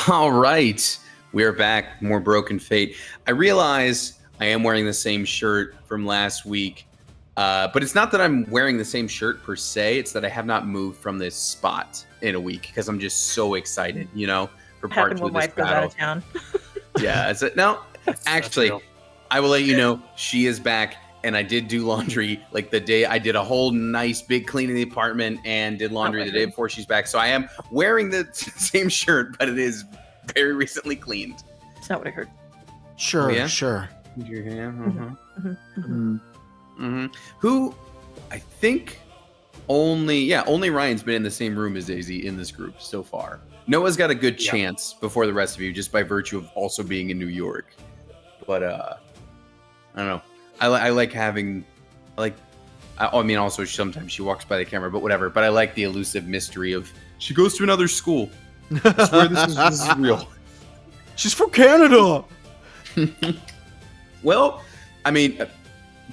All right, we're back. More Broken Fate. I realize I am wearing the same shirt from last week, but it's not that I'm wearing the same shirt per se. It's that I have not moved from this spot in a week because I'm just so excited, for part two of this battle. Out of town. Yeah, now, actually, I will let you know she is back, and I did do laundry like the day I did a whole nice big clean in the apartment and did laundry the day before she's back. So I am wearing the same shirt, but it is very recently cleaned. That's not what I heard. Sure, Oh, yeah? sure. Who I think only Ryan's been in the same room as Daisy in this group so far. Noah's got a good chance before the rest of you, just by virtue of also being in New York. But I don't know. I like having, also sometimes she walks by the camera, but whatever. But I like the elusive mystery of she goes to another school. I swear this is real. She's from Canada. Well, I mean,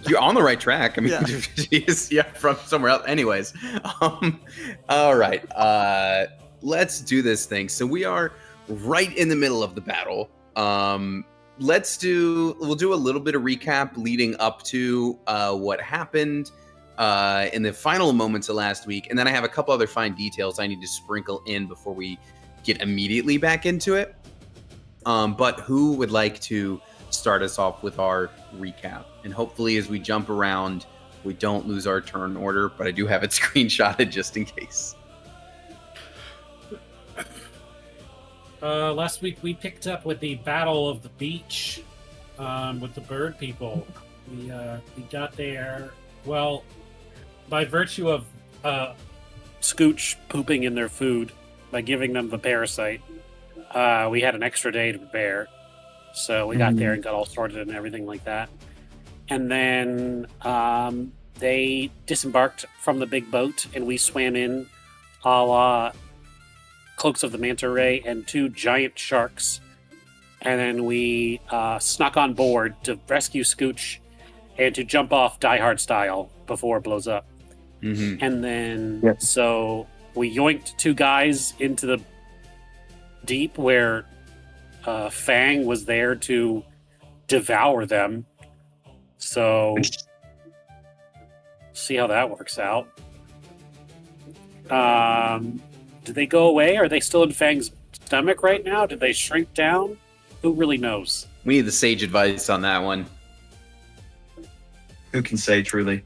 you're on the right track. I mean, she is from somewhere else. Anyways, all right. Let's do this thing. So we are right in the middle of the battle. We'll do a little bit of recap leading up to what happened in the final moments of last week. And then I have a couple other fine details I need to sprinkle in before we get immediately back into it. But who would like to start us off with our recap? And hopefully as we jump around, we don't lose our turn order, but I do have it screenshotted just in case. Last week we picked up with the Battle of the Beach with the bird people. We got there, well, by virtue of Scooch pooping in their food by giving them the parasite. We had an extra day to prepare, so we got there and got all sorted and everything like that. And then they disembarked from the big boat, and we swam in, a la Cloaks of the Manta Ray and 2 giant sharks. And then we snuck on board to rescue Scooch and to jump off Die Hard style before it blows up. Mm-hmm. And then, so we yoinked 2 guys into the deep where Fang was there to devour them. So, see how that works out. Did they go away? Are they still in Fang's stomach right now? Did they shrink down? Who really knows? We need the sage advice on that one. Who can say truly?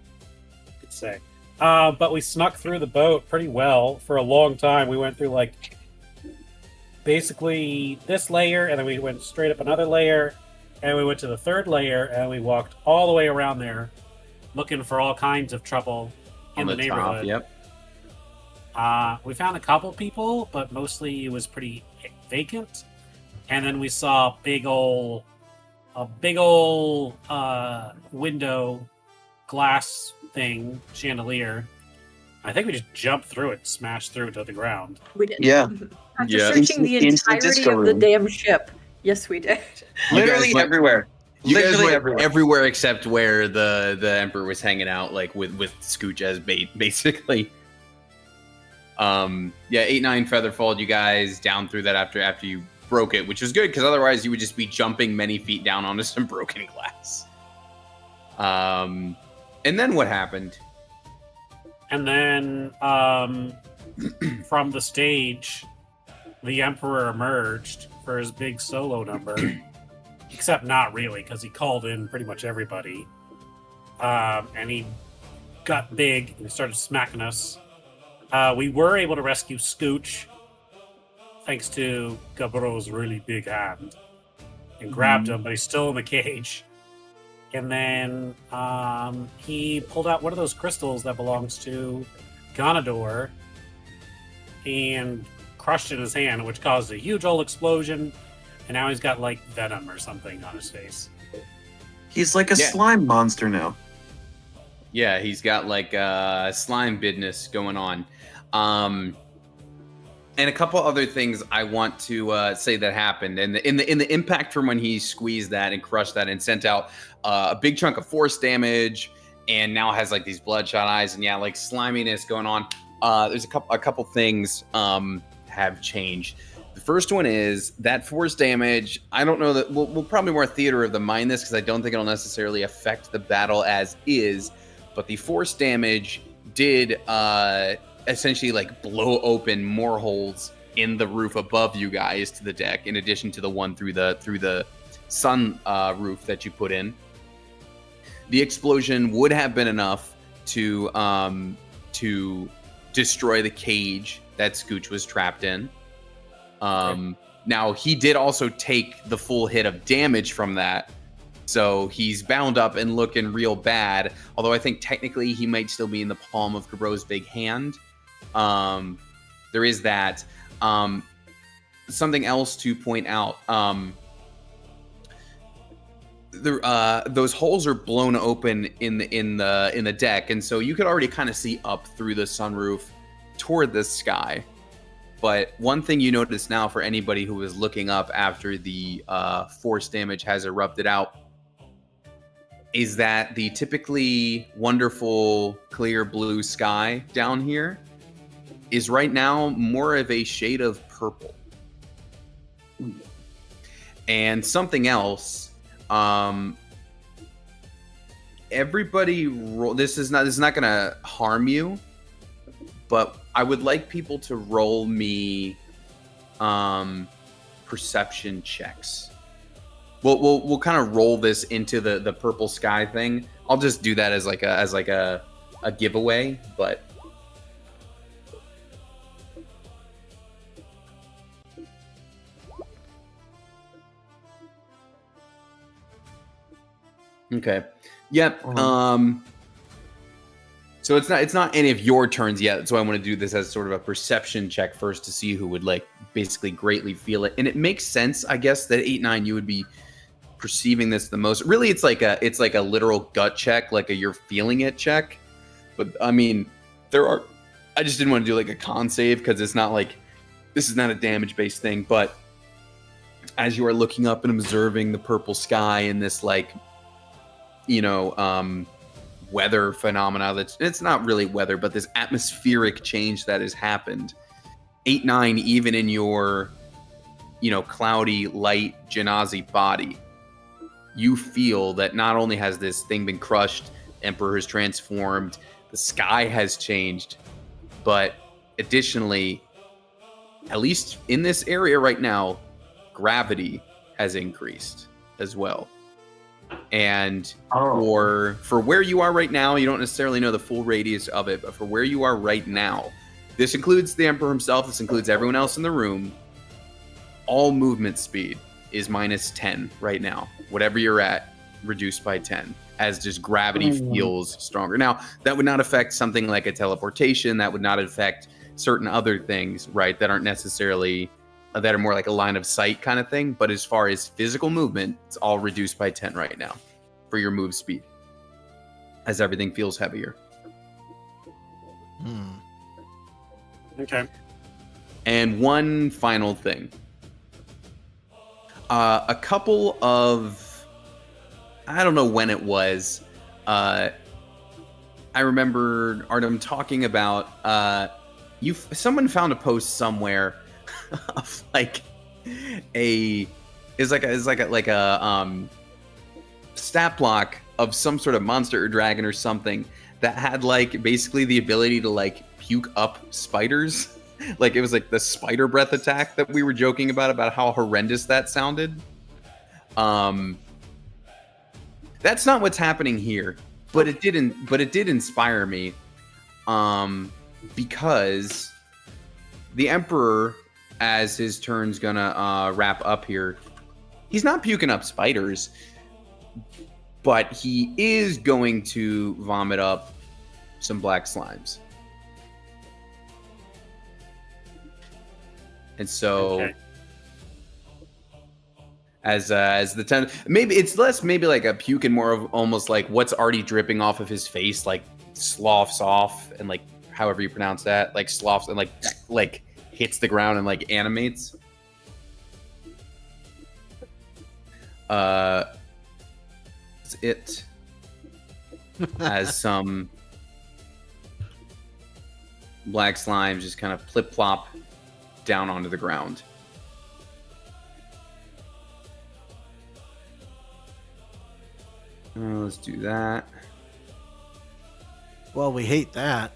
Could say. But we snuck through the boat pretty well for a long time. We went through like basically this layer, and then we went straight up another layer, and we went to the 3rd layer, and we walked all the way around there, looking for all kinds of trouble in the neighborhood. Yep. We found a couple people, but mostly it was pretty vacant. And then we saw a big ol' window glass thing, chandelier. I think we just jumped through it, smashed through it to the ground. We did. Yeah. After Yeah. searching the Instant entirety disco of the room. damn ship. Yes, we did. Literally everywhere. You guys Literally went everywhere except where the Emperor was hanging out, like with Scooch as bait, basically. 8-9 feather followed you guys down through that after you broke it, which was good because otherwise you would just be jumping many feet down onto some broken glass. And then what happened? And then from the stage, the Emperor emerged for his big solo number. Except not really, because he called in pretty much everybody. And he got big and started smacking us. We were able to rescue Scooch, thanks to Gabro's really big hand, and grabbed him, but he's still in the cage. And then he pulled out one of those crystals that belongs to Ganador and crushed it in his hand, which caused a huge old explosion. And now he's got like venom or something on his face. He's like a slime monster now. Yeah, he's got like slime business going on. And a couple other things I want to say that happened. And in the impact from when he squeezed that and crushed that and sent out a big chunk of force damage, and now has like these bloodshot eyes and like sliminess going on. There's a couple things have changed. The first one is that force damage. I don't know that we'll probably more theater of the mind this because I don't think it'll necessarily affect the battle as is. But the force damage did essentially like blow open more holes in the roof above you guys to the deck, in addition to the one through the sun roof that you put in. The explosion would have been enough to destroy the cage that Scooch was trapped in. Now he did also take the full hit of damage from that, so he's bound up and looking real bad. Although I think technically he might still be in the palm of Gabro's big hand. There is that. Something else to point out. Those holes are blown open in the deck, and so you could already kind of see up through the sunroof toward the sky. But one thing you notice now for anybody who was looking up after the force damage has erupted out is that the typically wonderful clear blue sky down here is right now more of a shade of purple. And something else, everybody this is not going to harm you, but I would like people to roll me perception checks. We'll kind of roll this into the purple sky thing. I'll just do that as like a giveaway, but okay. Yep. So it's not any of your turns yet. So I want to do this as sort of a perception check first to see who would like basically greatly feel it. And it makes sense, I guess, that 8-9 you would be perceiving this the most. Really, it's like a literal gut check, like a you're feeling it check. But I mean, I just didn't want to do like a con save because it's not like this is not a damage based thing. But as you are looking up and observing the purple sky and this like, weather phenomena it's not really weather, but this atmospheric change that has happened. 8-9, even in your, cloudy, light Genasi body, you feel that not only has this thing been crushed, Emperor has transformed, the sky has changed, but additionally, at least in this area right now, gravity has increased as well. And for where you are right now, you don't necessarily know the full radius of it, but for where you are right now, this includes the Emperor himself, this includes everyone else in the room, all movement speed is -10 right now. Whatever you're at, reduced by 10, as just gravity feels stronger. Now, that would not affect something like a teleportation, that would not affect certain other things, right, that aren't necessarily... that are more like a line of sight kind of thing. But as far as physical movement, it's all reduced by 10 right now for your move speed, as everything feels heavier. Okay. And one final thing. A couple of... I don't know when it was. I remember Artem talking about... someone found a post somewhere of like a stat block of some sort of monster or dragon or something that had like basically the ability to like puke up spiders. Like it was like the spider breath attack that we were joking about how horrendous that sounded. That's not what's happening here, but it did inspire me, because the Emperor, as his turn's gonna wrap up here, he's not puking up spiders, but he is going to vomit up some black slimes. And so, Okay. as the 10, maybe it's less maybe like a puke and more of almost like what's already dripping off of his face, like sloughs off, and like however you pronounce that, like sloughs, and like hits the ground and like animates. It has some black slimes just kind of plip plop down onto the ground. Let's do that. Well, we hate that.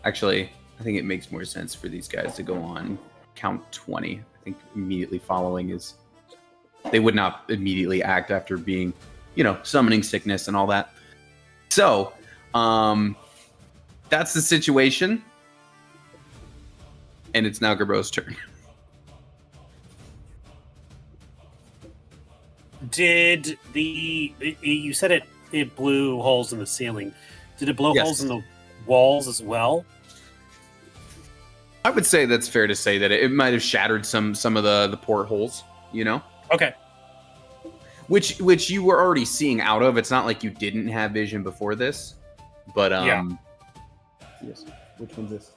Actually, I think it makes more sense for these guys to go on count 20. I think immediately following is... they would not immediately act after being, summoning sickness and all that. So, that's the situation. And it's now Gabro's turn. Did you said it blew holes in the ceiling. Did it blow Yes. holes in the walls as well? I would say that's fair to say that it might have shattered some of the portholes, Okay. Which you were already seeing out of. It's not like you didn't have vision before this. But Yeah. Yes. Which one's this?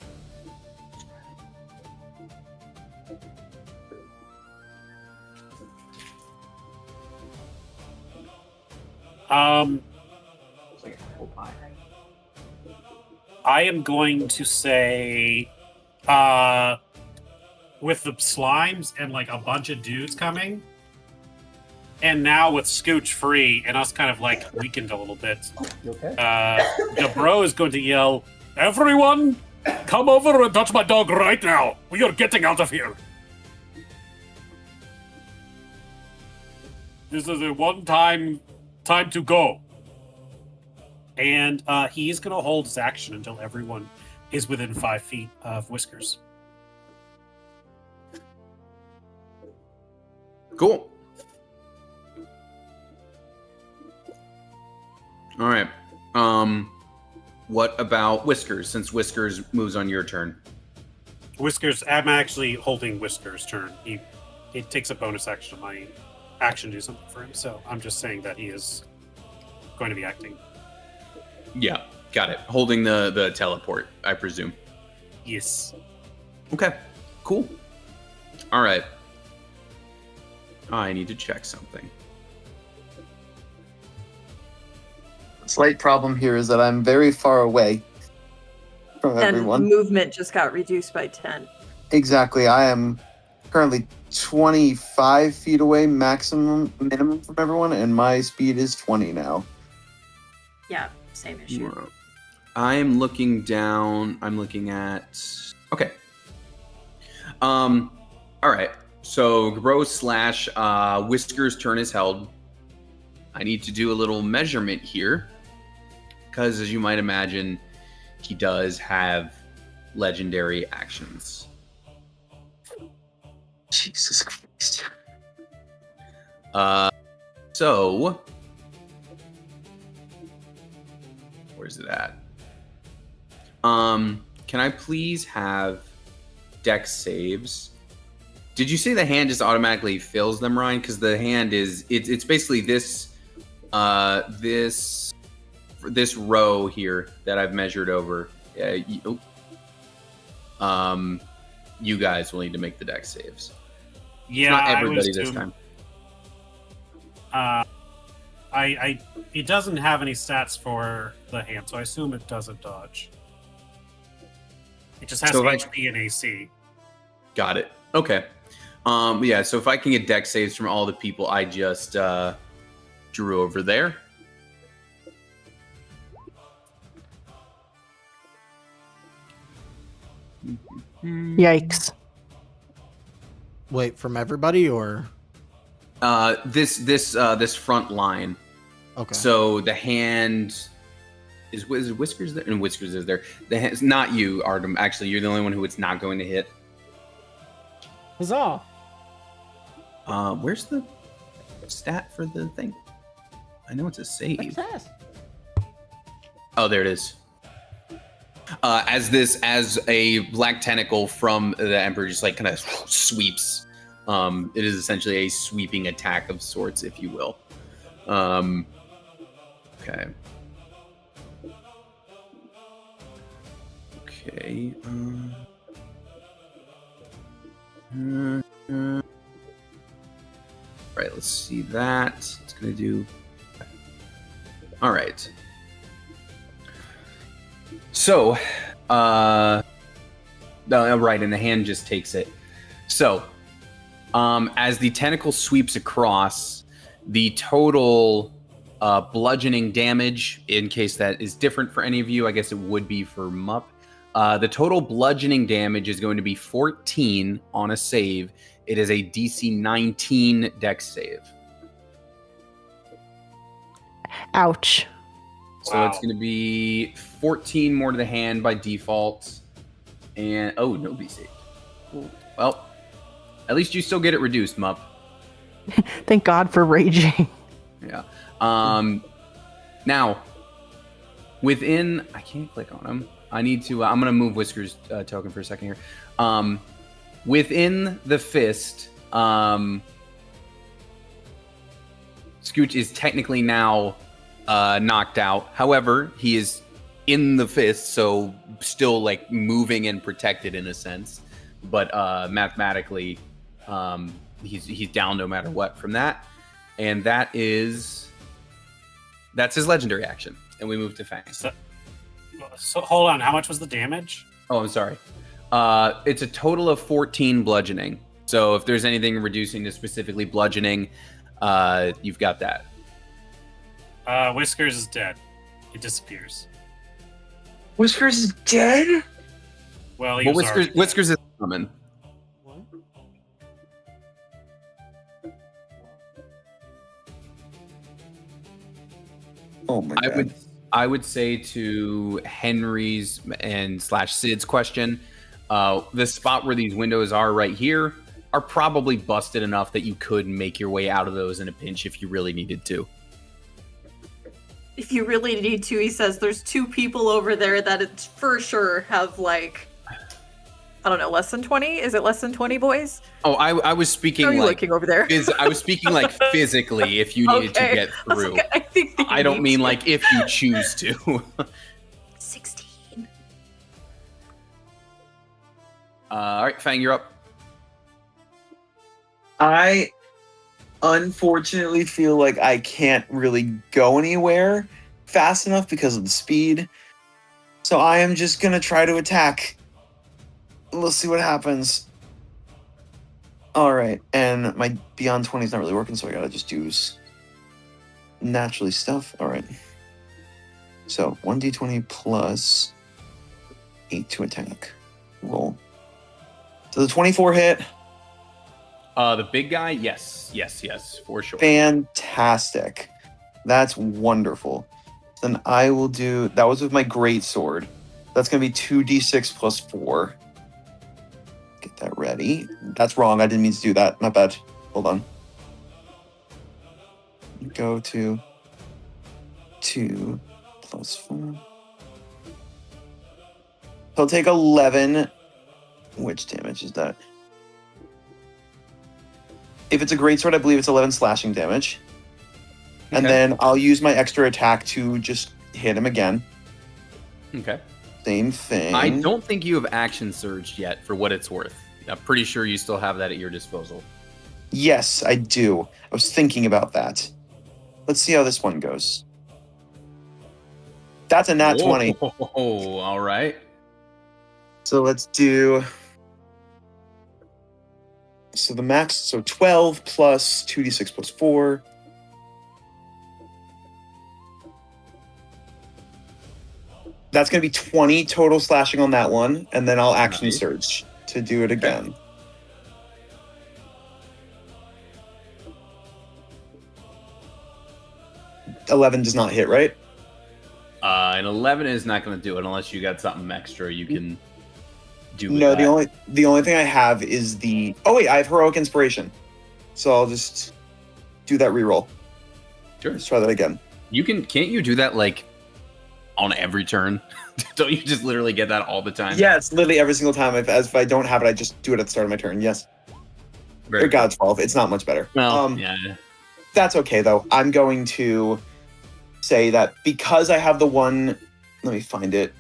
It's like an apple pie. I am going to say, with the slimes and like a bunch of dudes coming, and now with Scooch free and us kind of like weakened a little bit, You okay? Gabro is going to yell, "Everyone, come over and touch my dog right now. We are getting out of here. This is a one-time time to go." And he's going to hold his action until everyone is within 5 feet of Whiskers. Cool. All right. What about Whiskers? Since Whiskers moves on your turn. Whiskers, I'm actually holding Whiskers' turn. He takes a bonus action on my action to do something for him, so I'm just saying that he is going to be acting. Yeah, got it. Holding the teleport, I presume. Yes. Okay, cool. All right. I need to check something. The slight problem here is that I'm very far away from And everyone. movement just got reduced by 10. Exactly. I am currently 25 feet away minimum from everyone, and my speed is 20 now. Yeah, same issue. I'm looking down. I'm looking at. Okay. All right. So Gross / Whiskers' turn is held. I need to do a little measurement here, because as you might imagine, he does have legendary actions. Jesus Christ. So where's it at? Can I please have dex saves? Did you say the hand just automatically fills them, Ryan? Because the hand it's basically this this row here that I've measured over. You guys will need to make the dex saves. Yeah, Not everybody I this time. It doesn't have any stats for the hand, so I assume it doesn't dodge. It just has So HP and AC. Got it. Okay. Yeah, so if I can get dex saves from all the people I just drew over there. Yikes. Wait, from everybody or? This front line. Okay. So the hand is Whiskers there, and Whiskers is there. The hand's not you, Artem. Actually, you're the only one who it's not going to hit. Huzzah. Where's the stat for the thing? I know it's a save. Oh, there it is. As a black tentacle from the Emperor just like kind of sweeps. It is essentially a sweeping attack of sorts, if you will. Okay. Okay. Right, let's see that. It's gonna do. All right. So, right, and the hand just takes it. So, as the tentacle sweeps across, the total bludgeoning damage, in case that is different for any of you, I guess it would be for Mup. The total bludgeoning damage is going to be 14 on a save. It is a DC 19 dex save. Ouch. So it's going to be 14 more to the hand by default. And, oh, no be saved. Well, at least you still get it reduced, Mup. Thank God for raging. Yeah. Now, within... I can't click on him. I need to... I'm going to move Whiskers' token for a second here. Within the fist, Scooch is technically now knocked out. However, he is in the fist, so still like moving and protected in a sense. But mathematically, he's down no matter what from that. And that's his legendary action. And we move to Fang. So hold on, how much was the damage? Oh, I'm sorry. It's a total of 14 bludgeoning. So if there's anything reducing to specifically bludgeoning, you've got that. Whiskers is dead. It disappears. Whiskers is dead? Well, Well, Whiskers is coming. Oh my god. I would say to Henry's and / Sid's question, the spot where these windows are right here are probably busted enough that you could make your way out of those in a pinch if you really needed to. if you really need to, he says there's 2 people over there that it's for sure have like, I don't know, less than 20? Is it less than 20 boys? Oh, I was speaking How are you like looking over there? I was speaking like physically if you needed to Okay. get I was through. like, I think that you I don't need mean to. like if you choose to. 16. All right, Fang, you're up. I unfortunately feel like I can't really go anywhere fast enough because of the speed. So I am just gonna try to attack. We'll see what happens. Alright, and my beyond 20 is not really working, so I gotta just use naturally stuff. Alright. So 1d20 plus 8 to attack. Roll. So the 24 hit. The big guy, yes, for sure. Fantastic. That's wonderful. Then I will do, that was with my great sword. That's going to be 2d6 plus 4. Get that ready. That's wrong. I didn't mean to do that. Not bad. Hold on. Go to 2 plus 4. He'll take 11. Which damage is that? If it's a greatsword, I believe it's 11 slashing damage. And Okay. then I'll use my extra attack to just hit him again. Okay. Same thing. I don't think you have action surged yet, for what it's worth. I'm pretty sure you still have that at your disposal. Yes, I do. I was thinking about that. Let's see how this one goes. That's a nat 20. Oh, all right. So let's do... So the max, so 12 plus 2d6 plus 4. That's going to be 20 total slashing on that one, and then I'll action Nice. surge to do it again. Okay. 11 does not hit, right? An 11 is not going to do it unless you got something extra you can do with No, that. the only thing I have is the... Oh wait, I have heroic inspiration. So I'll just do that reroll. Sure. Let's try that again. Can't you do that like on every turn? Don't you just literally get that all the time? Yeah, it's literally every single time. If I don't have it, I just do it at the start of my turn. Yes. Very Or God's 12. It's not much better. well, yeah. That's okay though. I'm going to say that because I have the one. Let me find it.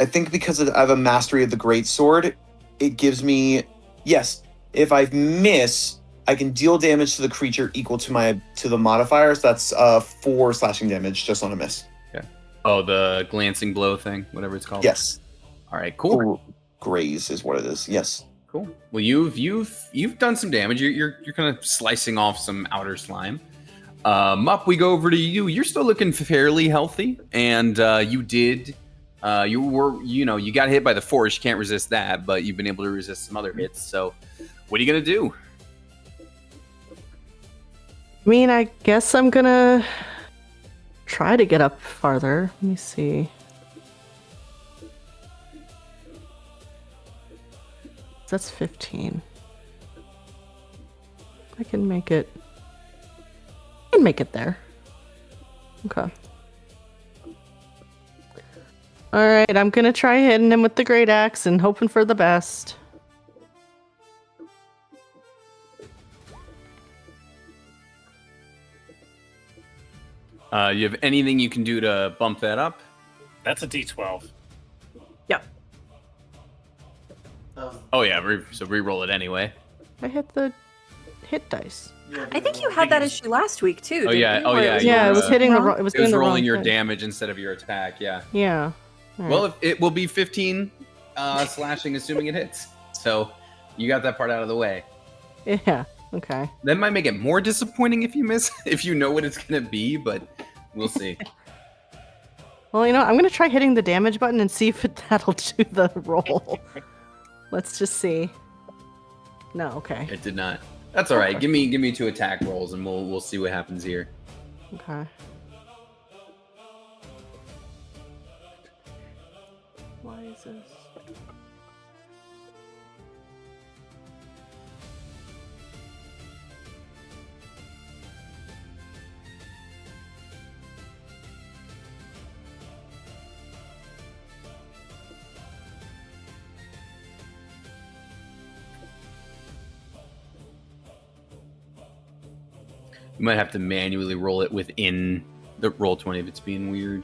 I think because I have a mastery of the great sword, it gives me, yes, if I miss, I can deal damage to the creature equal to the modifier. So that's 4 slashing damage just on a miss. Oh, the glancing blow thing, whatever it's called. Yes. All right, cool. Or graze is what it is. Yes. Cool. Well, you've done some damage. You're kind of slicing off some outer slime. Up, we go over to you. You're still looking fairly healthy, and you got hit by the force. You can't resist that, but you've been able to resist some other hits. So, what are you gonna do? I mean, I guess I'm gonna try to get up farther. Let me see. That's 15. I can make it. I can make it there. Okay. All right, I'm gonna try hitting him with the great axe and hoping for the best. You have anything you can do to bump that up? That's a D12. Yep. Oh yeah, so re-roll it anyway. I hit the hit dice. I think you had that issue last week too. Oh, didn't yeah. you? Oh, Where yeah, was you Yeah, it were, was hitting the wrong? wrong. It was It was doing the rolling wrong your thing. damage instead of your attack. Yeah. Yeah. All right. Well, it will be 15 slashing, assuming it hits. So you got that part out of the way. Yeah. Okay. That might make it more disappointing if you miss, if you know what it's gonna be, but we'll see. Well, you know, I'm gonna try hitting the damage button and see if that'll do the roll. Let's just see. No. Okay. It did not. That's all right. Give me 2 attack rolls, and we'll see what happens here. Okay. Why is this? You might have to manually roll it within the roll 20 if it's being weird.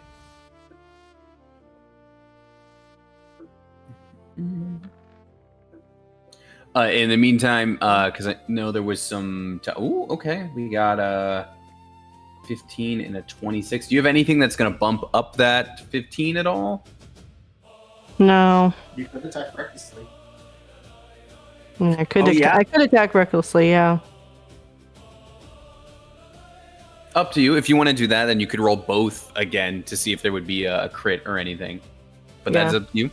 In the meantime, because I know there was some. Oh, okay. We got a 15 and a 26. Do you have anything that's going to bump up that 15 at all? No. You could attack recklessly. I could. Oh, yeah? I could attack recklessly. Yeah. Up to you. If you want to do that, then you could roll both again to see if there would be a crit or anything. But Yeah. that's up to you.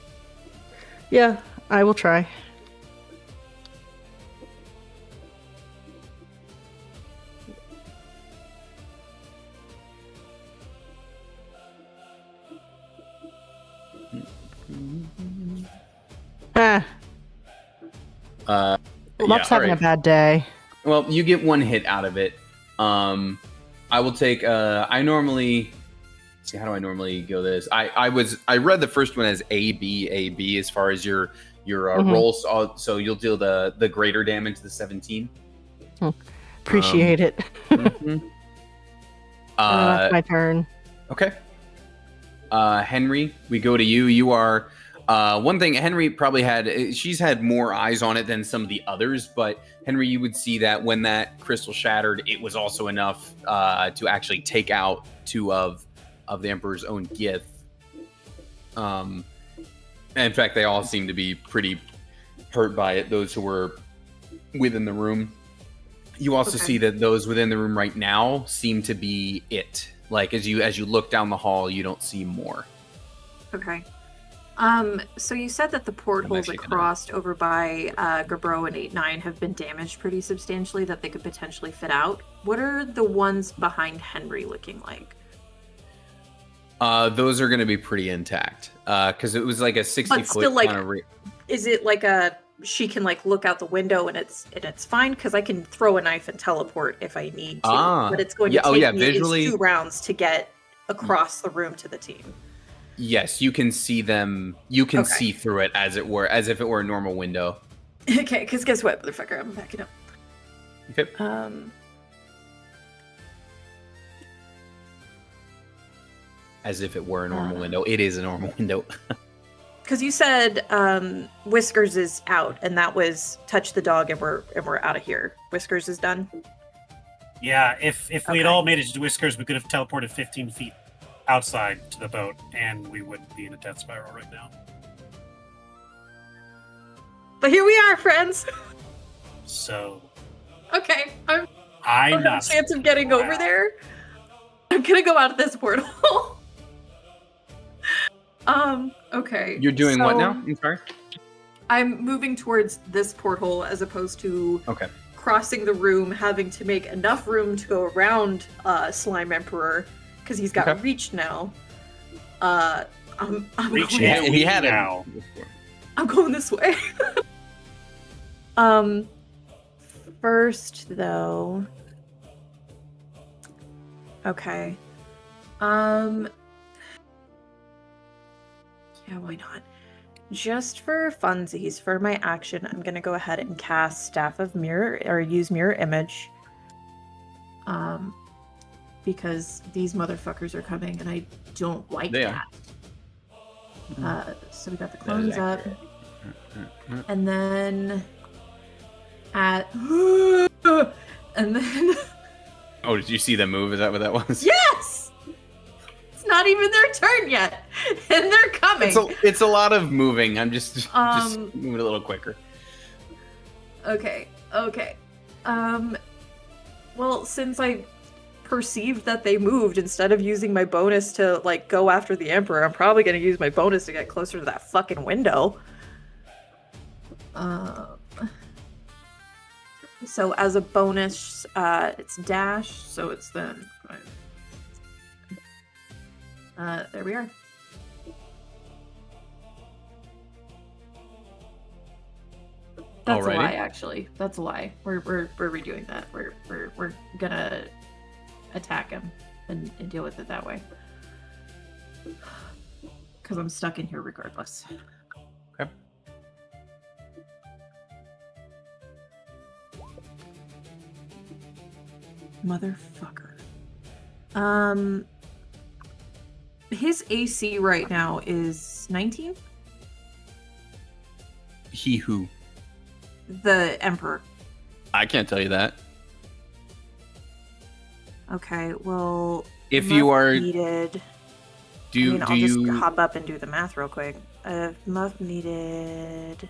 Yeah. I will try. Ah. Luck's having a bad day. Well, you get one hit out of it. I will take. I normally. See, how do I normally go this? I read the first one as A B as far as your rolls. So you'll deal the greater damage, the 17. Appreciate it. Mhm. That's my turn. Okay. Henry, we go to you. You are one thing. Henry probably she's had more eyes on it than some of the others, but Henry, you would see that when that crystal shattered, it was also enough to actually take out 2 of the Emperor's own Gith. And in fact, they all seem to be pretty hurt by it. Those who were within the room. You also see that those within the room right now seem to be it. Like as you look down the hall, you don't see more. Okay. So you said that the portholes actually across over by Gabro and 8-9 have been damaged pretty substantially that they could potentially fit out. What are the ones behind Henry looking like? Those are going to be pretty intact because it was like a 60 But foot still, like, kind of. Is it like she can like look out the window and it's fine? Because I can throw a knife and teleport if I need to, but it's going to take me visually 2 rounds to get across the room to the team. Yes, you can see them. You can see through it as it were, as if it were a normal window. Okay, because guess what, motherfucker? I'm backing up. Okay. As if it were a normal window. It is a normal window. Because you said Whiskers is out, and that was touch the dog, and we're out of here. Whiskers is done. Yeah, if we had all made it to Whiskers, we could have teleported 15 feet outside to the boat, and we wouldn't be in a death spiral right now. But here we are, friends. So. Okay, I'm I'm not a chance of getting over there. I'm gonna go out of this portal. Okay. You're doing what now? I'm sorry. I'm moving towards this porthole as opposed to crossing the room, having to make enough room to go around Slime Emperor because he's got reach now. I'm reach going he had now. I'm going this way. First though. Okay. Yeah, why not? Just for funsies, for my action, I'm gonna go ahead and cast Staff of Mirror, or use Mirror Image. Because these motherfuckers are coming, and I don't like that. So we got the clones up. And then... and then... Oh, did you see them move? Is that what that was? Yes! It's not even their turn yet, and they're coming. It's a lot of moving. I'm just moving a little quicker. Okay. Well, since I perceived that they moved, instead of using my bonus to like go after the Emperor, I'm probably going to use my bonus to get closer to that fucking window. So as a bonus, it's dash, so it's then. There we are. That's Alrighty. a lie, actually. That's a lie. We're redoing that. We're gonna attack him and deal with it that way. Because I'm stuck in here regardless. Okay. Motherfucker. His AC right now is 19? He who? The Emperor. I can't tell you that. Okay, well... If you are... needed... I'll just hop up and do the math real quick. Muff needed...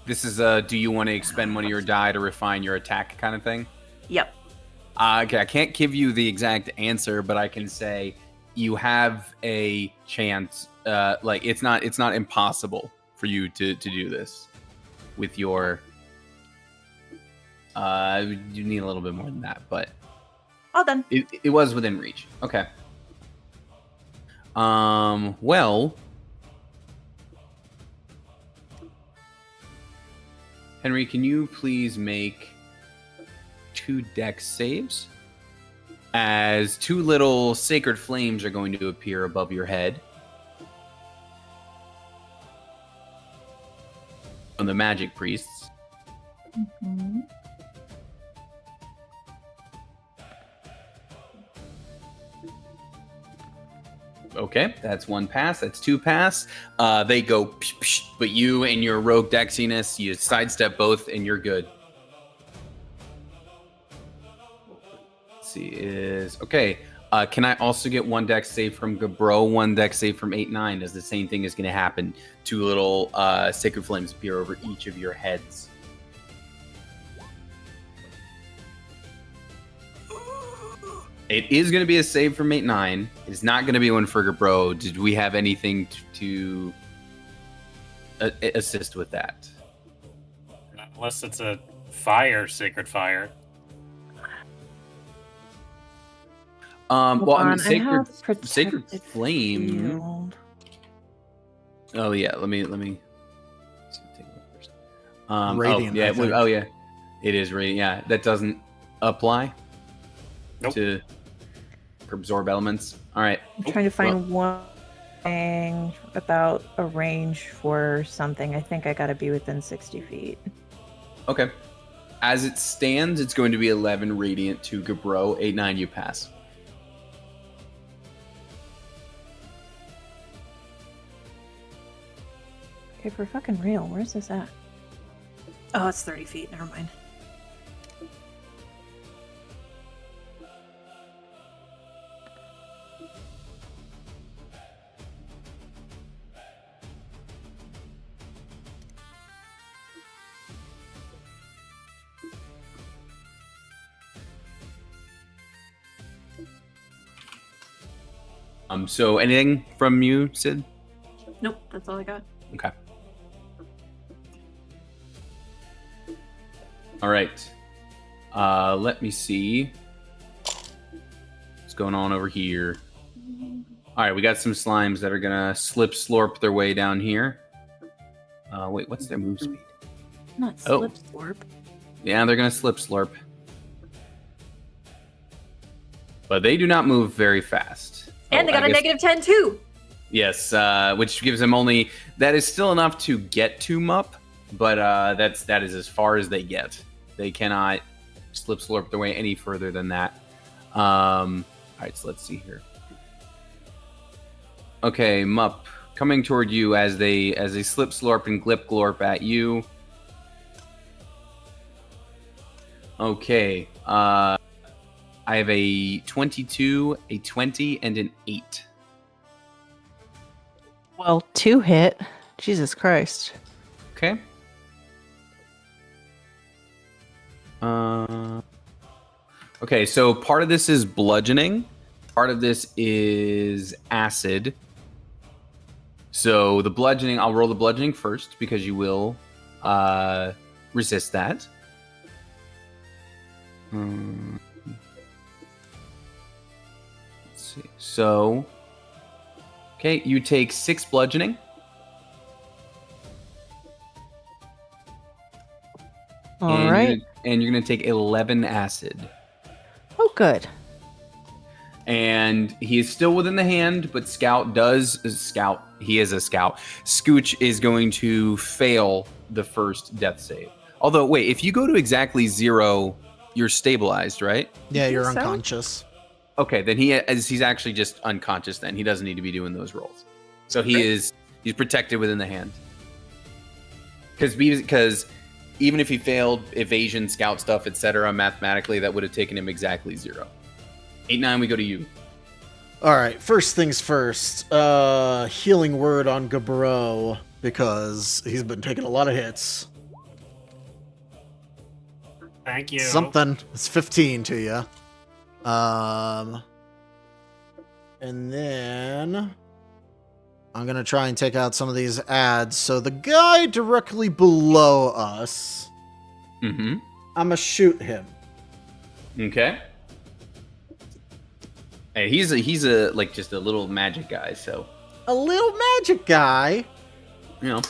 This is do you want to expend one of your die to refine your attack kind of thing? Yep. Okay, I can't give you the exact answer, but I can say you have a chance. Like it's not impossible for you to do this with your. You need a little bit more than that, but All done. It was within reach. Okay. Well, Henry, can you please make 2 dex saves? As 2 little sacred flames are going to appear above your head. From the magic priests. Mm-hmm. Okay, that's 1 pass. That's 2 pass. They go, psh, psh, but you and your rogue dexiness, you sidestep both, and you're good. Let's see, is okay. Can I also get 1 dex save from Gabro, 1 dex save from 8-9? As the same thing is going to happen. 2 little sacred flames appear over each of your heads. It is going to be a save from 8-9. It's not going to be one for Gabro. Did we have anything to assist with that? Unless it's a fire, sacred fire. Well, I mean, I have sacred protected flame. field. Oh yeah, let me take a look first. Radiant, I think. Yeah, it is radiant. Yeah, that doesn't apply to absorb elements. All right, I'm trying to find one thing about a range for something. I think I gotta be within 60 feet. Okay. As it stands, it's going to be 11 radiant to Gabro. 8-9, you pass. Okay, for fucking real, where's this at? Oh, it's 30 feet. Never mind. So anything from you, Sid? Nope, that's all I got. Okay. All right. Let me see what's going on over here. All right, we got some slimes that are gonna slorp their way down here. Wait, what's their move speed? Not Oh. Slorp. Yeah, they're gonna slorp. But they do not move very fast. And they got a negative 10 too. Yes, which gives them only... That is still enough to get to Mup, but that is as far as they get. They cannot slorp their way any further than that. All right, so let's see here. Okay, Mup, coming toward you as they slorp and Glorp at you. Okay, I have a 22, a 20, and an 8. Well, 2 hit. Jesus Christ. Okay. Okay, so part of this is bludgeoning. Part of this is acid. So the bludgeoning, I'll roll the bludgeoning first because you will resist that. Let's see. So, okay, you take 6 bludgeoning. All right. And you're going to take 11 acid. Oh, good. And he is still within the hand, but he is a scout. Scooch is going to fail the first death save. Although, wait, if you go to exactly 0 you're stabilized, right? Yeah, you're so. unconscious. Okay, then he's actually just unconscious. Then he doesn't need to be doing those rolls. So he's protected within the hand. Because even if he failed evasion, scout stuff, etc., mathematically that would have taken him exactly 0. 8-9, we go to you. All right, first things first. Healing word on Gabro because he's been taking a lot of hits. Thank you. Something. It's 15 to you. And then I'm gonna try and take out some of these ads. So the guy directly below us, Mm-hmm. I'm gonna shoot him. Okay. Hey, he's a like just a little magic guy, so A little magic guy. you know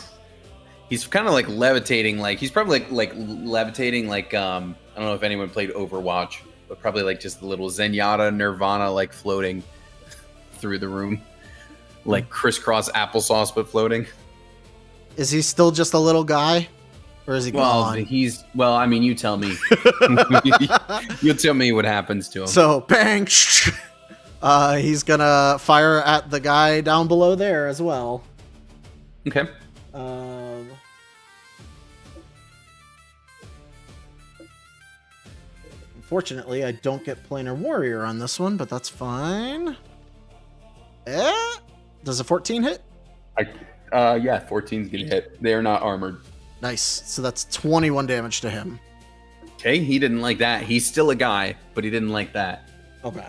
he's kind of like levitating. Like he's probably like levitating. Like I don't know if anyone played Overwatch, but probably like just a little Zenyatta Nirvana like floating through the room, like crisscross applesauce but floating. Is he still just a little guy, or is he gone? Well, I mean, you tell me. You tell me what happens to him. So bang. He's gonna fire at the guy down below there as well. Okay. Unfortunately, I don't get planar warrior on this one, but that's fine. Does a 14 hit? Yeah, 14's gonna hit. They're not armored. Nice. So that's 21 damage to him. Okay, he didn't like that. He's still a guy, but he didn't like that. Okay.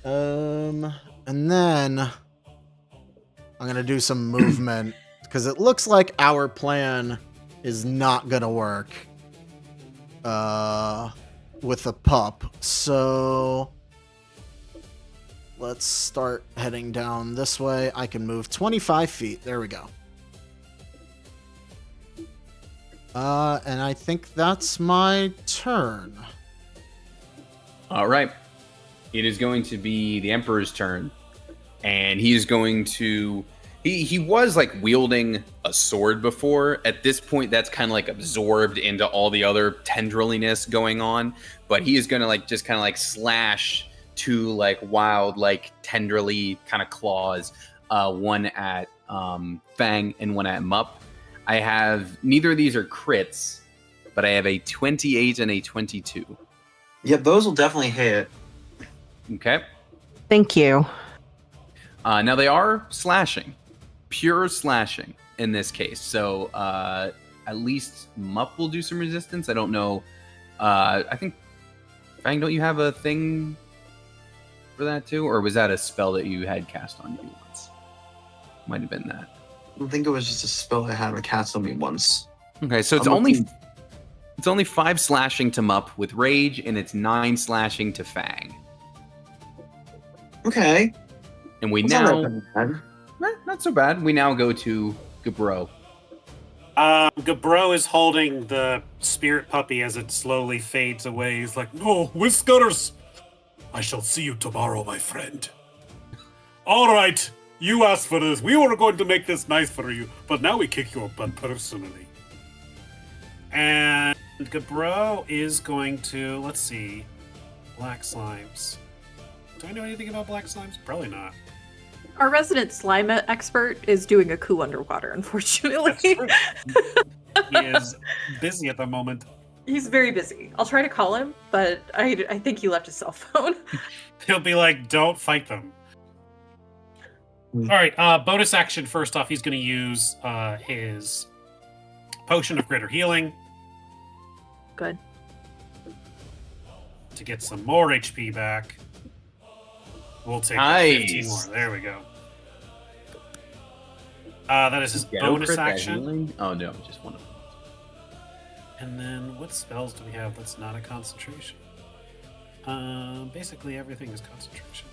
And then I'm gonna do some movement because it looks like our plan is not gonna work. With the pup. So let's start heading down this way. I can move 25 feet. There we go. And I think that's my turn. All right. It is going to be the Emperor's turn. And he is going to... He was like wielding a sword before. At this point, that's kind of like absorbed into all the other tendriliness going on. But he is going to like just kind of like slash two like wild, like tenderly kind of claws. One at Fang and one at Mup. I have... Neither of these are crits, but I have a 28 and a 22. Yep, those will definitely hit. Okay. Thank you. Now they are slashing. Pure slashing in this case. So at least Mup will do some resistance. I don't know. I think, Fang, don't you have a thing for that too? Or was that a spell that you had cast on you once? Might have been that. I think it was just a spell I had cast on me once. Okay, so it's only 5 slashing to Mup with rage, and it's 9 slashing to Fang. Okay. And we That's now... not bad. Not so bad. We now go to Gabro. Gabro is holding the spirit puppy as it slowly fades away. He's like, "No, Whiskers! I shall see you tomorrow, my friend." All right, you asked for this. We were going to make this nice for you, but now we kick your butt personally. And Gabro is going to, let's see, black slimes. Do I know anything about black slimes? Probably not. Our resident slime expert is doing a coup underwater, unfortunately. That's true. He is busy at the moment. He's very busy. I'll try to call him, but I think he left his cell phone. He'll be like, "Don't fight them." All right, bonus action. First off, he's going to use his potion of greater healing. Good. To get some more HP back. We'll take Nice. 15 more. There we go. That is his bonus action. Oh no, just one of them. And then what spells do we have that's not a concentration? Basically everything is concentration.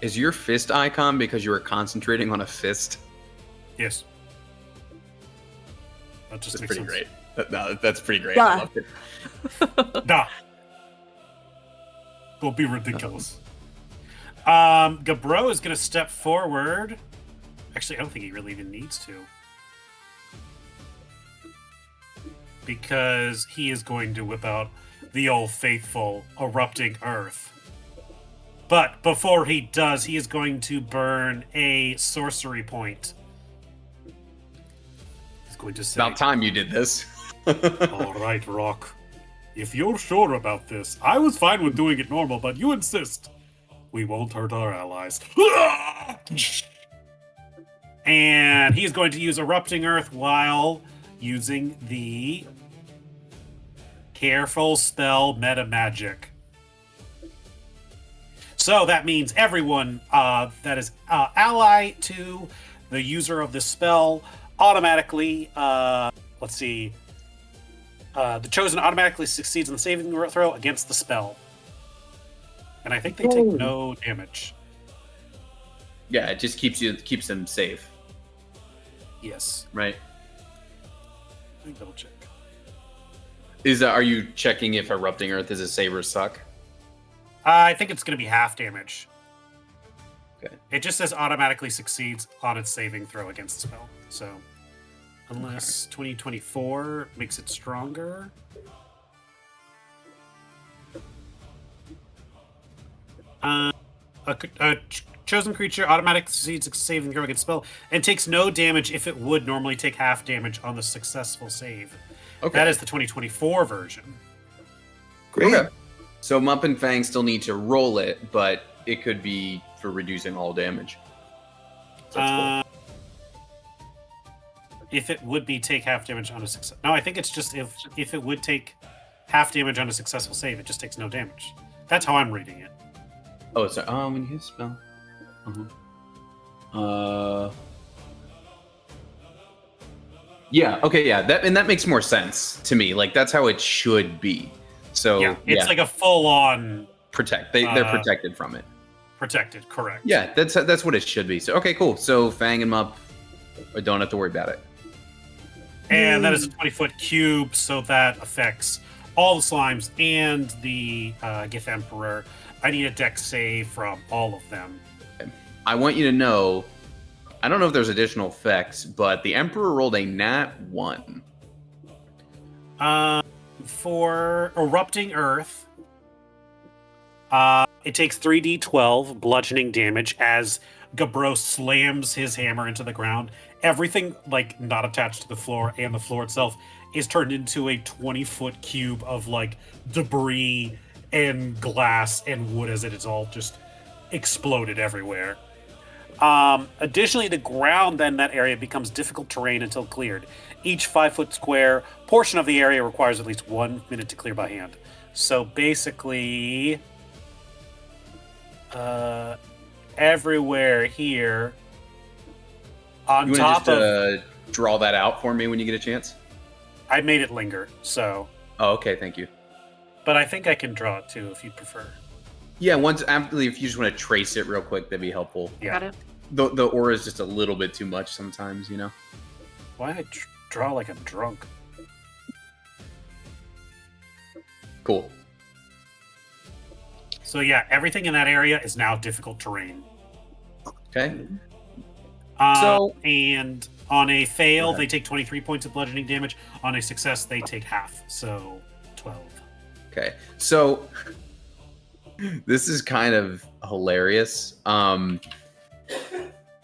Is your fist icon because you were concentrating on a fist? Yes. That just That's makes pretty sense. great. No, that's pretty great. Duh. I loved it. Nah. Don't be ridiculous. Gabro is going to step forward. Actually, I don't think he really even needs to. Because he is going to whip out the old faithful erupting earth. But before he does, he is going to burn a sorcery point. He's going to say, About time you did this. all right, Rock. If you're sure about this, I was fine with doing it normal, but you insist. We won't hurt our allies. And he's going to use Erupting Earth while using the Careful Spell Meta Magic. So that means everyone that is ally to the user of this spell automatically, let's see, the chosen automatically succeeds in the saving throw against the spell. And I think they take no damage. Yeah, it just keeps them safe. Yes. Right. Let me double check. Are you checking if Erupting Earth is a save or suck? I think it's going to be half damage. Okay. It just says automatically succeeds on its saving throw against the spell. So, unless 2024 makes it stronger. A chosen creature automatically succeeds a saving throw against spell and takes no damage if it would normally take half damage on the successful save. Okay. That is the 2024 version. Great. Okay. So Mup and Fang still need to roll it, but it could be for reducing all damage. So that's cool. If it would be take half damage on a success. No, I think it's just if it would take half damage on a successful save, it just takes no damage. That's how I'm reading it. Oh, sorry. When you use spell. Yeah. Okay. Yeah. That makes more sense to me. Like that's how it should be. So yeah, it's like a full-on protect. They're protected from it. Protected, correct. Yeah, that's what it should be. So okay, cool. So Fang and Mup don't have to worry about it. And that is a 20-foot cube, so that affects all the slimes and the Gith Emperor. I need a dex save from all of them. I want you to know, I don't know if there's additional effects, but the Emperor rolled a nat 1. For Erupting Earth, it takes 3d12 bludgeoning damage as Gabro slams his hammer into the ground. Everything, like, not attached to the floor and the floor itself is turned into a 20-foot cube of, like, debris and glass and wood as it is all just exploded everywhere. Additionally, the ground then that area becomes difficult terrain until cleared. Each 5-foot square portion of the area requires at least 1 minute to clear by hand. So basically, everywhere here on you top of draw that out for me when you get a chance. I made it linger, so. Oh, okay, thank you. But I think I can draw it too if you prefer. Yeah, if you just want to trace it real quick, that'd be helpful. Yeah. Got it. The aura is just a little bit too much sometimes, you know. Why I draw like I'm drunk? Cool. So yeah, everything in that area is now difficult terrain. Okay. And on a fail, they take 23 points of bludgeoning damage. On a success, they take half, so 12. Okay, so this is kind of hilarious.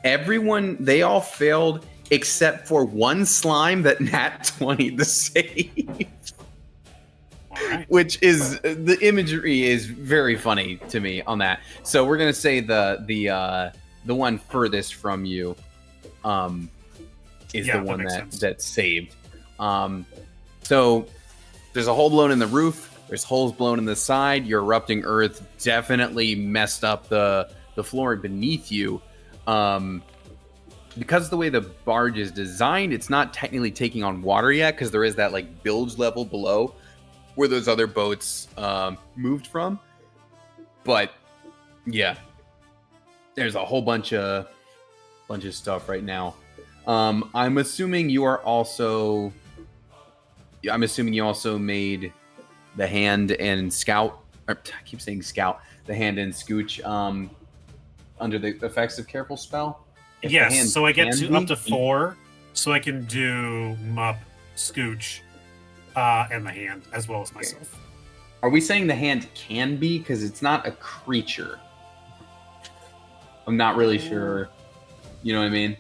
They all failed except for one slime that nat 20 the save. Right. Which is the imagery is very funny to me on that. So we're gonna say the one furthest from you is the one that's saved. So there's a hole blown in the roof. There's holes blown in the side. Your erupting earth definitely messed up the floor beneath you. Because of the way the barge is designed, it's not technically taking on water yet because there is that like bilge level below where those other boats moved from. But yeah, there's a whole bunch of stuff right now. I'm assuming you also made the hand and scout. I keep saying scout. The hand and scooch under the effects of careful spell. Yes, so I get up to 4, so I can do Mup, Scooch, and the hand, as well as myself. Are we saying the hand can be? Because it's not a creature. I'm not really sure. You know what I mean?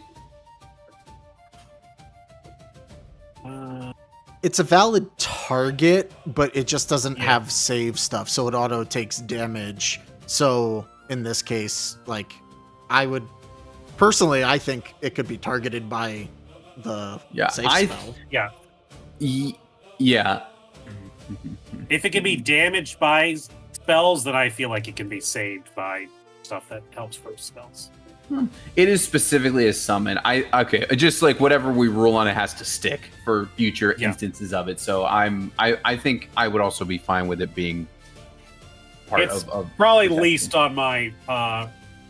It's a valid target, but it just doesn't have save stuff, so it auto takes damage. So in this case, like, I would personally, I think it could be targeted by the save spell. Yeah. If it can be damaged by spells, then I feel like it can be saved by stuff that helps from spells. It is specifically a summon. Just like whatever we rule on, it has to stick for future instances of it. So I think I would also be fine with it being part of probably least on my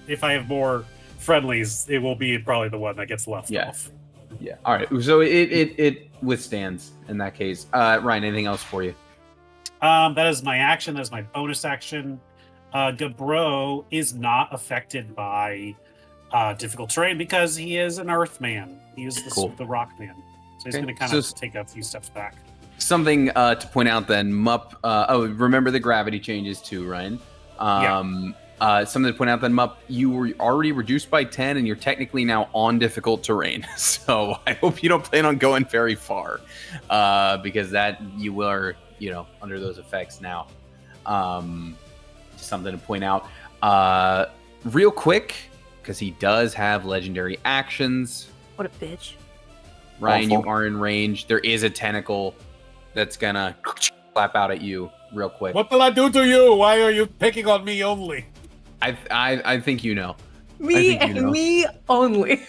if I have more friendlies, it will be probably the one that gets left off. Yeah. All right. So it withstands in that case. Ryan, anything else for you? That is my action. That is my bonus action. Gabro is not affected by difficult terrain because he is an earth man. He is the rock man. So he's going to kind of take a few steps back. Something to point out then, Mup. Remember the gravity changes too, Ryan. Something to point out then, Mup. You were already reduced by 10, and you're technically now on difficult terrain. So I hope you don't plan on going very far, because that you are, under those effects now. Something to point out, real quick, because he does have legendary actions. What a bitch. Ryan, you are in range. There is a tentacle that's gonna clap out at you real quick. What will I do to you? Why are you picking on me only? I think you know. Me and me only.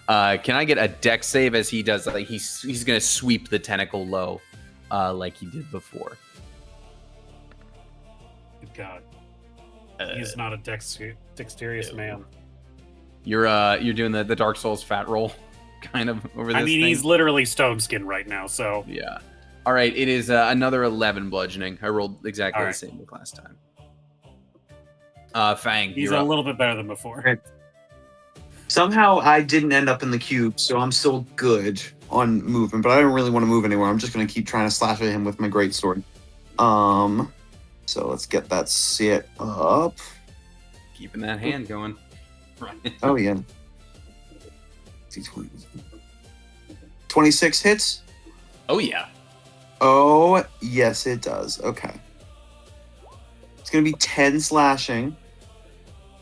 Can I get a dex save as he does? Like he's gonna sweep the tentacle low, like he did before. Good God, he's not a dexterous man. You're doing the Dark Souls fat roll, kind of over this. He's literally stone skin right now. So yeah. All right, it is another 11 bludgeoning. I rolled exactly the same as last time. Fang, he's a little bit better than before. Okay. Somehow I didn't end up in the cube, so I'm still good on movement, but I don't really want to move anywhere. I'm just going to keep trying to slash at him with my greatsword. So let's get that set up. Keeping that hand going. Right. Oh, yeah. 26 hits? Oh, yeah. Oh, yes, it does. Okay. It's going to be 10 slashing.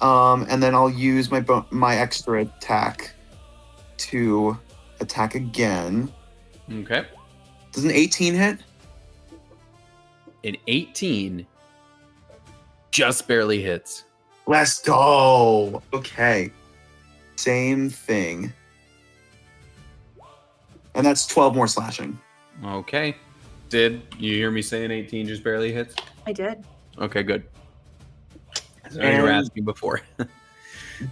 And then I'll use my extra attack to attack again. Okay. Does an 18 hit? An 18 just barely hits. Let's go. Okay. Same thing. And that's 12 more slashing. Okay. Did you hear me say an 18 just barely hits? I did. Okay, good. That's what you were asking before.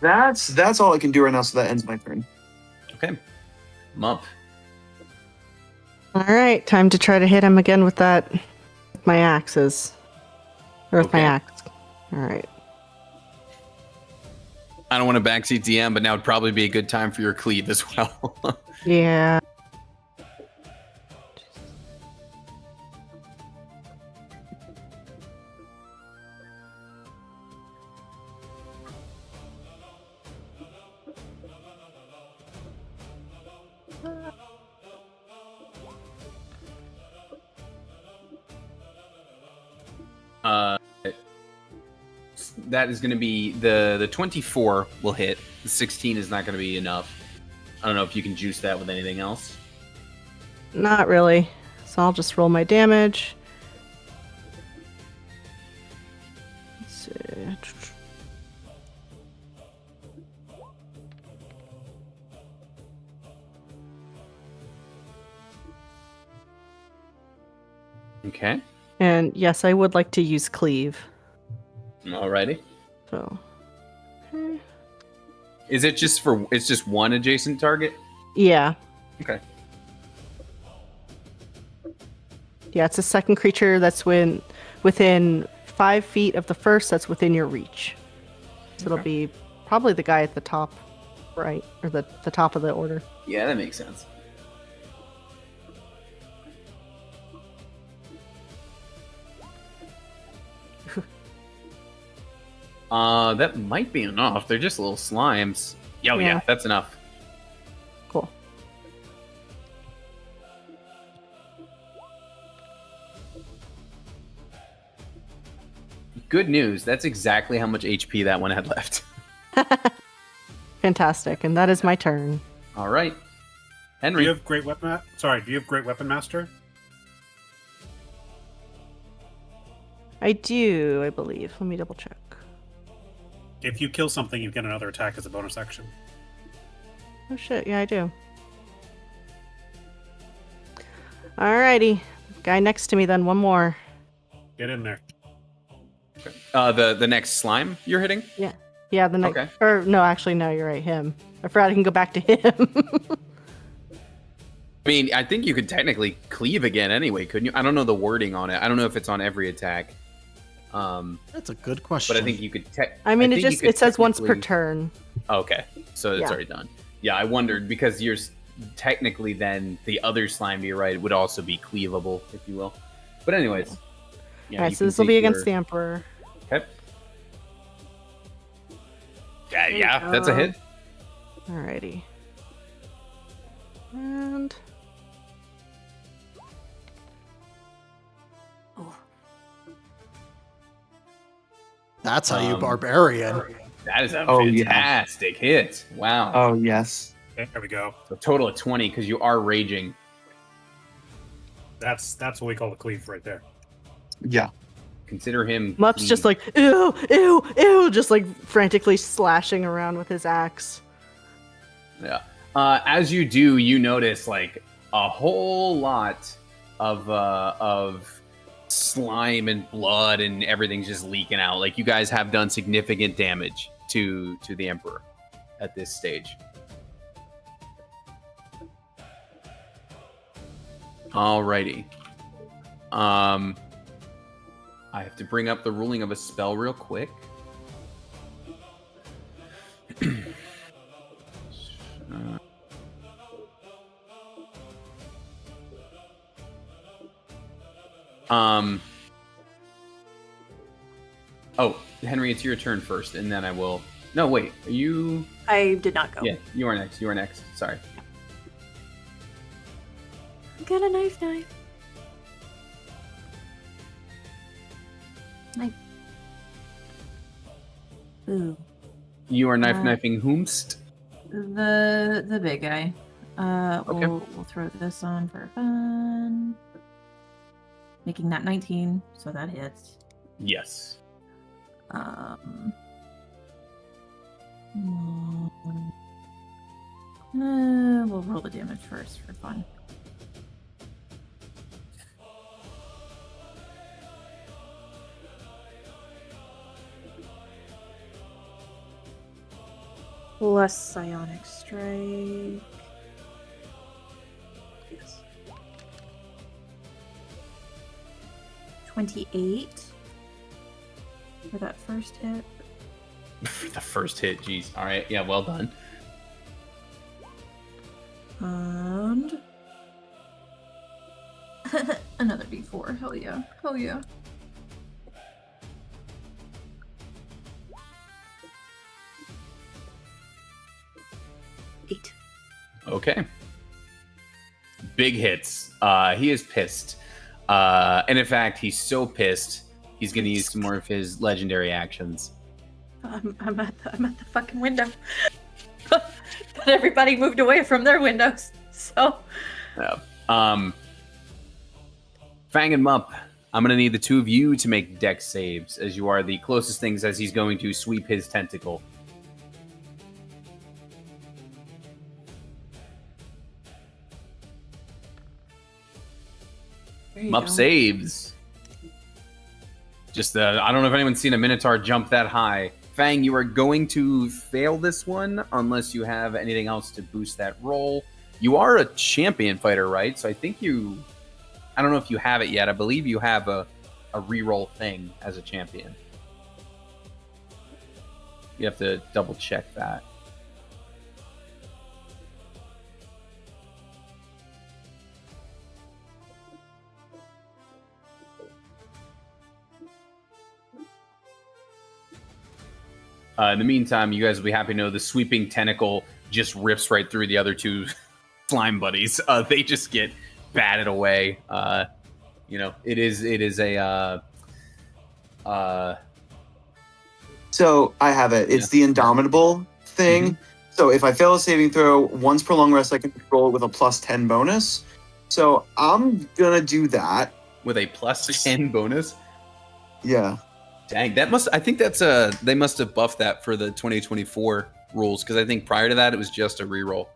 That's all I can do right now, so that ends my turn. Okay. Mup. All right, time to try to hit him again with my axes. Or with my axe. All right. I don't want to backseat DM, but now would probably be a good time for your cleave as well. Yeah. That is going to be the 24 will hit. The 16 is not going to be enough. I don't know if you can juice that with anything else. Not really. So I'll just roll my damage. Let's see. Okay. And yes, I would like to use cleave. Alrighty. So. Is it just it's just one adjacent target? Yeah. Okay. Yeah, it's a second creature that's within 5 feet of the first that's within your reach. So it'll be probably the guy at the top right, or the top of the order. Yeah, that makes sense. That might be enough. They're just little slimes. Yeah, that's enough. Cool. Good news. That's exactly how much HP that one had left. Fantastic, and that is my turn. All right, Henry. Do you have Great Weapon? Do you have Great Weapon Master? I do, I believe. Let me double check. If you kill something, you get another attack as a bonus action. Oh shit, yeah, I do. Alrighty. Guy next to me then, one more. Get in there. The next slime you're hitting? Yeah. Yeah, the next... Okay. Or, no, actually, no, you're right, him. I forgot I can go back to him. I mean, I think you could technically cleave again anyway, couldn't you? I don't know the wording on it. I don't know if it's on every attack. That's a good question. But I think you could... it says once per turn. Okay, so it's already done. Yeah, I wondered, because you're technically then the other slime, you're right, it would also be cleavable, if you will. But anyways... Yeah, Alright, so this will be against the Emperor. Okay. Yeah, that's a hit. Alrighty. And... That's how you barbarian. That is a fantastic hit. Wow. Oh, yes. Okay, there we go. So total of 20, because you are raging. That's what we call a cleave right there. Yeah. Consider him... Mupp's just like, ew, ew, ew, just like frantically slashing around with his axe. Yeah. As you do, you notice like a whole lot of slime and blood and everything's just leaking out. Like you guys have done significant damage to the Emperor at this stage. Alrighty. I have to bring up the ruling of a spell real quick. Oh, Henry, it's your turn first, and then I will... No, wait, are you... I did not go. Yeah, you are next. You are next. Sorry. Got a knife. Ooh. You are knifing whomst? The big guy. Okay. We'll throw this on for fun. Making that 19, so that hits. Yes. We'll roll the damage first for fun. Plus psionic strike. Yes. 28 for that first hit. The first hit, jeez. All right, yeah, well done. And another d4. Hell yeah. Hell yeah. Okay. Big hits. He is pissed. And in fact, he's so pissed, he's going to use some more of his legendary actions. I'm at the fucking window. But everybody moved away from their windows, so... Yeah. Fang and Mupp, I'm going to need the two of you to make dex saves, as you are the closest things as he's going to sweep his tentacle. Mupp saves. Just, I don't know if anyone's seen a Minotaur jump that high. Fang, you are going to fail this one unless you have anything else to boost that roll. You are a champion fighter, right? So I think you... I don't know if you have it yet. I believe you have a reroll thing as a champion. You have to double check that. In the meantime, you guys will be happy to know the sweeping tentacle just rips right through the other two slime buddies. They just get batted away. It is a. So I have it. It's the Indomitable thing. Mm-hmm. So if I fail a saving throw, once per long rest, I can roll it with a +10 bonus. So I'm gonna do that with a +10 bonus. Yeah. Dang, I think they must have buffed that for the 2024 rules, because I think prior to that it was just a reroll.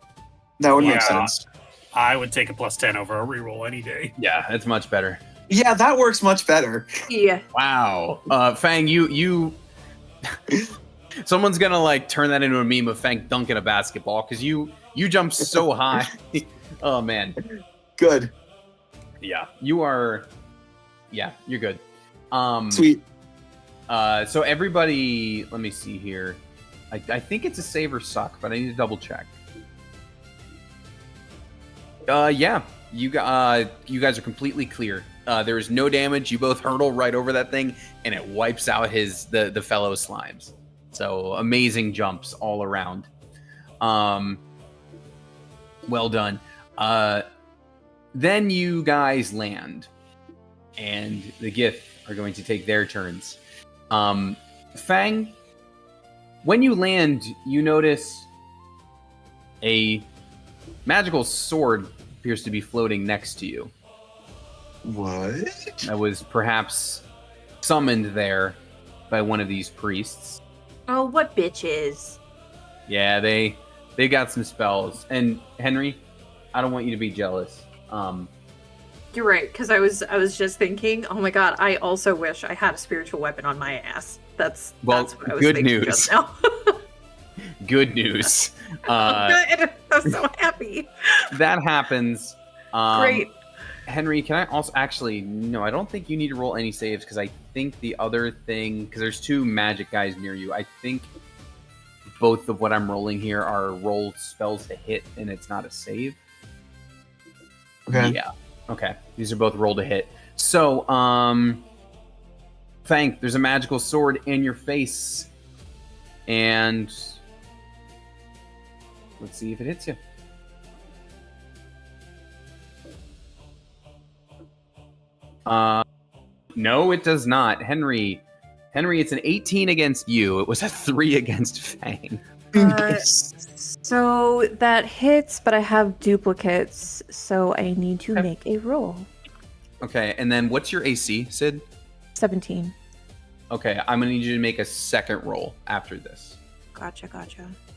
That would make sense. I would take a +10 over a reroll any day. Yeah, it's much better. Yeah, that works much better. Yeah. Wow. Fang, you someone's gonna turn that into a meme of Fang dunking a basketball, because you jumped so high. Oh man. Good. Yeah, you are. Yeah, you're good. Sweet. So everybody, let me see here. I think it's a save or suck, but I need to double check. Yeah, you guys are completely clear. There is no damage. You both hurtle right over that thing, and it wipes out the fellow slimes. So amazing jumps all around. Well done. Then you guys land, and the Gith are going to take their turns. Fang, when you land, you notice a magical sword appears to be floating next to you. What? That was perhaps summoned there by one of these priests. Oh, what bitches. Yeah, they got some spells. And Henry, I don't want you to be jealous. You're right, because I was just thinking, oh my god, I also wish I had a spiritual weapon on my ass. That's what I was good thinking news. just now. Good news. Good. I'm so happy. That happens. Great. Henry, can I also no, I don't think you need to roll any saves, because I think the other thing, because there's two magic guys near you, I think both of what I'm rolling here are roll spells to hit, and it's not a save. Okay. Yeah. Okay. These are both roll to hit. So, Fang, there's a magical sword in your face. And let's see if it hits you. No, it does not. Henry, it's an 18 against you. It was a 3 against Fang. So that hits, but I have duplicates, so I need to make a roll. Okay, and then what's your AC, Sid? 17. Okay, I'm gonna need you to make a second roll after this. Gotcha.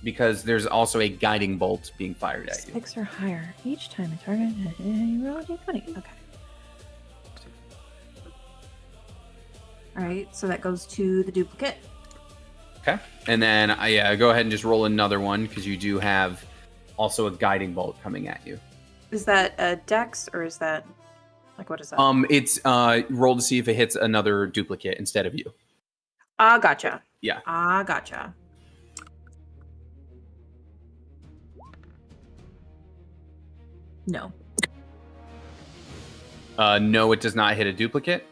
Because there's also a guiding bolt being fired at you. 6 or higher. Each time a target, you roll a d20. Okay. Alright, so that goes to the duplicate. Okay, and then go ahead and just roll another one, because you do have also a guiding bolt coming at you. Is that a dex, or is that what is that? It's roll to see if it hits another duplicate instead of you. Gotcha. Yeah. Gotcha. No. No, it does not hit a duplicate.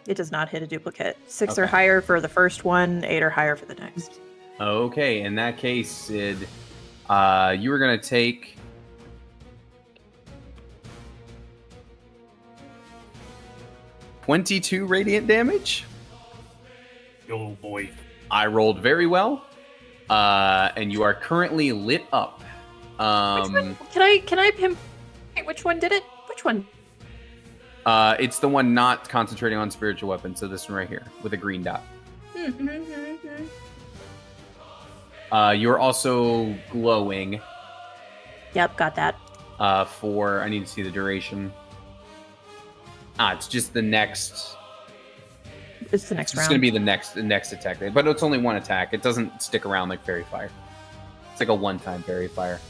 It does not hit a duplicate. 6 or higher for the first one, 8 or higher for the next. Okay, in that case, Sid, you were going to take 22 radiant damage. Oh boy. I rolled very well, and you are currently lit up. Can I pinpoint which one did it? Which one? It's the one not concentrating on spiritual weapons, so this one right here with a green dot. You're also glowing. Yep, got that. For I need to see the duration. It's just the next. It's the next round. It's going to be the next attack, but it's only one attack. It doesn't stick around like Fairy Fire. It's like a one-time Fairy Fire.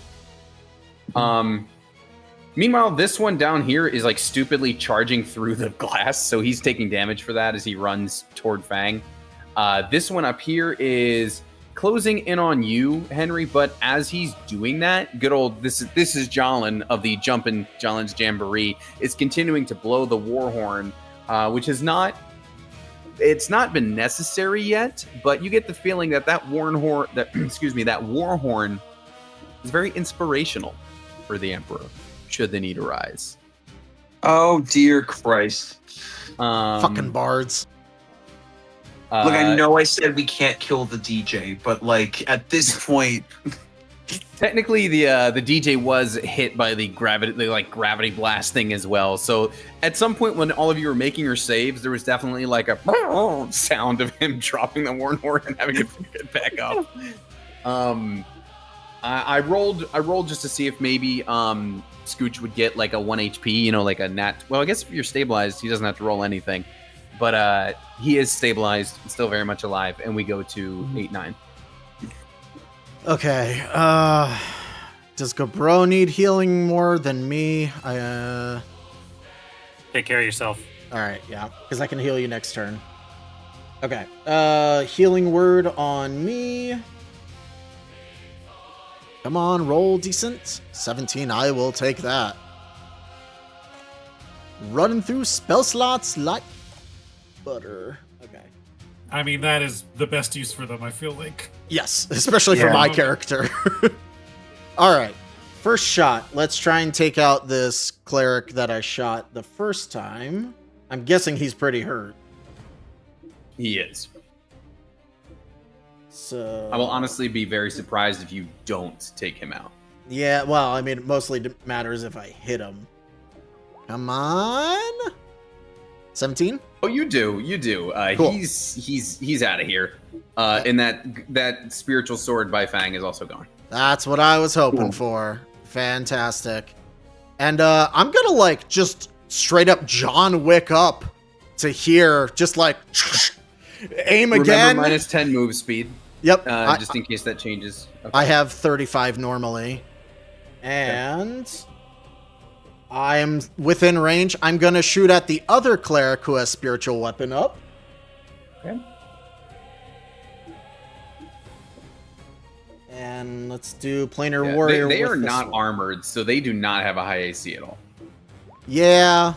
Meanwhile, this one down here is stupidly charging through the glass, so he's taking damage for that as he runs toward Fang. This one up here is closing in on you, Henry, but as he's doing that, good old this is Jolin of the Jumpin' Jolin's Jamboree is continuing to blow the war horn, which has not it's not been necessary yet, but you get the feeling that that war horn is very inspirational for the Emperor, should the need arise. Oh dear Christ! Fucking bards. Look, I know I said we can't kill the DJ, but like at this point, technically the DJ was hit by the gravity blast thing as well. So at some point when all of you were making your saves, there was definitely like a sound of him dropping the warn horn and having to pick it back up. I rolled just to see if maybe Scooch would get like a 1 HP, like a nat. Well, I guess if you're stabilized, he doesn't have to roll anything. But he is stabilized, still very much alive, and we go to 8-9. Okay. Does Gabro need healing more than me? Take care of yourself. All right, yeah, because I can heal you next turn. Okay. Healing word on me. Come on, roll decent. 17, I will take that. Running through spell slots like butter. Okay. I mean, that is the best use for them, I feel like. Yes, especially for my character. All right. First shot. Let's try and take out this cleric that I shot the first time. I'm guessing he's pretty hurt. He is. So I will honestly be very surprised if you don't take him out. Yeah, well, I mean, it mostly matters if I hit him. Come on. 17? Oh, you do. Cool. He's out of here. And that spiritual sword by Fang is also gone. That's what I was hoping for. Fantastic. And I'm gonna just straight up John Wick up to here, just aim again. Remember -10 move speed. Yep. Just in case that changes. Okay. I have 35 normally. And I am within range. I'm going to shoot at the other cleric who has spiritual weapon up. Okay. And let's do planar warrior. They with are this not one. armored, so they do not have a high AC at all. Yeah.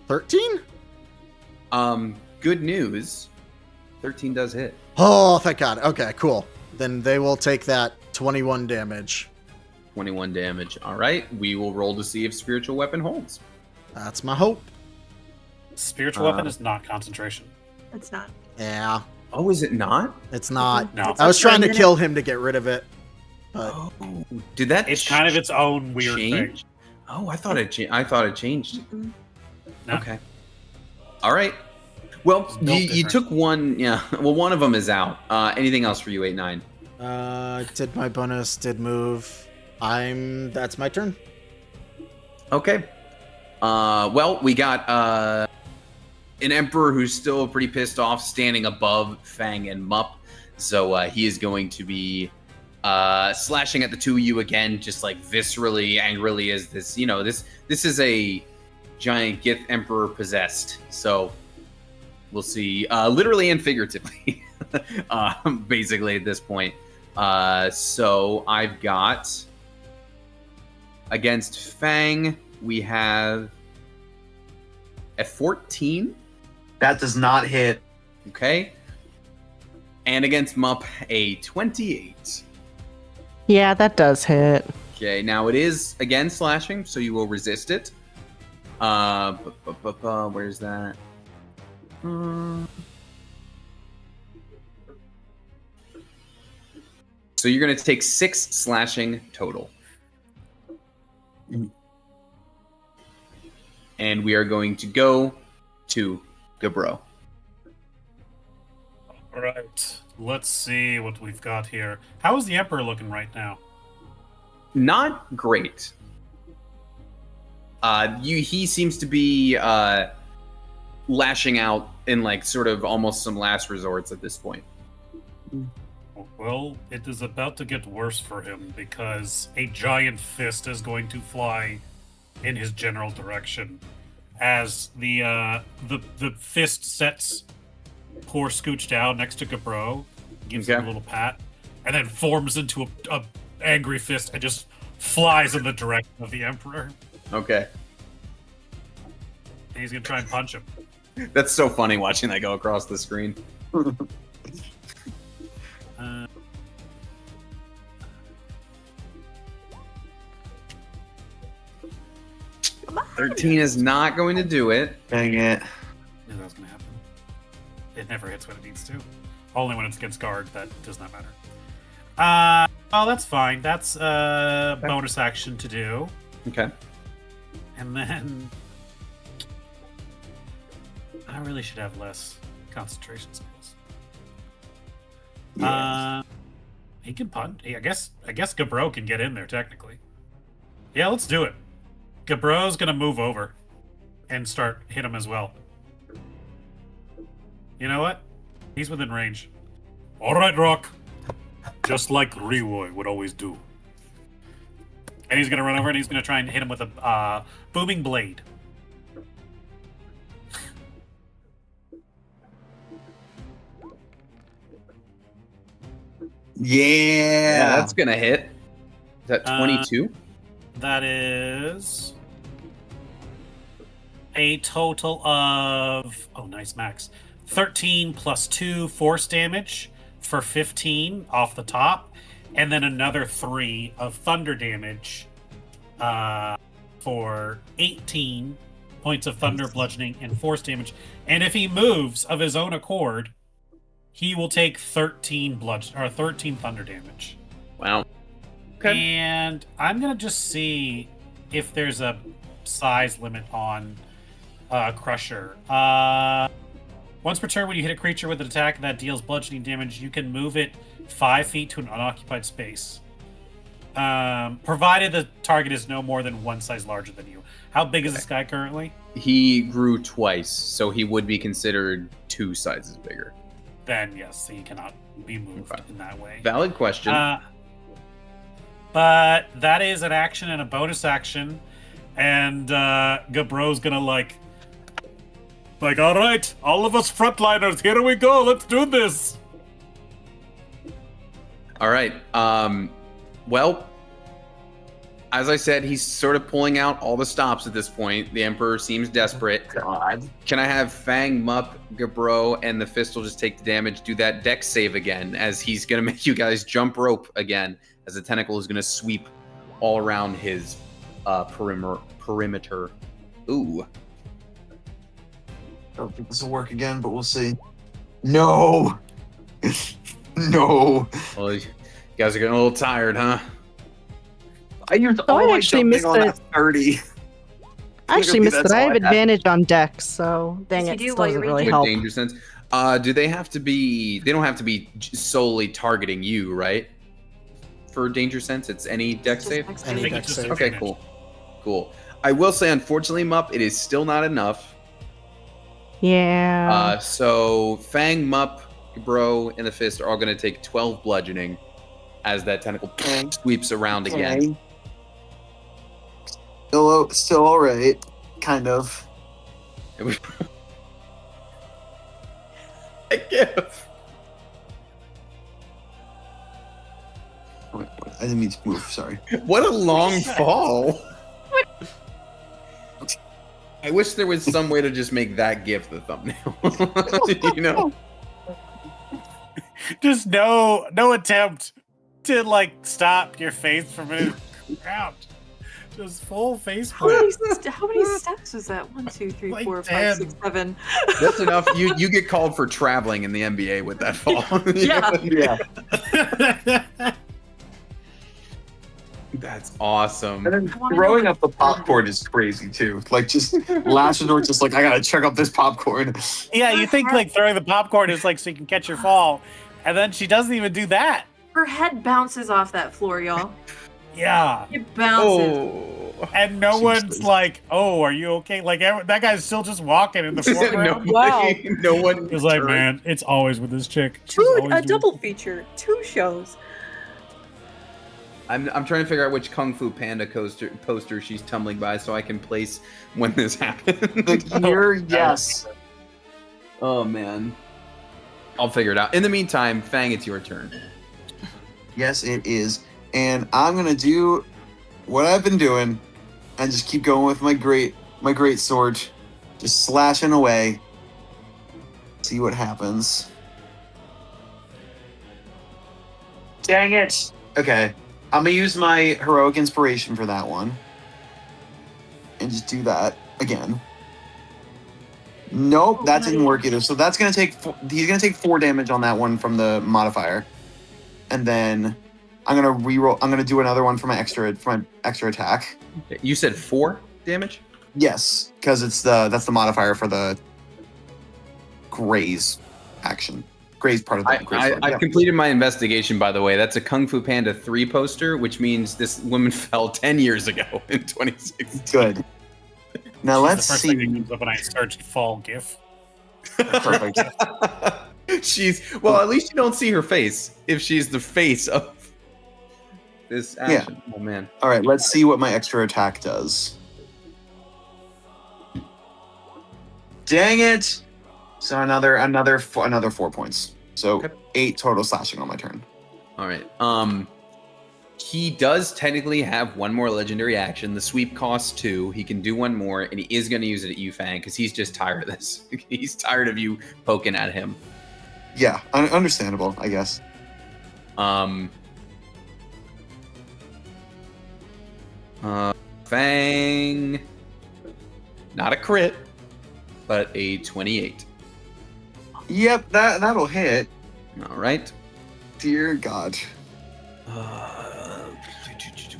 13? Good news. 13 does hit. Oh, thank God. Okay, cool. Then they will take that 21 damage. 21 damage. All right. We will roll to see if spiritual weapon holds. That's my hope. Spiritual weapon is not concentration. It's not. Yeah, Oh, is it not? it's not. No. I was trying to kill him to get rid of it. But Oh, did that? It's kind of its own weird thing. change? Oh, I thought it changed. Mm-mm. No. Okay. All right. Well, It's built you different. took one. Yeah. Well, one of them is out. Anything else for you, 8-9? did my bonus, did move. That's my turn. Okay. Well, we got an Emperor who's still pretty pissed off, standing above Fang and Mup. So he is going to be slashing at the two of you again, just viscerally, angrily, as this. This is a giant Gith Emperor possessed. So we'll see, literally and figuratively, basically at this point. So I've got. Against Fang, we have a 14. that does not hit. Okay. And against Mup, a 28. Yeah, that does hit. Okay, now it is, again, slashing, so you will resist it. Where's that? So you're going to take 6 slashing total. And we are going to go to Gabro. All right. Let's see what we've got here. How is the Emperor looking right now? Not great. He seems to be lashing out in sort of almost some last resorts at this point. Well, it is about to get worse for him because a giant fist is going to fly in his general direction as the fist sets poor Scooch down next to Gabro, gives him a little pat, and then forms into a angry fist and just flies in the direction of the Emperor. Okay. And he's gonna try and punch him. That's so funny watching that go across the screen. Uh, 13 is not going to do it. Dang it. knew that was going to happen. It never hits when it needs to. Only when it's against guard, that does not matter. Oh, that's fine. That's a bonus action to do. Okay. And then I really should have less concentration spells. Yeah. He can punt. I guess Gabro can get in there technically. Yeah, let's do it. Gabro's gonna move over and start hit him as well. You know what? He's within range. All right, Rock. Just like Reroy would always do. And he's gonna run over and he's gonna try and hit him with a booming blade. Yeah. That's gonna hit. Is that 22? That is a total of nice max. 13 plus 2 force damage for 15 off the top, and then another 3 of thunder damage for 18 points of thunder, bludgeoning, and force damage. And if he moves of his own accord, he will take 13 thunder damage. Wow. Okay. And I'm gonna just see if there's a size limit on Crusher. Once per turn, when you hit a creature with an attack that deals bludgeoning damage, you can move it 5 feet to an unoccupied space, provided the target is no more than one size larger than you. How big is this guy currently? He grew twice, so he would be considered 2 sizes bigger. Then yes, he cannot be moved in that way. Valid question. But that is an action and a bonus action, and Gabro's gonna like, all right, all of us frontliners, here we go, let's do this. All right. Well, as I said, he's sort of pulling out all the stops at this point. The Emperor seems desperate. God. Can I have Fang, Mup, Gabro, and the Fist will just take the damage, do that dex save again, as he's going to make you guys jump rope again, as the tentacle is going to sweep all around his perimeter. Ooh. I don't think this will work again, but we'll see. No! No! Well, you guys are getting a little tired, huh? I used Oh, I all my actually jumping missed on it. that 30. I actually missed it. I have advantage on Dex, so dang Yes, it, you do still while doesn't you're really raging. help. Danger sense. Do they have to be? They don't have to be solely targeting you, right? For danger sense, it's any dex save. I Any think dex it's just save. Okay, advantage. cool. I will say, unfortunately, Mup, it is still not enough. Yeah. So Fang, Mup, Bro, and the Fist are all going to take 12 bludgeoning as that tentacle sweeps around again. Still all right, kind of. I give. Wait, I didn't mean to move. Sorry. What a long fall. I wish there was some way to just make that GIF the thumbnail. You know? Just no attempt to like stop your face from moving around. Just full face How many, plant. how many steps is that? 1, 2, 3, Like 4, 5, 10. 6, 7. That's enough. You get called for traveling in the NBA with that fall. Yeah. Yeah. That's awesome. And then throwing up the popcorn is crazy too. Like just Lassador just like, I gotta check up this popcorn. Yeah, you think like throwing the popcorn is like so you can catch your fall, and then she doesn't even do that. Her head bounces off that floor, y'all. Yeah, It bounces. Oh. and no Jesus. one's like, "Oh, are you okay?" Like that guy's still just walking in the foreground. No one. He's like, turned. "Man, it's always with this chick." She's Two, always a doing- double feature. 2 shows. I'm trying to figure out which Kung Fu Panda poster she's tumbling by so I can place when this happens. The year, yes. Oh man. I'll figure it out. In the meantime, Fang, it's your turn. Yes, it is. And I'm gonna do what I've been doing and just keep going with my great sword. Just slashing away. see what happens. Dang it! Okay, I'm gonna use my heroic inspiration for that one, and just do that again. Nope, that didn't work either. So that's gonna take. He's gonna take 4 damage on that one from the modifier, and then I'm gonna reroll. I'm gonna do another one for my extra attack. You said 4 damage? Yes, because that's the modifier for the graze action. Graze part of the I've completed my investigation, by the way. That's a Kung Fu Panda 3 poster, which means this woman fell 10 years ago in 2016. Good. Now let's the first see. thing that comes up when I search fall GIF. Perfect. Well, at least you don't see her face if she's the face of this action. Yeah. Oh man. All right, let's see what my extra attack does. Dang it! So another 4 points. So 8 total slashing on my turn. All right. He does technically have one more legendary action. The sweep costs 2. He can do one more, and he is going to use it at you, Fang, because he's just tired of this. He's tired of you poking at him. Yeah, understandable, I guess. Fang, not a crit, but a 28. Yep, that'll hit. All right. Dear God.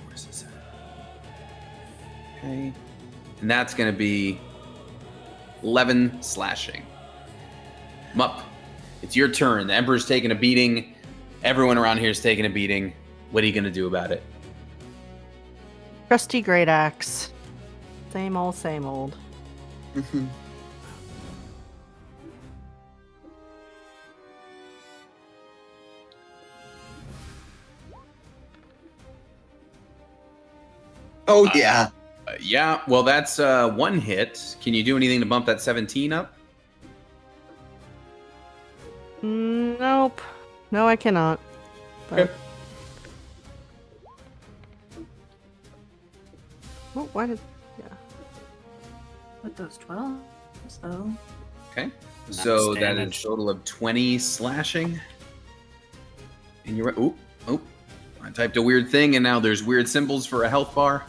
Where's this at? Okay. And that's going to be 11 slashing. Mup, it's your turn. The Emperor's taking a beating. Everyone around here is taking a beating. What are you going to do about it? Trusty great axe. Same old, same old. Mm-hmm. Oh, yeah. Yeah, well, that's 1 hit. Can you do anything to bump that 17 up? Nope. No, I cannot. But... Okay. Oh, why did... Yeah. With those 12s, though. Okay. So that is a total of 20 slashing. And you're right. Oh. I typed a weird thing, and now there's weird symbols for a health bar.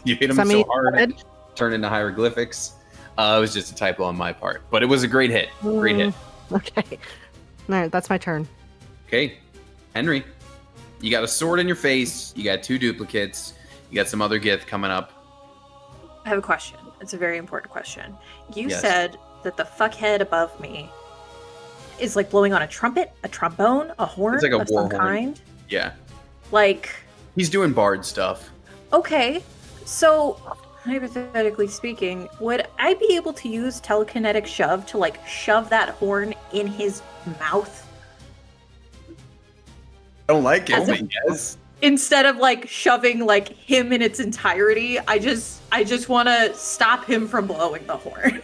You hit him so hard, turn into hieroglyphics. It was just a typo on my part, but it was a great hit. Great hit. Okay. All right, that's my turn. Okay. Henry, you got a sword in your face. You got 2 duplicates. You got some other Gith coming up. I have a question. It's a very important question. You Yes. said that the fuckhead above me is like blowing on a trumpet, a trombone, a horn It's like a of war some horn. kind. Yeah. Like, He's doing bard stuff. okay, so hypothetically speaking, would I be able to use telekinetic shove to like shove that horn in his mouth? I don't like it, As but a- yes. Instead of like shoving like him in its entirety, I just want to stop him from blowing the horn.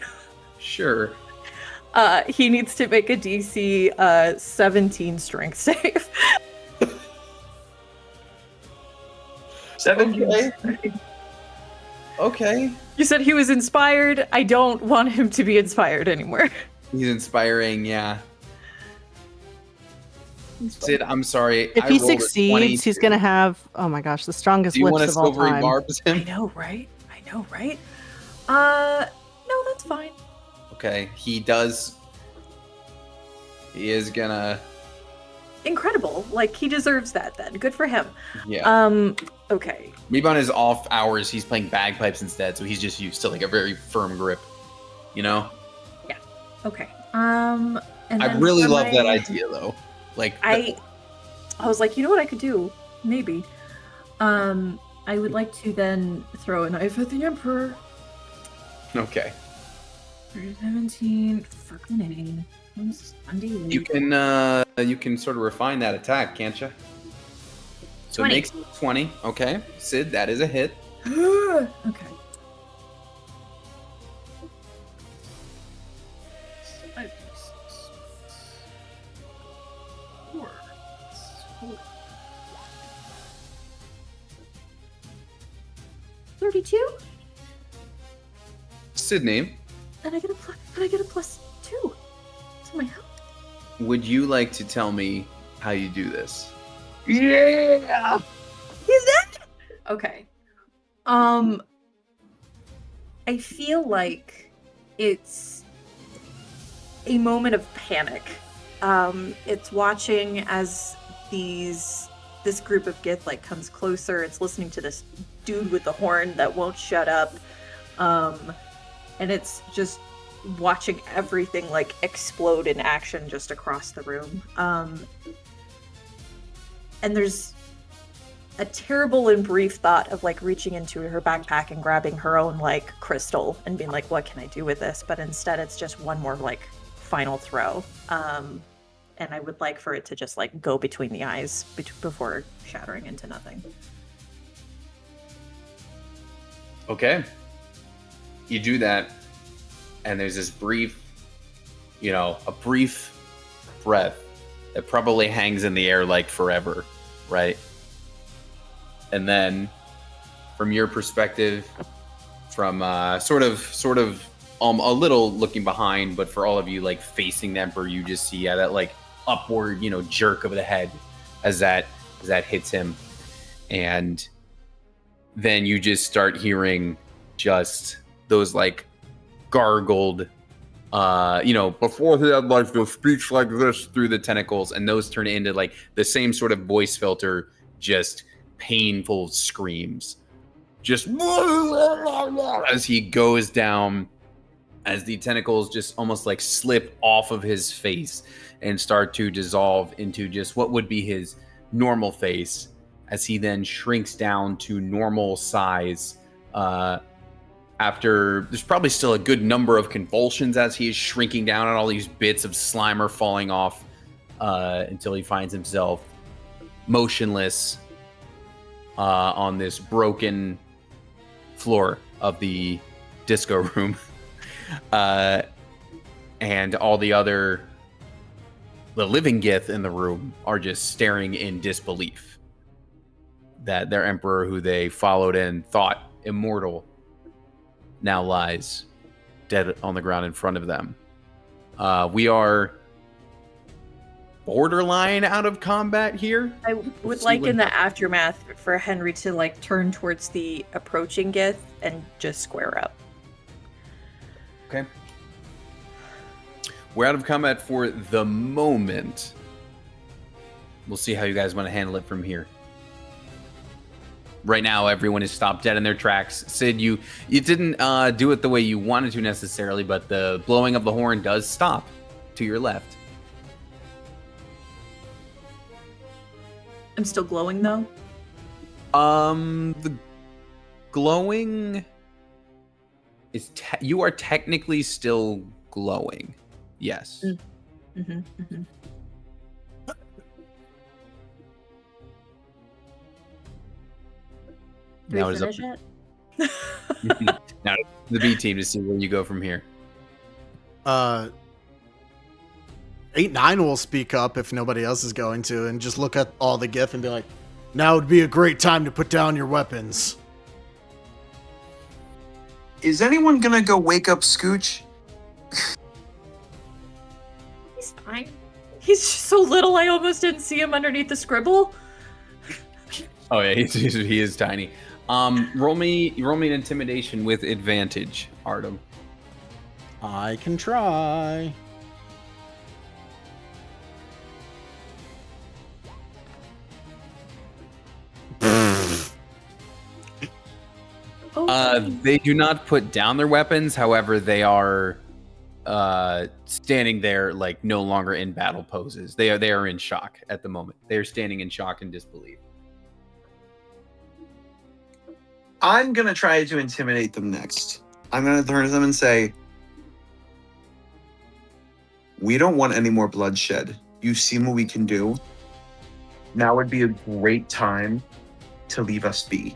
Sure. He needs to make a DC 17 strength save. 17. Okay. You said he was inspired. I don't want him to be inspired anymore. He's inspiring, yeah. Sid, I'm sorry. If I he rolled a 20. succeeds, he's going to have, oh my gosh, the strongest Do you want lips to of all silvery time. barbs I him? know, right? No, that's fine. Okay, he does. He is gonna. Incredible. Like, he deserves that then. Good for him. Yeah. Okay. Maybe on his off hours, he's playing bagpipes instead, so he's just used to like a very firm grip. You know. Okay. And I then really for love my- that idea, though. Like, I was like, you know what I could do? Maybe. I would like to then throw a knife at the Emperor. okay. 17. Fucking A. You can sort of refine that attack, can't you? So 20. it makes it 20. Okay, Sid, that is a hit. Okay. $32, Sydney, and I get a plus 2. What's my health? Would you like to tell me how you do this? Yeah. Is that okay? I feel like it's a moment of panic. It's watching as this group of Gith like comes closer. It's listening to this dude with the horn that won't shut up. And it's just watching everything like explode in action just across the room. And there's a terrible and brief thought of like reaching into her backpack and grabbing her own like crystal and being like, what can I do with this? But instead it's just one more like final throw. And I would like for it to just like go between the eyes before shattering into nothing. Okay. You do that, and there's this brief, a brief breath that probably hangs in the air like forever, right? And then, from your perspective, from sort of a little looking behind, but for all of you like facing the Emperor, you just see that like upward, jerk of the head as that hits him, and then you just start hearing just those like gargled, before he had like the speech like this through the tentacles, and those turn into like the same sort of voice filter, just painful screams, just as he goes down, as the tentacles just almost like slip off of his face and start to dissolve into just what would be his normal face, as he then shrinks down to normal size. After there's probably still a good number of convulsions as he is shrinking down, and all these bits of slime are falling off, until he finds himself motionless on this broken floor of the disco room. And all the living Gith in the room are just staring in disbelief that their emperor, who they followed and thought immortal, now lies dead on the ground in front of them. We are borderline out of combat here. I would like in the aftermath for Henry to like turn towards the approaching Gith and just square up. Okay. We're out of combat for the moment. We'll see how you guys want to handle it from here. Right now, everyone is stopped dead in their tracks. Sid, you didn't do it the way you wanted to necessarily, but the blowing of the horn does stop to your left. I'm still glowing though. The glowing is you are technically still glowing. Yes. Mm-hmm, mm-hmm. Now it is up. Now the B team to see where you go from here. 8-9 will speak up if nobody else is going to, and just look at all the Gith and be like, now would be a great time to put down your weapons. Is anyone gonna go wake up Scooch? He's fine. He's so little I almost didn't see him underneath the scribble. Oh yeah, he is tiny. Roll me an intimidation with advantage, Artem. I can try. They do not put down their weapons. However, they are standing there like no longer in battle poses. They are in shock at the moment. They are standing in shock and disbelief. I'm gonna try to intimidate them next. I'm gonna turn to them and say, we don't want any more bloodshed. You've seen what we can do. Now would be a great time to leave us be.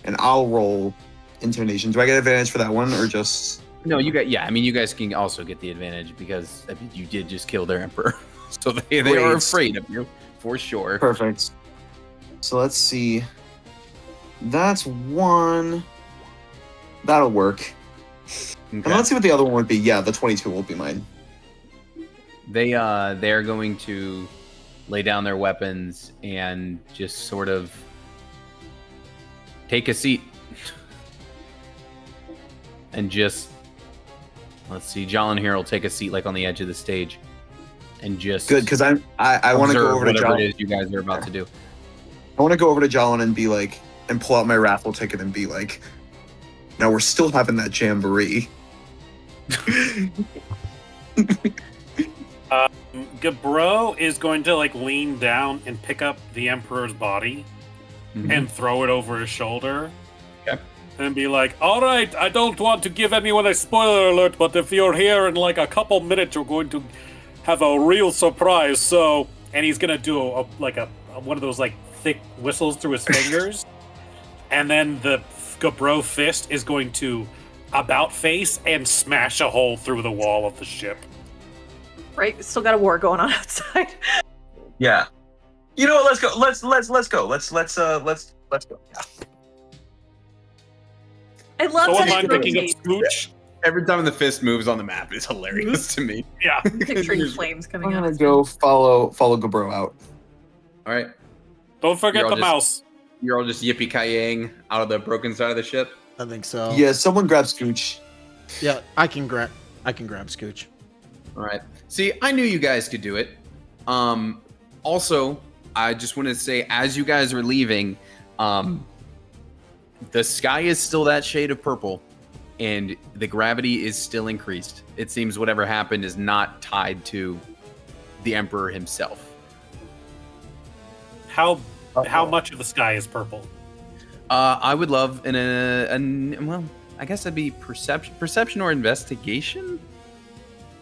And I'll roll intimidation. Do I get advantage for that one, or just... No, you got. Yeah, I mean, you guys can also get the advantage because you did just kill their emperor, so they are afraid of you for sure. Perfect. So let's see. That's one. That'll work. And let's see what the other one would be. Yeah, the 22 will be mine. They're going to lay down their weapons and just sort of take a seat. And just, let's see, Jolin here will take a seat like on the edge of the stage. And just good, because I want to go over to whatever Jolin. it is you guys are about to do. I want to go over to Jolin and be like, and pull out my raffle ticket and be like, now we're still having that jamboree. Gabro is going to like lean down and pick up the Emperor's body and throw it over his shoulder. Okay. And be like, all right, I don't want to give anyone a spoiler alert, but if you're here in like a couple minutes, you're going to have a real surprise. So, and he's going to do one of those like thick whistles through his fingers. And then the Gabro fist is going to about face and smash a hole through the wall of the ship. Right, still got a war going on outside. Yeah. You know what? Let's go. Let's go. Let's go. Yeah. I love Someone that mind picking up Scooch? Every time the fist moves on the map is hilarious to me. Yeah. picturing flames coming I'm out. gonna go follow Gabro out. All right. Don't forget You're the all mouse. You're all just yippee-ki-yang out of the broken side of the ship. I think so. Yeah, someone grab Scooch. Yeah, I can grab Scooch. All right. See, I knew you guys could do it. Also, I just wanted to say, as you guys are leaving, the sky is still that shade of purple, and the gravity is still increased. It seems whatever happened is not tied to the Emperor himself. How much of the sky is purple? I would love well, I guess that'd be perception or investigation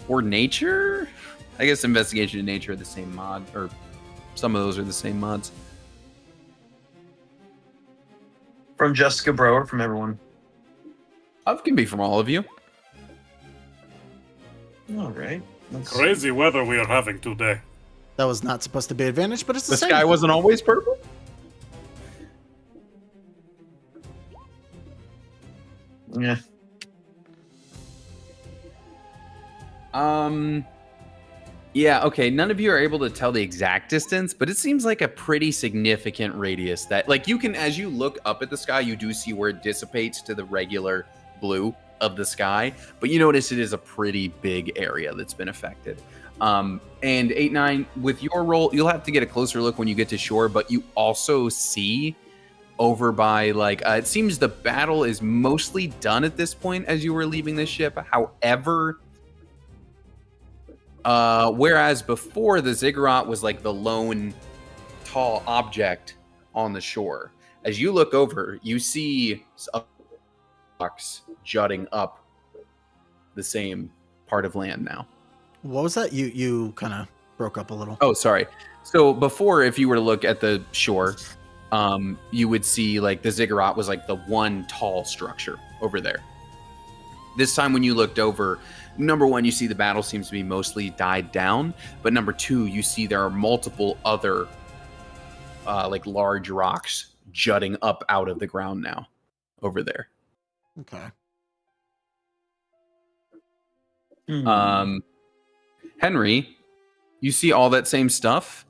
or nature. I guess investigation and nature are the same mod, or some of those are the same mods. From Jessica Bro or from everyone? It can be from all of you. All right. Crazy weather we are having today. That was not supposed to be advantage, but it's the The same. sky wasn't always purple. Yeah. Yeah, okay. None of you are able to tell the exact distance, but it seems like a pretty significant radius that, like, you can, as you look up at the sky, you do see where it dissipates to the regular blue of the sky, but you notice it is a pretty big area that's been affected. And 8-9, with your roll, you'll have to get a closer look when you get to shore, but you also see over by, like, it seems the battle is mostly done at this point as you were leaving the ship. However, whereas before the ziggurat was like the lone tall object on the shore, as you look over, you see rocks jutting up the same part of land now. What was that? You kind of broke up a little. Oh, sorry. So before, if you were to look at the shore, you would see like the ziggurat was like the one tall structure over there. This time when you looked over, number one, you see the battle seems to be mostly died down, but number two, you see there are multiple other like large rocks jutting up out of the ground now over there. Okay. Henry, you see all that same stuff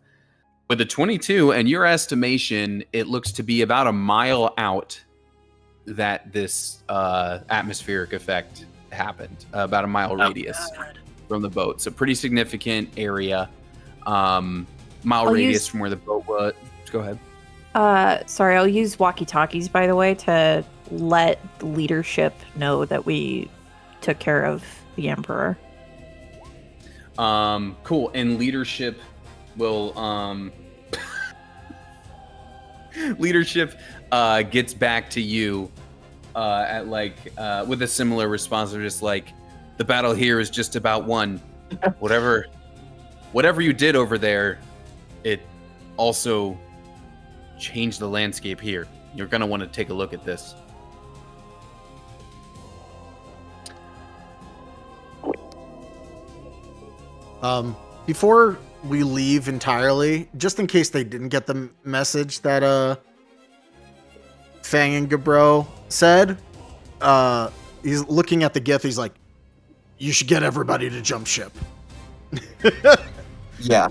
with a 22, and your estimation, it looks to be about a mile out that this atmospheric effect happened, about a mile radius from the boat. So pretty significant area. Mile radius from where the boat was. Go ahead. Sorry, I'll use walkie-talkies, by the way, to let leadership know that we took care of the Emperor. Cool. And leadership will leadership gets back to you at like with a similar response. They're just like, the battle here is just about won. Whatever you did over there, it also changed the landscape here. You're gonna want to take a look at this. Before we leave entirely, just in case they didn't get the message that Fang and Gabro said, he's looking at the Gith. He's like, "You should get everybody to jump ship." Yeah.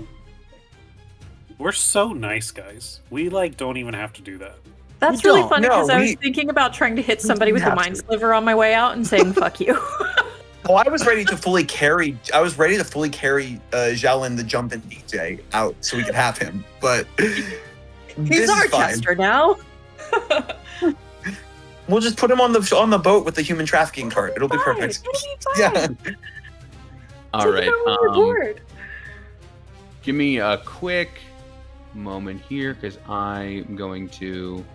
We're so nice, guys. We don't even have to do that. That's We really don't. funny because No, I was we- thinking about trying to hit somebody with a have mind to. sliver on my way out and saying "fuck you." Oh, I was ready to fully carry. Jalen the jumping DJ out so we could have him, but He's this our is fine. tester now. We'll just put him on the boat with the human trafficking cart. It'll be Fine, perfect. it'll be fine. Yeah. All right. Take it on board. Give me a quick moment here because I'm going to.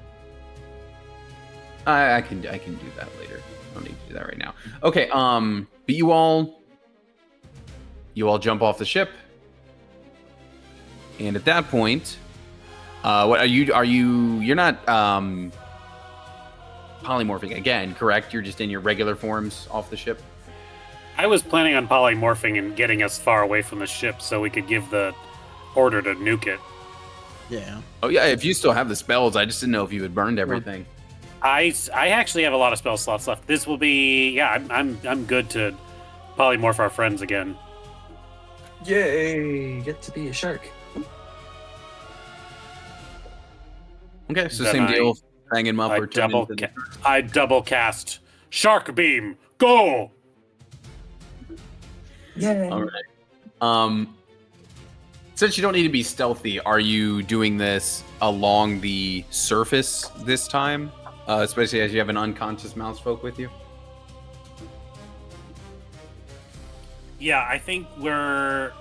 I can do that later. I don't need to do that right now. Okay. But you all jump off the ship, and at that point, what are you? You're not polymorphing again, correct? You're just in your regular forms off the ship. I was planning on polymorphing and getting us far away from the ship so we could give the order to nuke it. Yeah. Oh yeah, if you still have the spells, I just didn't know if you had burned everything. I actually have a lot of spell slots left. This will be I'm good to polymorph our friends again. Yay! Get to be a shark. Okay, so Then same I- deal. Hang him up or turn into the- I double cast Shark Beam. Go! Yay! All right. Since you don't need to be stealthy, are you doing this along the surface this time? Especially as you have an unconscious mouse folk with you? Yeah, I think we're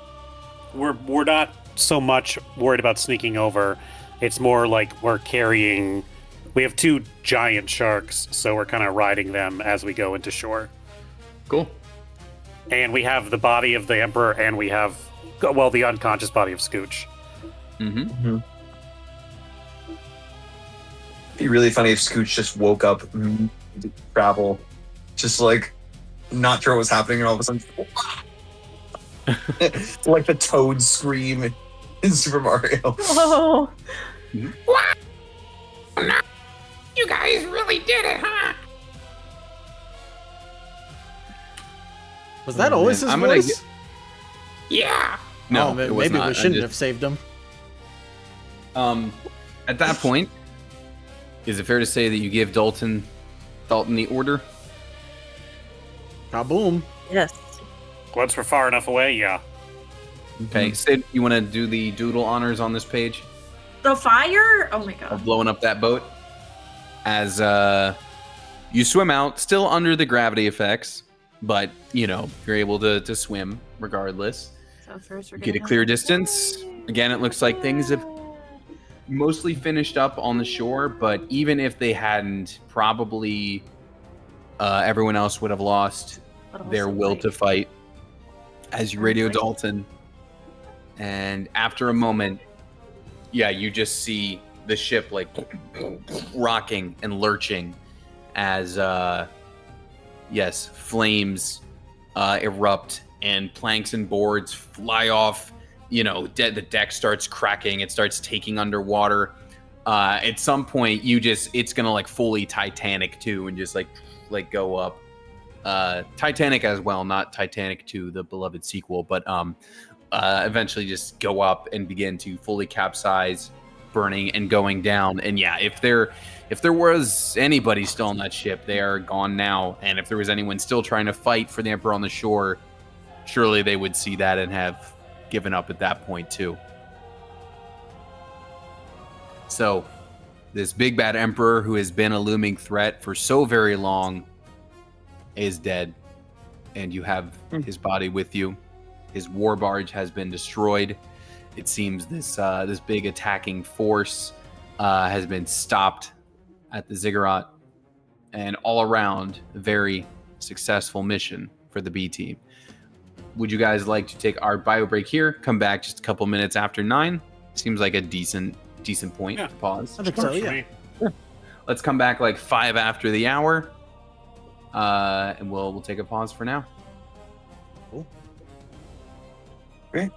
not so much worried about sneaking over. It's more like we're carrying. We have two giant sharks, so we're kind of riding them as we go into shore. Cool. And we have the body of the Emperor, and we have, well, the unconscious body of Scooch. Mm-hmm. It'd be really funny if Scooch just woke up travel, just not sure what was happening, and all of a sudden, like the Toad scream in Super Mario. Oh, You guys really did it, huh? Was that Oh, always man. his I'm gonna voice? Yeah. No, Oh, it was maybe not. we I shouldn't just- have saved him. At that point, is it fair to say that you give Dalton the order? Kaboom. yes. Once we're far enough away, yeah. Okay, Sid, you want to do the doodle honors on this page The fire? Oh my of god. blowing up that boat? As you swim out, still under the gravity effects, but you're able to swim regardless. So first we're Get a gonna clear have- distance. Again, it looks like things have mostly finished up on the shore, but even if they hadn't, probably everyone else would have lost But also, their will like, to fight as you radio Right. Dalton. And after a moment, you just see the ship rocking and lurching as flames erupt and planks and boards fly off. The deck starts cracking. It starts taking underwater. At some point, it's gonna fully Titanic too, and just go up. Titanic as well, not Titanic 2, the beloved sequel, but eventually just go up and begin to fully capsize, burning and going down. And if there was anybody still on that ship, they are gone now. And if there was anyone still trying to fight for the Emperor on the shore, surely they would see that and have given up at that point too. So this big bad Emperor who has been a looming threat for so very long is dead, and you have his body with you. His war barge has been destroyed. It seems this big attacking force has been stopped at the ziggurat, and all around a very successful mission for the B team. Would you guys like to take our bio break here? Come back just a couple minutes after 9. Seems like a decent point Yeah. to pause. I think so, Works for yeah. me. Let's come back 5 after the hour, and we'll take a pause for now. Cool. Great.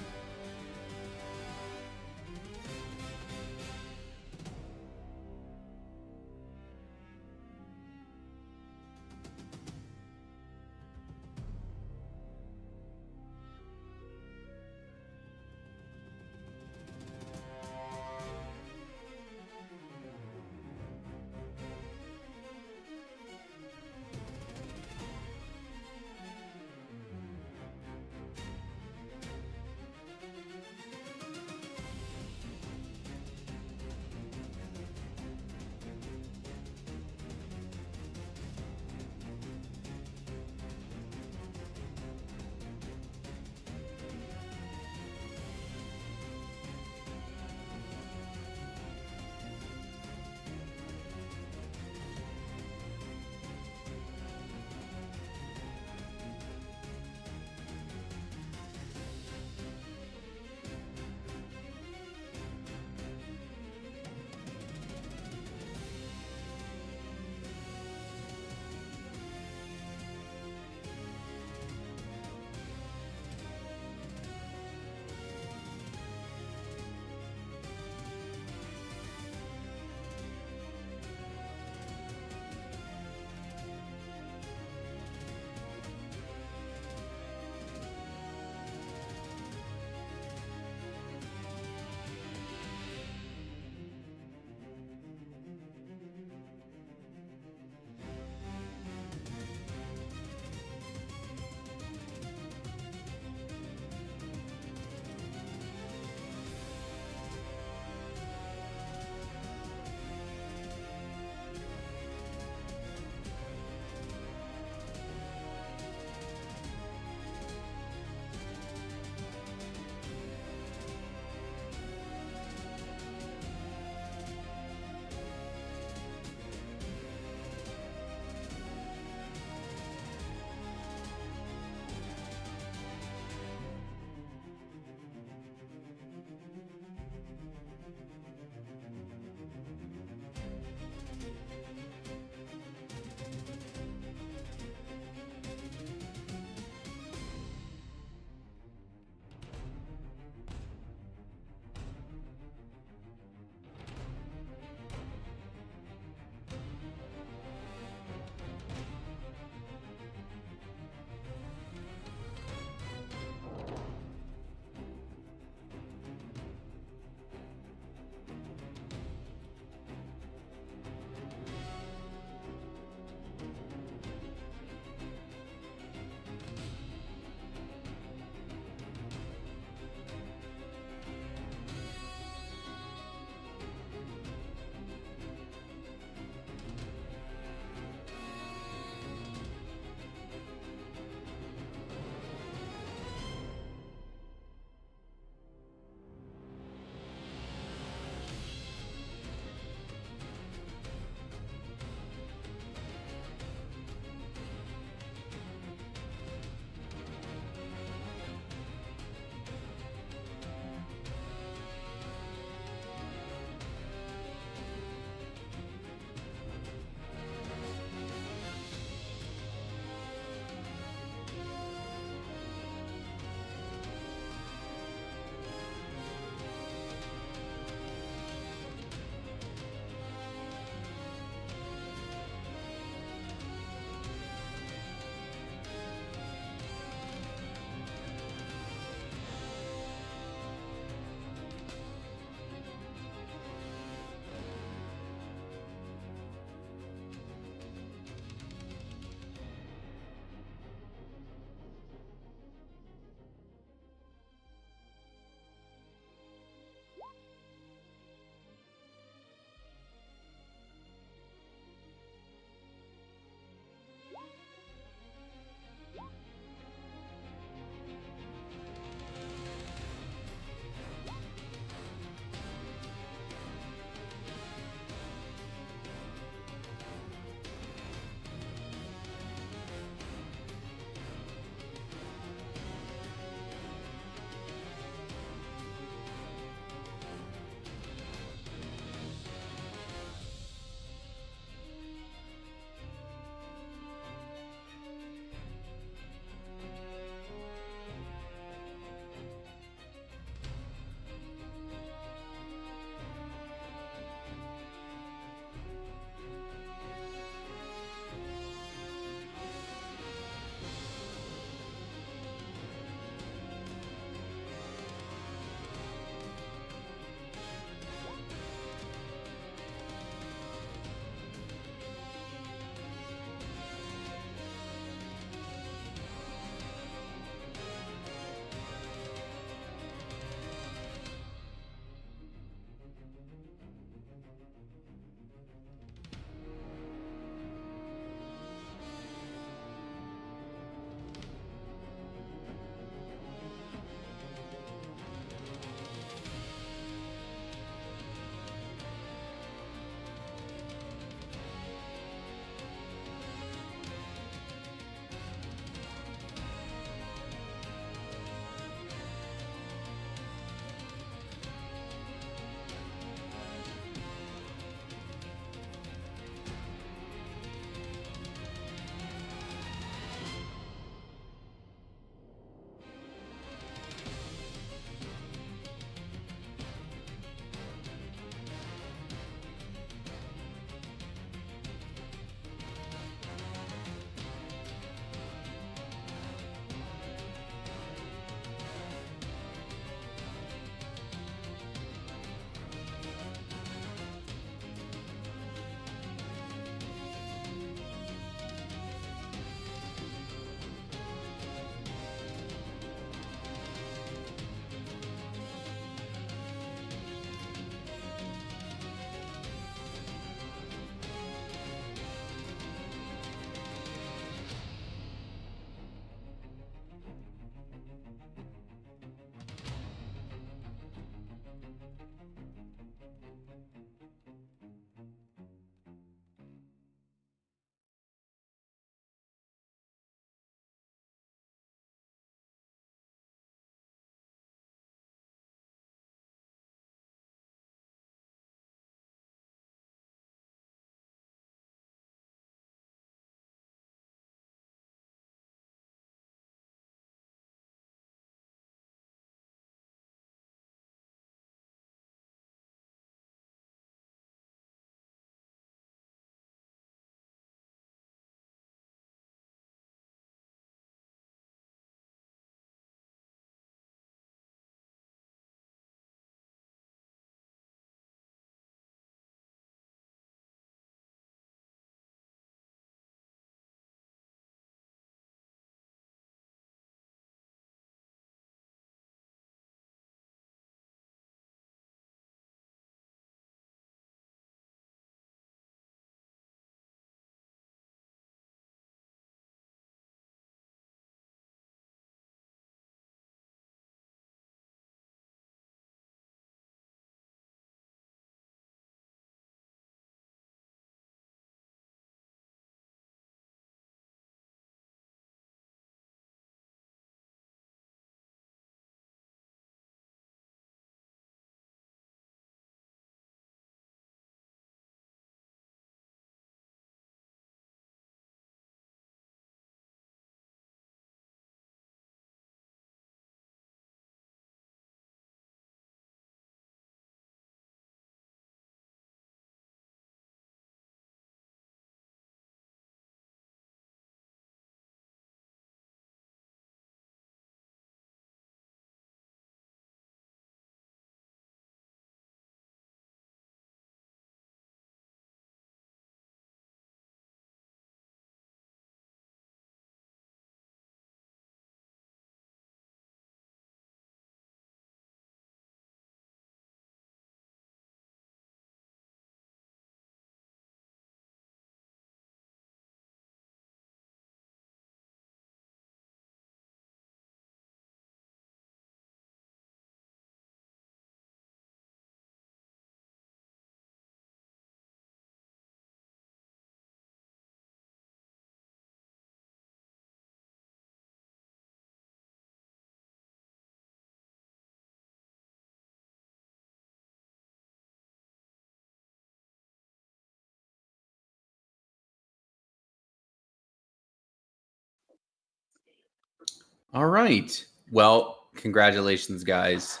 All right. Well, congratulations, guys.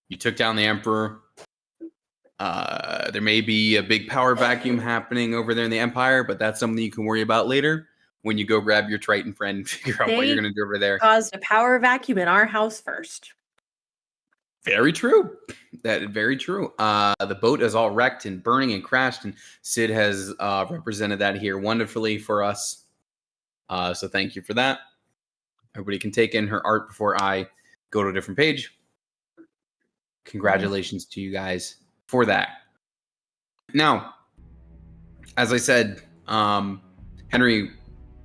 You took down the Emperor. There may be a big power vacuum happening over there in the Empire, but that's something you can worry about later when you go grab your Triton friend and figure out what you're going to do over there. Caused a power vacuum in our house first. Very true. Very true. The boat is all wrecked and burning and crashed, and Sid has represented that here wonderfully for us. So thank you for that. Everybody can take in her art before I go to a different page. Congratulations to you guys for that. Now, as I said, Henry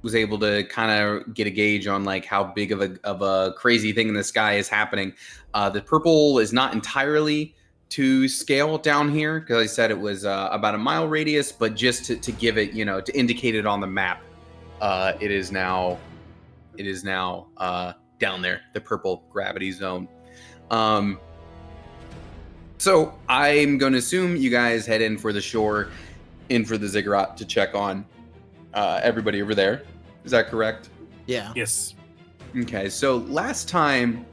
was able to kind of get a gauge on like how big of a crazy thing in the sky is happening. The purple is not entirely to scale down here because I said it was about a mile radius, but just to give it, to indicate it on the map, it is now down there, the purple gravity zone. So I'm going to assume you guys head in for the shore, in for the ziggurat to check on everybody over there. Is that correct? Yeah. Yes. Okay, so last time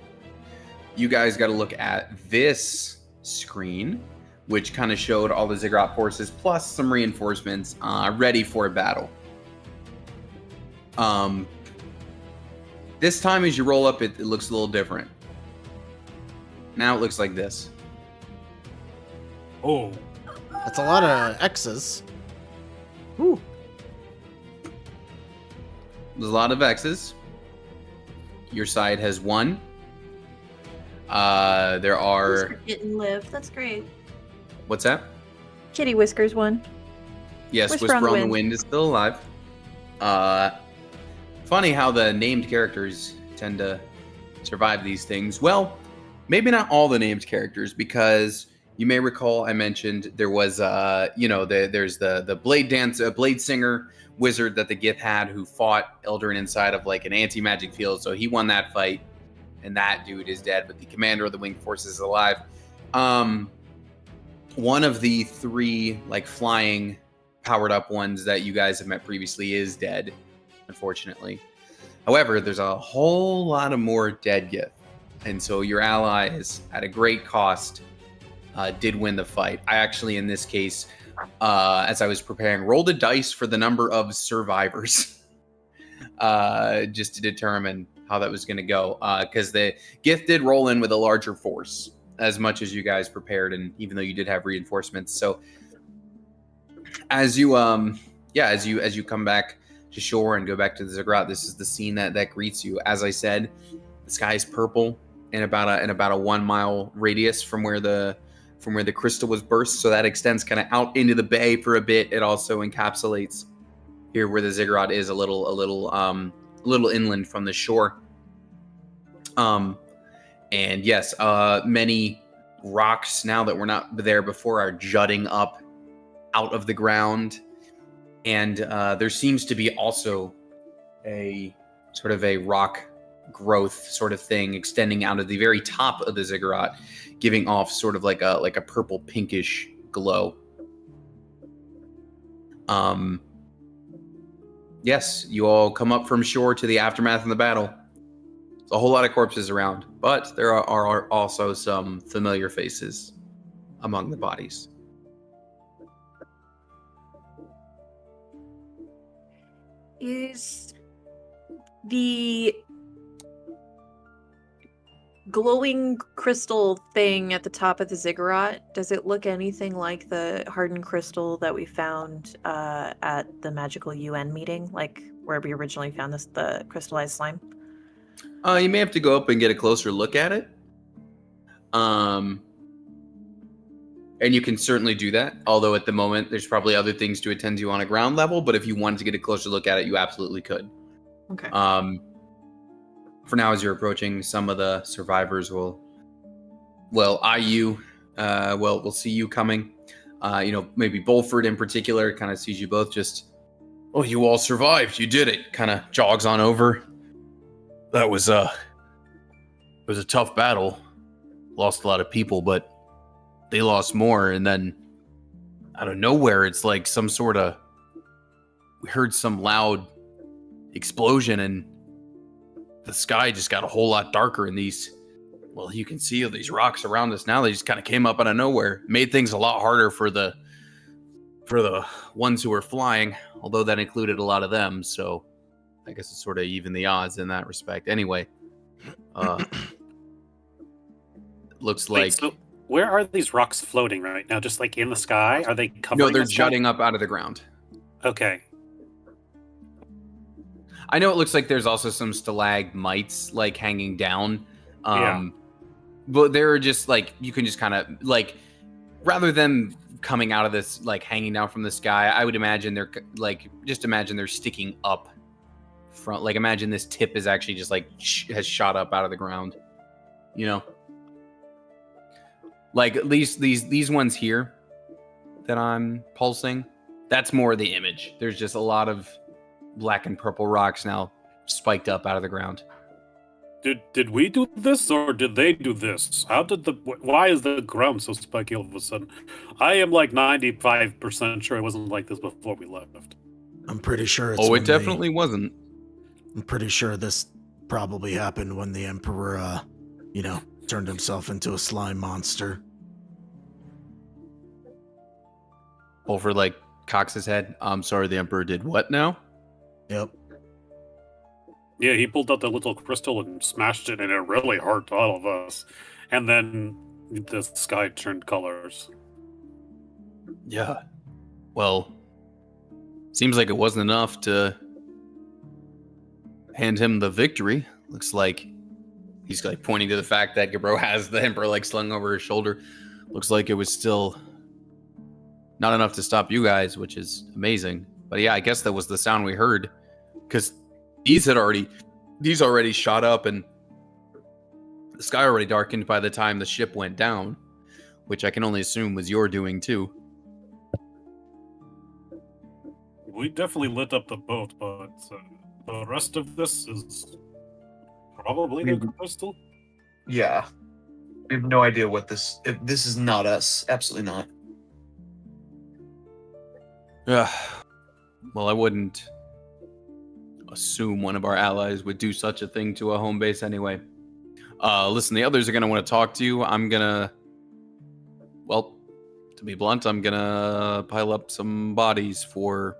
you guys got to look at this screen, which kind of showed all the ziggurat forces plus some reinforcements ready for a battle. This time as you roll up, it looks a little different. Now it looks like this. Oh. That's a lot of X's. Ooh. There's a lot of X's. Your side has 1. There are... Didn't live. That's great. What's that? Kitty Whiskers one. Yes, Whisper on the Wind is still alive. Funny how the named characters tend to survive these things. Well, maybe not all the named characters, because you may recall I mentioned there was, there's the blade singer wizard that the Gith had who fought Eldarin inside of like an anti-magic field. So he won that fight, and that dude is dead, but the commander of the winged forces is alive. One of the 3 like flying powered up ones that you guys have met previously is dead, unfortunately. However, there's a whole lot of more dead Gith, and so your allies, at a great cost, did win the fight. I actually, in this case, as I was preparing, rolled a dice for the number of survivors, just to determine how that was going to go. Because the Gith did roll in with a larger force, as much as you guys prepared, and even though you did have reinforcements. So, as you come back to shore and go back to the ziggurat, this is the scene that greets you. As I said, the sky is purple in about a 1 mile radius from where the crystal was burst. So that extends kind of out into the bay for a bit. It also encapsulates here where the ziggurat is a little inland from the shore. And yes, many rocks now that were not there before are jutting up out of the ground. And there seems to be also a sort of a rock growth sort of thing extending out of the very top of the ziggurat, giving off sort of like a purple pinkish glow. Yes, you all come up from shore to the aftermath of the battle. There's a whole lot of corpses around, but there are also some familiar faces among the bodies. Is the glowing crystal thing at the top of the ziggurat, does it look anything like the hardened crystal that we found at the magical UN meeting, like where we originally found the crystallized slime? You may have to go up and get a closer look at it. And you can certainly do that, although at the moment there's probably other things to attend to on a ground level, but if you wanted to get a closer look at it, you absolutely could. Okay. For now, as you're approaching, some of the survivors will eye you. We'll see you coming. Maybe Bolford in particular kind of sees you both just, oh, you all survived. You did it. Kind of jogs on over. That was it was a tough battle. Lost a lot of people, but they lost more. And then out of nowhere, it's like some sort of, we heard some loud explosion and the sky just got a whole lot darker, and these, well, you can see these rocks around us now. They just kind of came up out of nowhere, made things a lot harder for the ones who were flying, although that included a lot of them. So I guess it's sort of even the odds in that respect. Anyway, looks like. So where are these rocks floating right now? Just like in the sky? Are they covering? No, they're the sky? jutting up out of the ground. Okay. I know it looks like there's also some stalagmites like hanging down. Yeah. But they're just like, you can just kind of like, rather than coming out of this, like hanging down from the sky, I would imagine they're like, just imagine they're sticking up front. Like imagine this tip is actually just like has shot up out of the ground, you know? Like at least these ones here that I'm pulsing, that's more the image. There's just a lot of black and purple rocks now spiked up out of the ground. Did we do this or did they do this? Why is the ground so spiky all of a sudden? I am like 95% sure it wasn't like this before we left. I'm pretty sure it's it definitely wasn't. I'm pretty sure this probably happened when the Emperor, turned himself into a slime monster. Over like Cox's head. I'm sorry, the Emperor did what now? Yep. Yeah, he pulled out the little crystal and smashed it, and it really hurt all of us. And then the sky turned colors. Yeah. Well, seems like it wasn't enough to hand him the victory. Looks like he's like pointing to the fact that Gabro has the Emperor like slung over his shoulder. Looks like it was still not enough to stop you guys, which is amazing. But yeah, I guess that was the sound we heard, because these already shot up, and the sky already darkened by the time the ship went down, which I can only assume was your doing too. We definitely lit up the boat, but the rest of this is probably the crystal. Yeah. We have no idea what this is not us. Absolutely not. Well, I wouldn't assume one of our allies would do such a thing to a home base anyway. Listen, the others are going to want to talk to you. I'm going to, well, to be blunt, I'm going to pile up some bodies for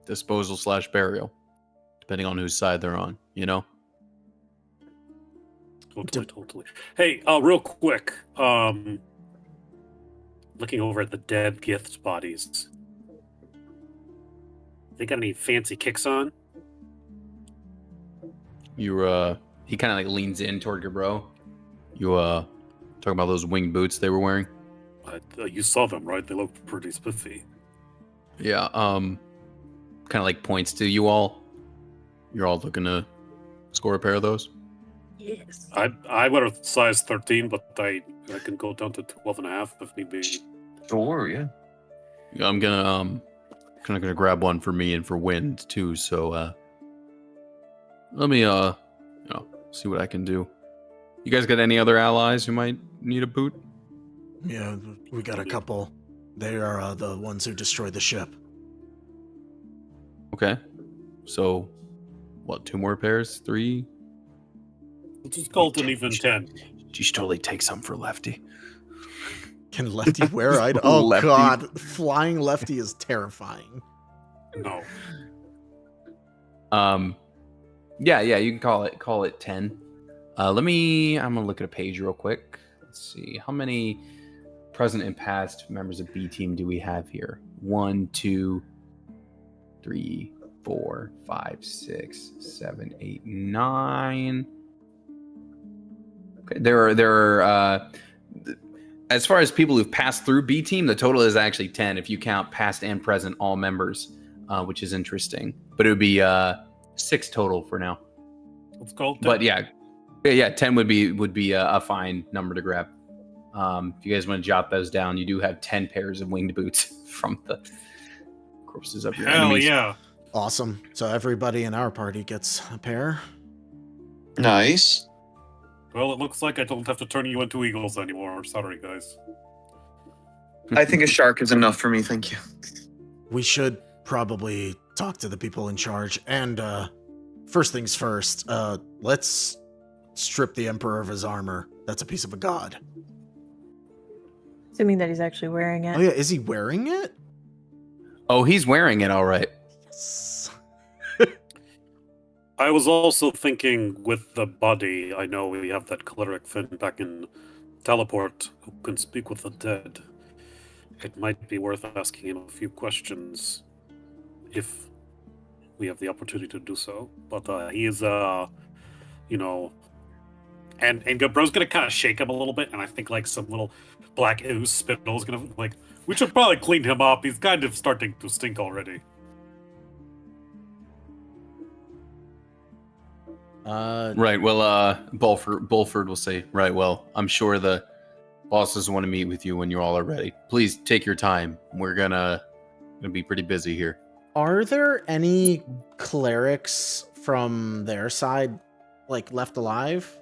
disposal / burial, depending on whose side they're on, you know? Totally. Hey, real quick, looking over at the dead Gith's bodies, they got any fancy kicks on? He kind of like leans in toward your bro. You talking about those winged boots they were wearing? You saw them, right? They look pretty spiffy. Yeah. Kind of like points to you all. You're all looking to score a pair of those. Yes. I wear a size 13, but I can go down to 12.5 if need be. Sure, yeah. Yeah, I'm gonna grab one for me and for Wind too. So let me see what I can do. You guys got any other allies who might need a boot? Yeah, we got a couple. They are the ones who destroyed the ship. Okay. So, what, 2 more pairs? 3? Let's just call it an even 10. You should totally take some for Lefty. Can Lefty wear it? Oh, Lefty. God. Flying Lefty is terrifying. No. Yeah, you can call it 10. I'm gonna look at a page real quick. Let's see. How many present and past members of B team do we have here? 1, 2, 3, 4, 5, 6, 7, 8, 9. Okay, there are as far as people who've passed through B team, the total is actually 10 if you count past and present all members, which is interesting. But it would be 6 total for now. Let's call it 10. But yeah, 10 would be a fine number to grab. If you guys want to jot those down, you do have 10 pairs of winged boots from the corpses of your enemies. Hell yeah. Awesome. So everybody in our party gets a pair. Nice. Well, it looks like I don't have to turn you into eagles anymore. Sorry, guys. I think a shark is enough for me, thank you. We should probably talk to the people in charge and first things first. Let's strip the Emperor of his armor. That's a piece of a god. Assuming that he's actually wearing it. Oh yeah, is he wearing it? Oh, he's wearing it all right. Yes. I was also thinking with the body, I know we have that cleric Finn back in Teleport who can speak with the dead. It might be worth asking him a few questions if we have the opportunity to do so. But he is, and Gabro's gonna kind of shake him a little bit, and I think like some little black ooze spittle is gonna like. We should probably clean him up. He's kind of starting to stink already. Right. Well, Bulford will say, right. Well, I'm sure the bosses want to meet with you when you all are ready. Please take your time. We're gonna be pretty busy here. Are there any clerics from their side, like, left alive?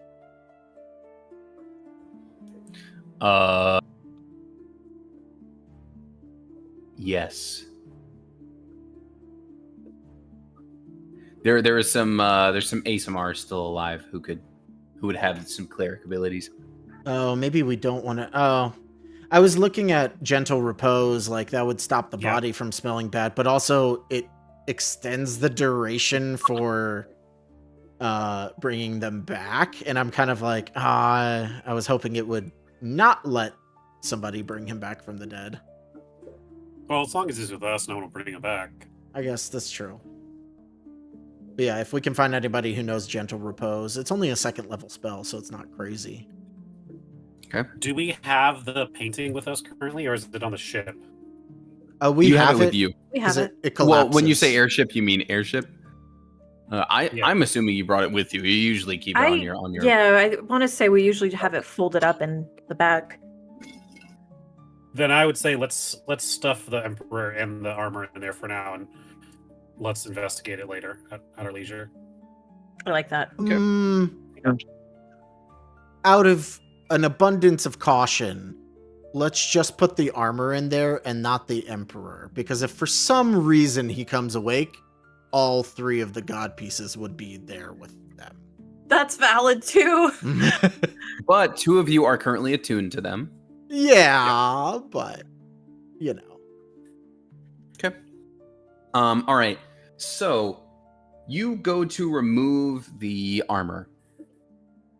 Yes. There is some there's some ASMR still alive who would have some cleric abilities. Oh, maybe we don't want to. Oh, I was looking at gentle repose, like that would stop the body from smelling bad, but also it extends the duration for bringing them back. And I'm kind of like, I was hoping it would not let somebody bring him back from the dead. Well, as long as he's with us, no one will bring him back. I guess that's true. But yeah, if we can find anybody who knows gentle repose, it's only a 2nd level spell, so it's not crazy. Okay. Do we have the painting with us currently, or is it on the ship? We you have it with you. We have it. It collapses. Well, when you say airship, you mean airship? I'm assuming you brought it with you. You usually keep it on your. Yeah, I want to say we usually have it folded up in the back. Then I would say let's stuff the Emperor and the armor in there for now, and let's investigate it later at our leisure. I like that. Okay. Out of an abundance of caution, let's just put the armor in there and not the Emperor. Because if for some reason he comes awake, all 3 of the god pieces would be there with them. That's valid too. But 2 of you are currently attuned to them. Yeah, but you know. Okay. All right. So you go to remove the armor.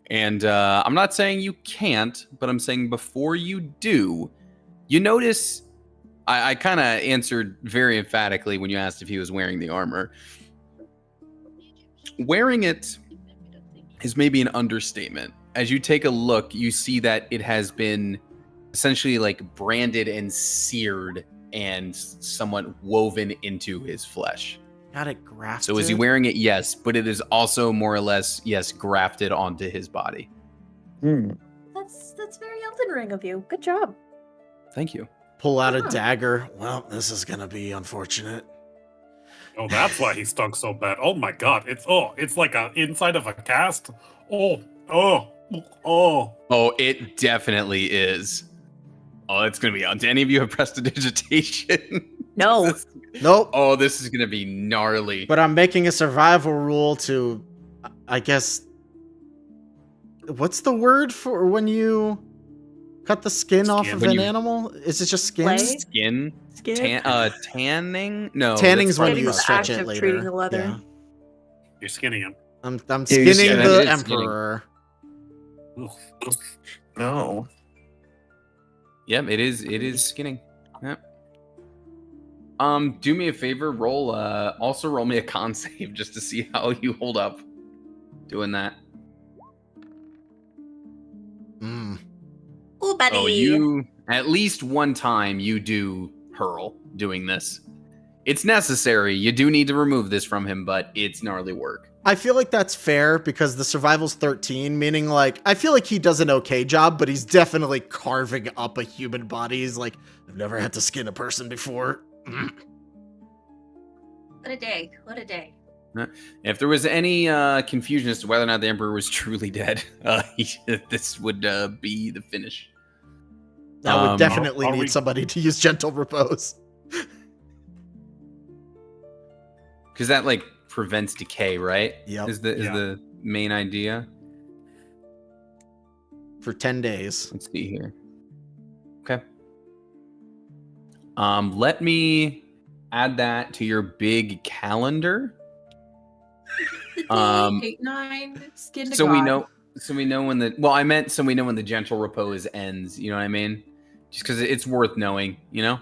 And I'm not saying you can't, but I'm saying before you do, you notice I kind of answered very emphatically when you asked if he was wearing the armor. Wearing it is maybe an understatement. As you take a look, you see that it has been essentially like branded and seared and somewhat woven into his flesh. Got it grafted. So is he wearing it? Yes, but it is also more or less, yes, grafted onto his body. That's very Elden Ring of you. Good job. Thank you. Pull out a dagger. Well, this is gonna be unfortunate. Oh, that's why he stunk so bad. Oh my god, it's like a inside of a cast. Oh, it definitely is. Oh, it's gonna be on. Do any of you have prestidigitation? No. Nope. Oh, this is gonna be gnarly. But I'm making a survival rule to, I guess, what's the word for when you cut the skin off of an animal? Is it just skin? Flay? Skin? Skin? Tanning? No. Tanning's that's when part you of the stretch act it of later. treating the leather. Yeah. you're skinning him. I'm Yeah, skinning skinning the it. emperor. No. Yep, it is skinning. Yep. Do me a favor, also roll me a con save just to see how you hold up doing that. Ooh, buddy. Oh, you at least one time you do hurl doing this. It's necessary. You do need to remove this from him, but it's gnarly work. I feel like that's fair because the survival's 13, meaning like I feel like he does an okay job, but he's definitely carving up a human body. He's like, I've never had to skin a person before. What a day. What a day. If there was any confusion as to whether or not the Emperor was truly dead, this would be the finish. I would definitely are need we- somebody to use gentle repose. Because that like prevents decay, right? Yep. Is the main idea. For 10 days. Let's see here. Okay. Let me add that to your big calendar. The day 8-9 skin to So God. we know when the I meant so we know when the gentle repose ends. You know what I mean? Just because it's worth knowing. You know.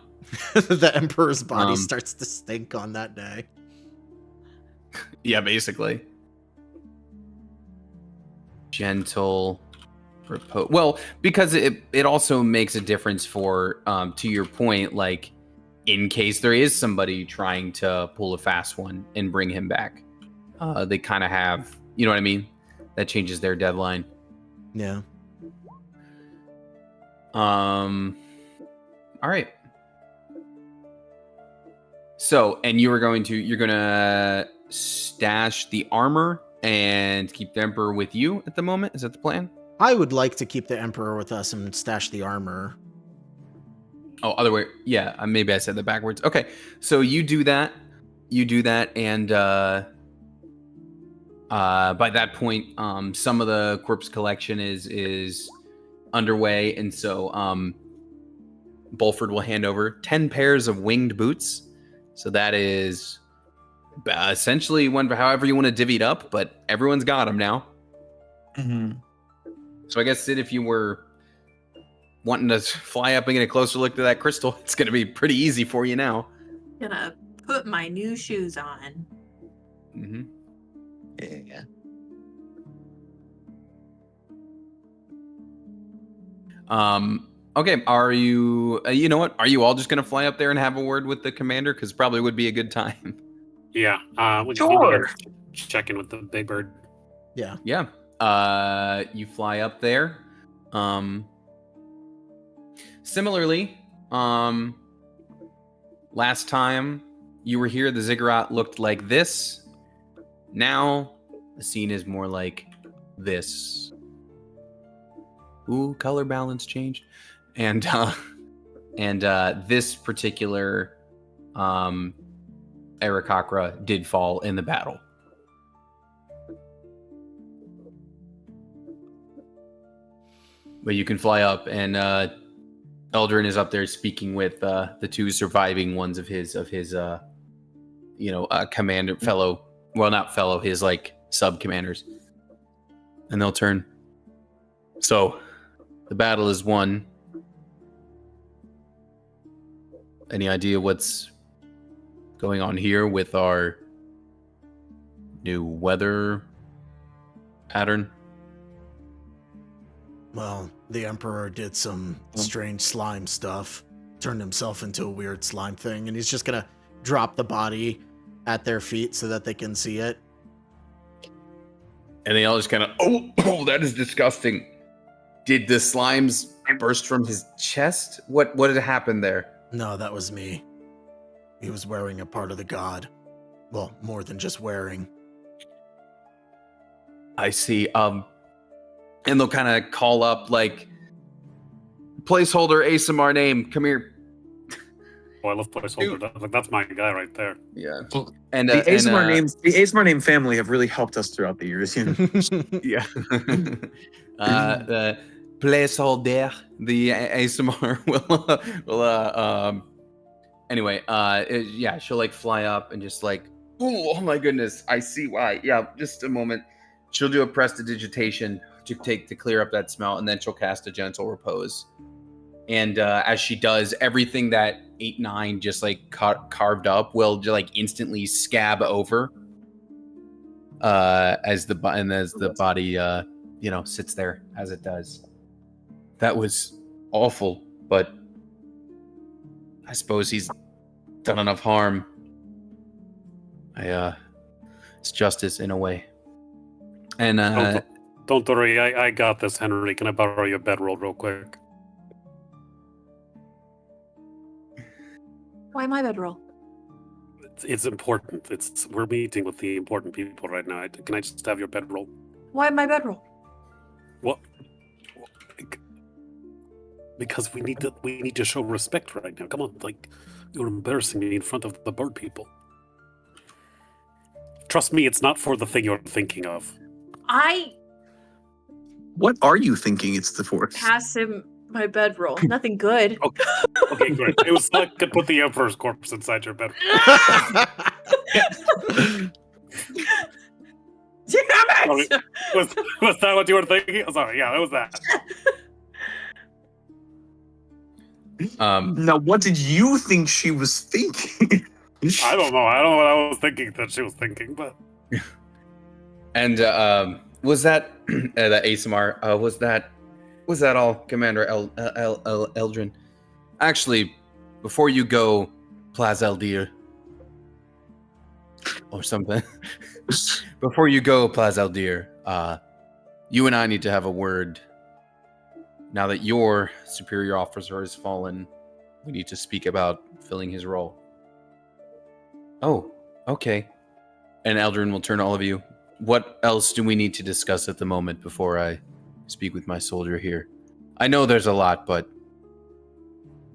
The Emperor's body starts to stink on that day. Yeah, basically. Gentle repose. Well, because it also makes a difference for to your point, like in case there is somebody trying to pull a fast one and bring him back. They kind of have, you know what I mean? That changes their deadline. Yeah. All right. So, and you're gonna stash the armor and keep the Emperor with you at the moment? Is that the plan? I would like to keep the Emperor with us and stash the armor. Oh, other way. Yeah, maybe I said that backwards. Okay, so you do that, and by that point, some of the corpse collection is underway, and so Bulford will hand over 10 pairs of winged boots. So that is essentially one for however you want to divvy it up, but everyone's got them now. Mm-hmm. So I guess, Sid, if you were wanting to fly up and get a closer look to that crystal, it's going to be pretty easy for you now. Gonna put my new shoes on. Mm-hmm. Yeah. Okay, are you, you know what? Are you all just going to fly up there and have a word with the commander? Because probably would be a good time. Yeah. We Sure. check in with the big bird. Yeah. Yeah. You fly up there. Similarly, last time you were here, the ziggurat looked like this. Now, the scene is more like this. Ooh, color balance changed. And this particular Arakakra did fall in the battle. But you can fly up, and Eldrin is up there speaking with the two surviving ones of his commander fellow. Well, not fellow, his like sub commanders, and they'll turn. So, the battle is won. Any idea what's going on here with our new weather pattern? Well, the Emperor did some strange slime stuff, turned himself into a weird slime thing, and he's just gonna drop the body at their feet so that they can see it. And they all just kind of, oh, that is disgusting. Did the slimes burst from his chest? What had happened there? No, that was me. He was wearing a part of the god. Well, more than just wearing. I see. And they'll kind of call up like placeholder ASMR name. Come here. Oh, I love placeholder. That's my guy right there. Yeah. And the ASMR name family have really helped us throughout the years. You know? Yeah. The placeholder, the ASMR will anyway, yeah, she'll like fly up and just like, oh my goodness, I see why. Yeah, just a moment. She'll do a prestidigitation to clear up that smell, and then she'll cast a gentle repose. And as she does, everything that 8-9 just like carved up will just like instantly scab over as the body sits there as it does. That was awful, but I suppose he's done enough harm. It's justice in a way. And don't worry, I got this, Henry. Can I borrow your bedroll real quick? Why my bedroll? It's important. We're meeting with the important people right now. Can I just have your bedroll? Why my bedroll? What? Because we need to show respect right now. Come on, like you're embarrassing me in front of the bird people. trust me, it's not for the thing you're thinking of. What are you thinking it's the for? Pass him my bedroll. Nothing good. Okay, good. It was so I could put the Emperor's corpse inside your bed. Damn it! Was that what you were thinking? Oh, sorry, yeah, that was that. Now, what did you think she was thinking? I don't know. I don't know what I was thinking that she was thinking, but... And was that the ASMR? Was that all, Commander Eldrin? Actually, before you go, Plaza Eldir, or something. Before you go, Plaza Eldir, you and I need to have a word. Now that your superior officer has fallen, we need to speak about filling his role. Oh, okay. And Eldrin will turn to all of you. What else do we need to discuss at the moment before I speak with my soldier here? I know there's a lot, but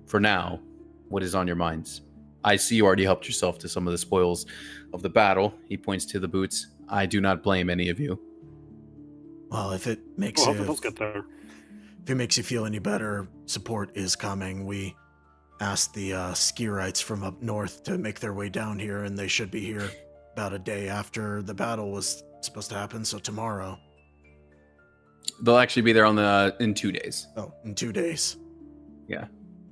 for now, what is on your minds? I see you already helped yourself to some of the spoils of the battle. He points to the boots. I do not blame any of you. Well, if it makes let's get there. If it makes you feel any better, support is coming. We asked the Skirites from up north to make their way down here, and they should be here about a day after the battle was supposed to happen, so tomorrow. They'll actually be there in 2 days. Oh, in 2 days. Yeah,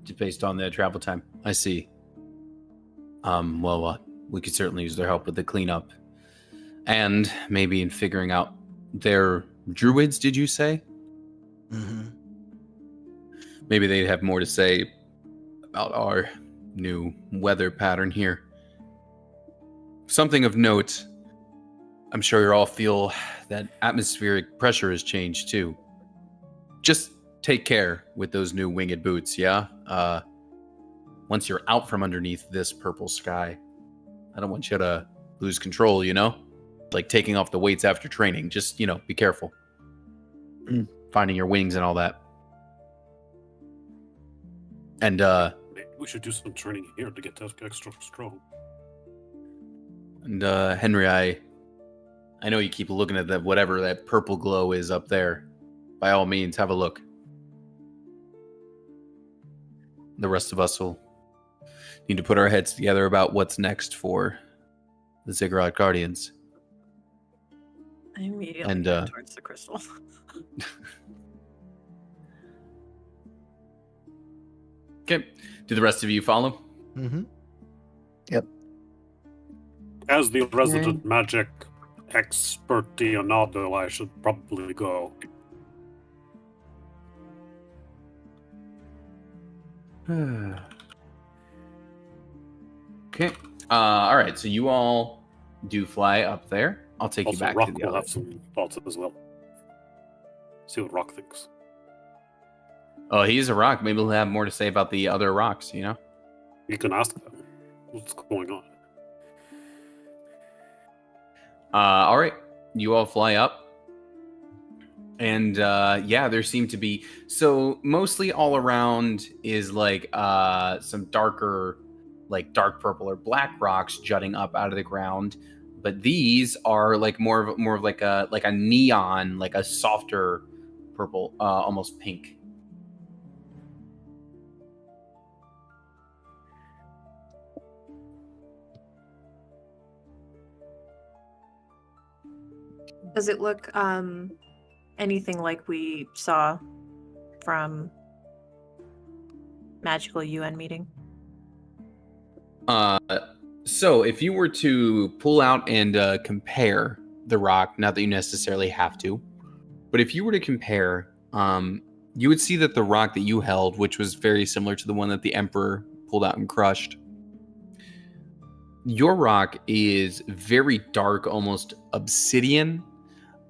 just based on the travel time. I see. Well, we could certainly use their help with the cleanup. And maybe in figuring out their druids, did you say? Mm-hmm. Maybe they'd have more to say about our new weather pattern here. Something of note, I'm sure you all feel that atmospheric pressure has changed too. Just take care with those new winged boots, yeah? Once you're out from underneath this purple sky, I don't want you to lose control, you know? Like taking off the weights after training. Just, be careful. Finding your wings and all that. And, Maybe we should do some training here to get extra strong. And, Henry, I know you keep looking at that, whatever that purple glow is up there. By all means, have a look. The rest of us will need to put our heads together about what's next for the Ziggurat Guardians. I immediately And, head towards the crystal. Okay. Do the rest of you follow? Mm-hmm. As the resident magic expert Dionado, I should probably go. Okay. All right. So you all do fly up there. I'll take you Also, back Rock to the will other. have some thoughts as well. See what Rock thinks. Oh, he's a rock. Maybe he'll have more to say about the other rocks, You can ask them what's going on. All right. You all fly up. And there seem to be, so mostly all around is like some darker, like dark purple or black rocks jutting up out of the ground. But these are like more of like a neon, like a softer purple, almost pink. Does it look anything like we saw from Magical UN meeting? So if you were to pull out and compare the rock, not that you necessarily have to, but if you were to compare, you would see that the rock that you held, which was very similar to the one that the Emperor pulled out and crushed, your rock is very dark, almost obsidian.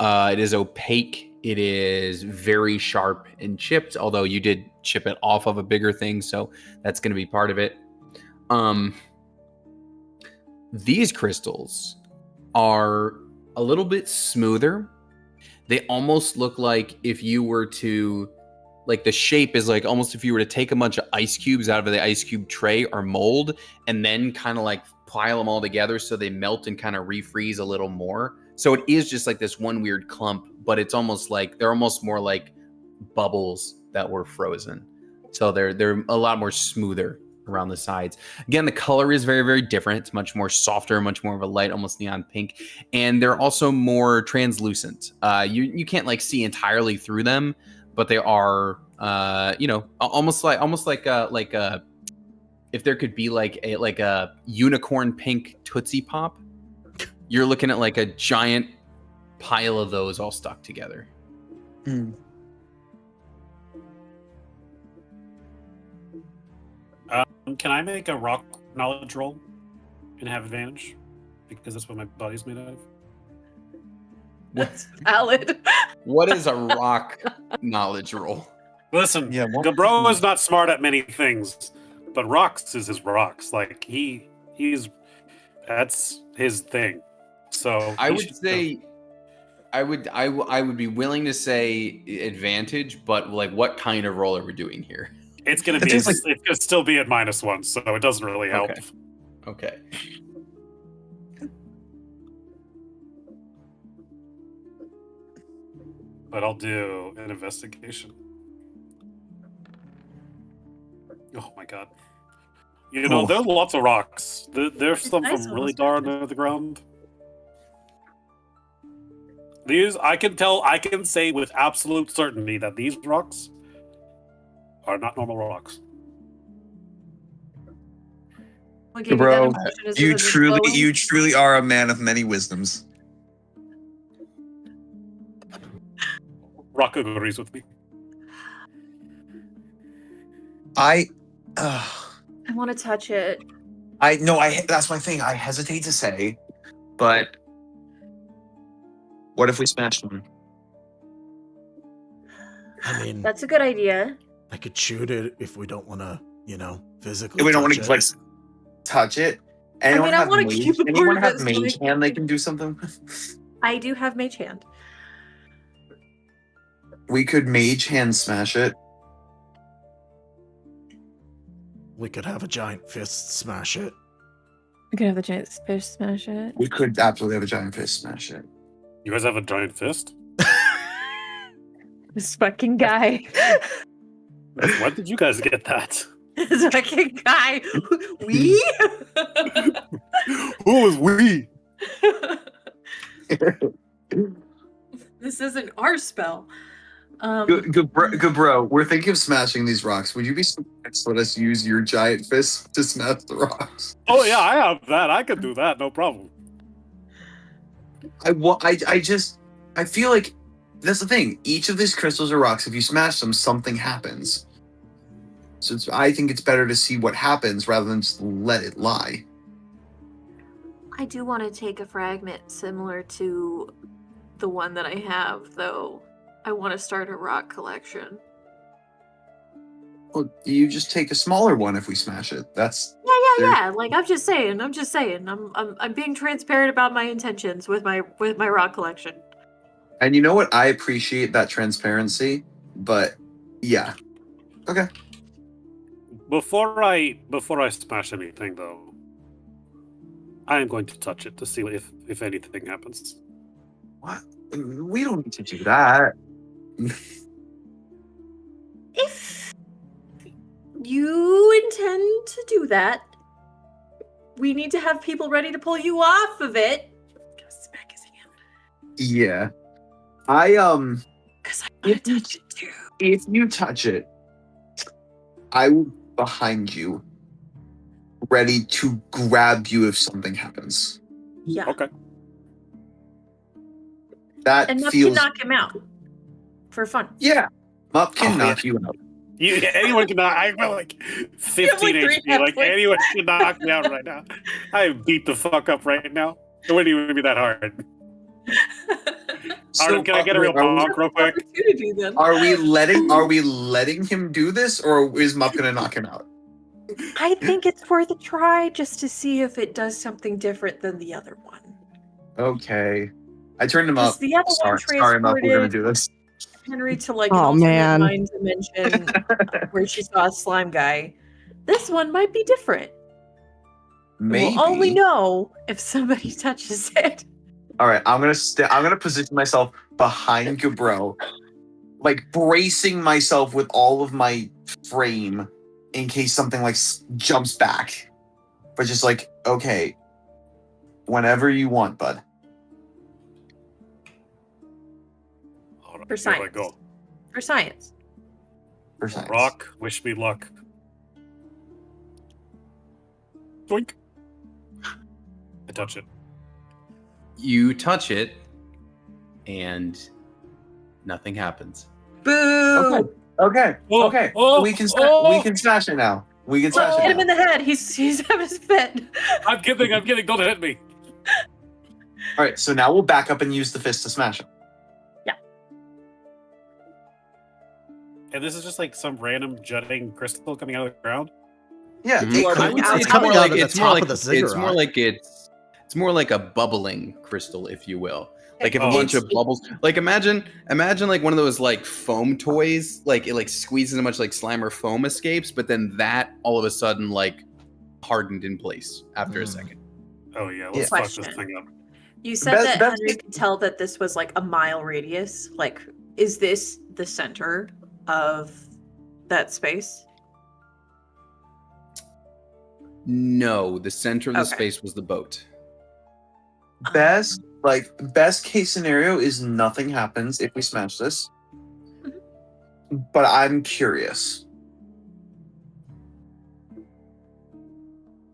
It is opaque. It is very sharp and chipped, although you did chip it off of a bigger thing, so that's going to be part of it. These crystals are a little bit smoother. They almost look like if you were to like the shape is like almost if you were to take a bunch of ice cubes out of the ice cube tray or mold and then kind of like pile them all together so they melt and kind of refreeze a little more. So it is just like this one weird clump, but it's almost like they're almost more like bubbles that were frozen. So they're a lot more smoother around the sides. Again, the color is very, very different. It's much more softer, much more of a light, almost neon pink. And they're also more translucent. You can't like see entirely through them, but they are, almost like if there could be like a unicorn pink Tootsie Pop, you're looking at like a giant pile of those all stuck together. Hmm. Can I make a rock knowledge roll and have advantage? Because that's what my body's made out of. That's valid. What is a rock knowledge roll? Listen, Yeah, Gabro is not smart at many things, but rocks is his rocks. Like he's that's his thing. So I would say I would be willing to say advantage, but like what kind of roll are we doing here? it's gonna It be tastes like- it's gonna still be at -1, so it doesn't really help. Okay. But I'll do an investigation. Oh my god. You know, Oh. there's lots of rocks. There's some nice from on really those far patches. under the ground. These, I can say with absolute certainty that these rocks are not normal rocks. I'll give Bro, you that impression as You soon as it's truly, glowing. you truly are a man of many wisdoms. Rock agrees with me. I want to touch it. that's my thing. I hesitate to say, but what if we smashed one? I mean, That's a good idea. I could shoot it if we don't want to, physically. If we don't want touch to it. like touch it. Anyone I have wanna mage? keep it Anyone part of have this, mage like- hand they can do something with? I do have mage hand. We could mage hand smash it. We could have a giant fist smash it. We could have the giant fish smash it. We could absolutely have a giant fist smash it. You guys have a giant fist? This fucking guy. When did you guys get that? This fucking guy. We? Who was we? This isn't our spell. Good bro. We're thinking of smashing these rocks. Would you be so nice to let us use your giant fist to smash the rocks? Oh yeah, I have that. I can do that, no problem. I feel like that's the thing. Each of these crystals or rocks, if you smash them, something happens. So I think it's better to see what happens rather than just let it lie. I do want to take a fragment similar to the one that I have, though. I want to start a rock collection. Well, you just take a smaller one if we smash it. That's Yeah. Like I'm just saying. I'm being transparent about my intentions with my rock collection. and you know what? I appreciate that transparency, but yeah. Okay. Before I smash anything though, I am going to touch it to see if anything happens. What? We don't need to do that. If you intend to do that, we need to have people ready to pull you off of it. Go smack his hand. Yeah. Because I want to touch it too. If you touch it, I will be behind you, ready to grab you if something happens. Yeah. Okay. That And Mup feels can knock him out. For fun. yeah. Mup can Oh, knock you out. Anyone can knock. I feel like 15 like 3 HP. hit Like points. anyone can knock me out right now. I beat the fuck up right now. It wouldn't even be that hard. Arden, can I get a real bonk real quick? Opportunity then. Are we letting him do this, or is Mup gonna knock him out? I think it's worth a try just to see if it does something different than the other one. Okay. I turned him up. Because the other one Sorry, Mup, we're gonna transported- do this. Henry to like Oh, an alternate man. mind dimension where she saw a slime guy. This one might be different. Maybe. We'll only know if somebody touches it. All right, I'm gonna position myself behind Gabro, like bracing myself with all of my frame in case something like jumps back. But just like, okay, whenever you want, bud. All right, For here I science. go. For science. For science. Rock, wish me luck. Doink. I touch it. You touch it, and nothing happens. Boo! Okay. Oh, Okay. oh, we can oh. we can smash it now. We can smash Hit it him now. in the head. He's having his fit. I'm kidding. Don't hit me. All right. So now we'll back up and use the fist to smash him. And this is just like some random jutting crystal coming out of the ground. Yeah. Mhm. it I would say It's it's more coming out like of the it's more top like of the it's ziggurat. more like it's more like a bubbling crystal, if you will. Like if a Oh. bunch of bubbles. Like imagine like one of those like foam toys. Like it like squeezes a much like slime or foam escapes, but then that all of a sudden like hardened in place after a second. Oh yeah, Yeah. let's fuck this Question. thing up. You said Beth- that Beth- Henry could tell that this was like a mile radius. Like, is this the center of that space? No, the center of the Okay. space was the boat. best case scenario is nothing happens if we smash this. But I'm curious.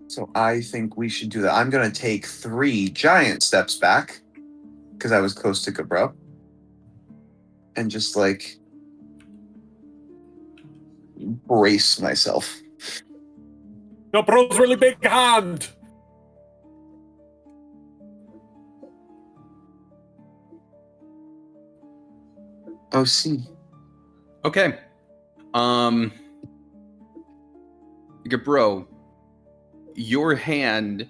So I think we should do that. I'm gonna take 3 giant steps back because I was close to Gabro. And just like brace myself. No, bro's really big hand. Oh, see. Okay. Bro, your hand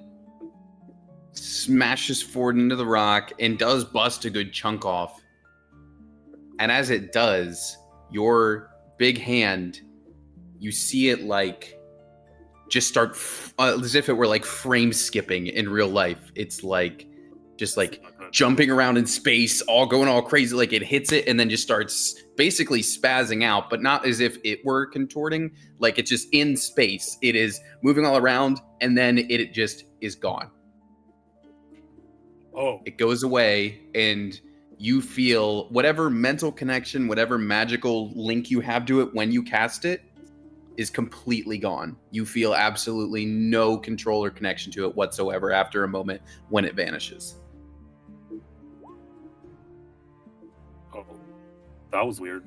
smashes forward into the rock and does bust a good chunk off. And as it does, your big hand, you see it like just start as if it were like frame skipping in real life. It's like just like jumping around in space, going all crazy. Like it hits it and then just starts basically spazzing out, but not as if it were contorting. Like it's just in space. It is moving all around and then it just is gone. Oh, It goes away and you feel whatever mental connection, whatever magical link you have to it when you cast it is completely gone. You feel absolutely no control or connection to it whatsoever after a moment when it vanishes. oh, that was weird.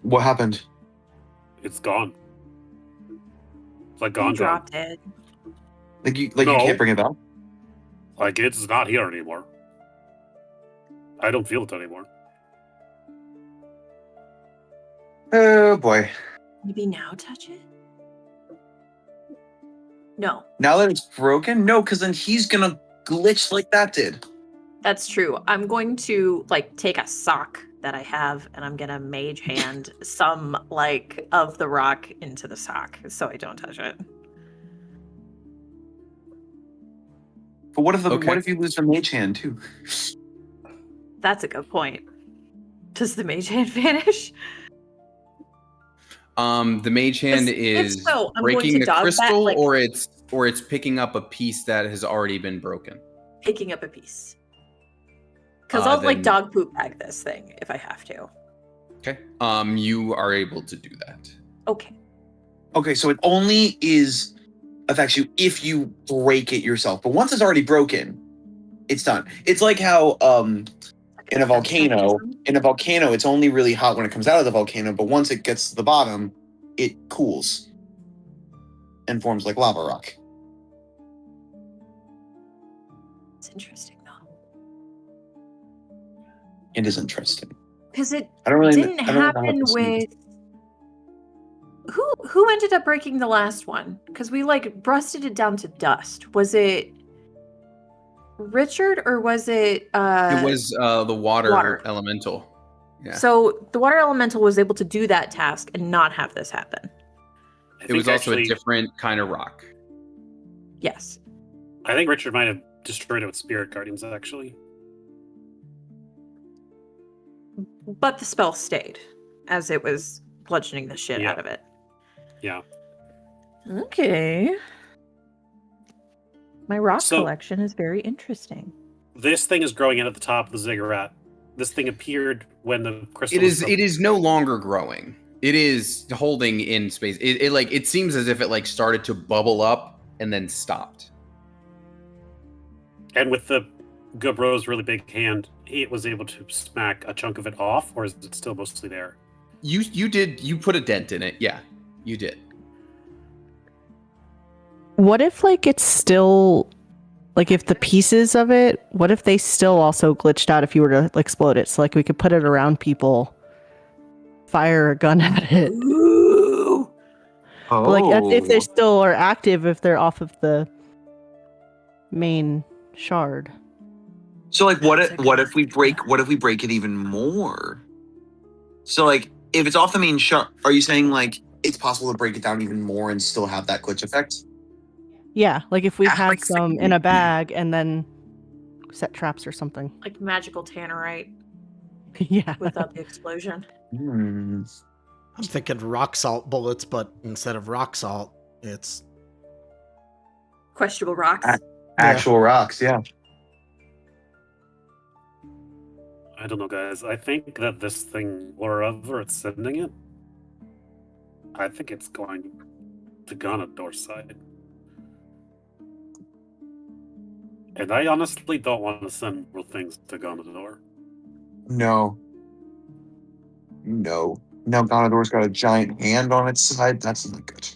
What happened? It's gone. It's like You gone. dropped it. Like you No. can't bring it back? Like it's not here anymore. I don't feel it anymore. Oh boy. Maybe now touch it? No, Now that it's broken? No, because then he's gonna glitch like that did. that's true. I'm going to like take a sock that I have and I'm gonna mage hand some like of the rock into the sock so I don't touch it. But what if Okay. what if you lose the mage hand too? That's a good point. Does the mage hand vanish? The mage hand If is so, I'm going breaking to the dog that, crystal, like- or it's picking up a piece that has already been broken. Picking up a piece. Because Uh, I'll like then- dog poop bag this thing if I have to. Okay. You are able to do that. Okay. Okay, so it only affects you if you break it yourself. But once it's already broken, it's done. It's like how in a volcano, it's only really hot when it comes out of the volcano, but once it gets to the bottom, it cools and forms like lava rock. It's interesting though. It is interesting. Because it I don't really didn't I don't know how happen to see it. with who ended up breaking the last one? Because we like brusted it down to dust. Was it Richard or was it It was the water water. elemental. Yeah. So the water elemental was able to do that task and not have this happen. It was also a different kind of rock. Yes. I think Richard might have destroyed it with Spirit Guardians, actually. But the spell stayed as it was bludgeoning the shit out of it. Yeah. Okay. My rock collection is very interesting. This thing is growing in at the top of the ziggurat. This thing appeared when the crystal. It is no longer growing. It is holding in space. It seems as if it started to bubble up and then stopped. And with the Gubro's really big hand, it was able to smack a chunk of it off, or is it still mostly there? You put a dent in it. Yeah, you did. What if it's still if the pieces of it, what if they still also glitched out if you were to explode it? So we could put it around people, fire a gun at it. Ooh. Oh. But if they still are active, if they're off of the main shard. So what if we break it even more? So if it's off the main shard, are you saying it's possible to break it down even more and still have that glitch effect? Yeah, if we had some in a bag and then set traps or something. Like magical tannerite Yeah. without the explosion. Hmm. I'm thinking rock salt bullets, but instead of rock salt, it's Questionable rocks. Actual rocks, yeah. I don't know, guys. I think that this thing, wherever it's sending it, I think it's going to Ganondor's side. And I honestly don't want to send more things to Ganondor. No. Now Ganondor's got a giant hand on its side. That's not good.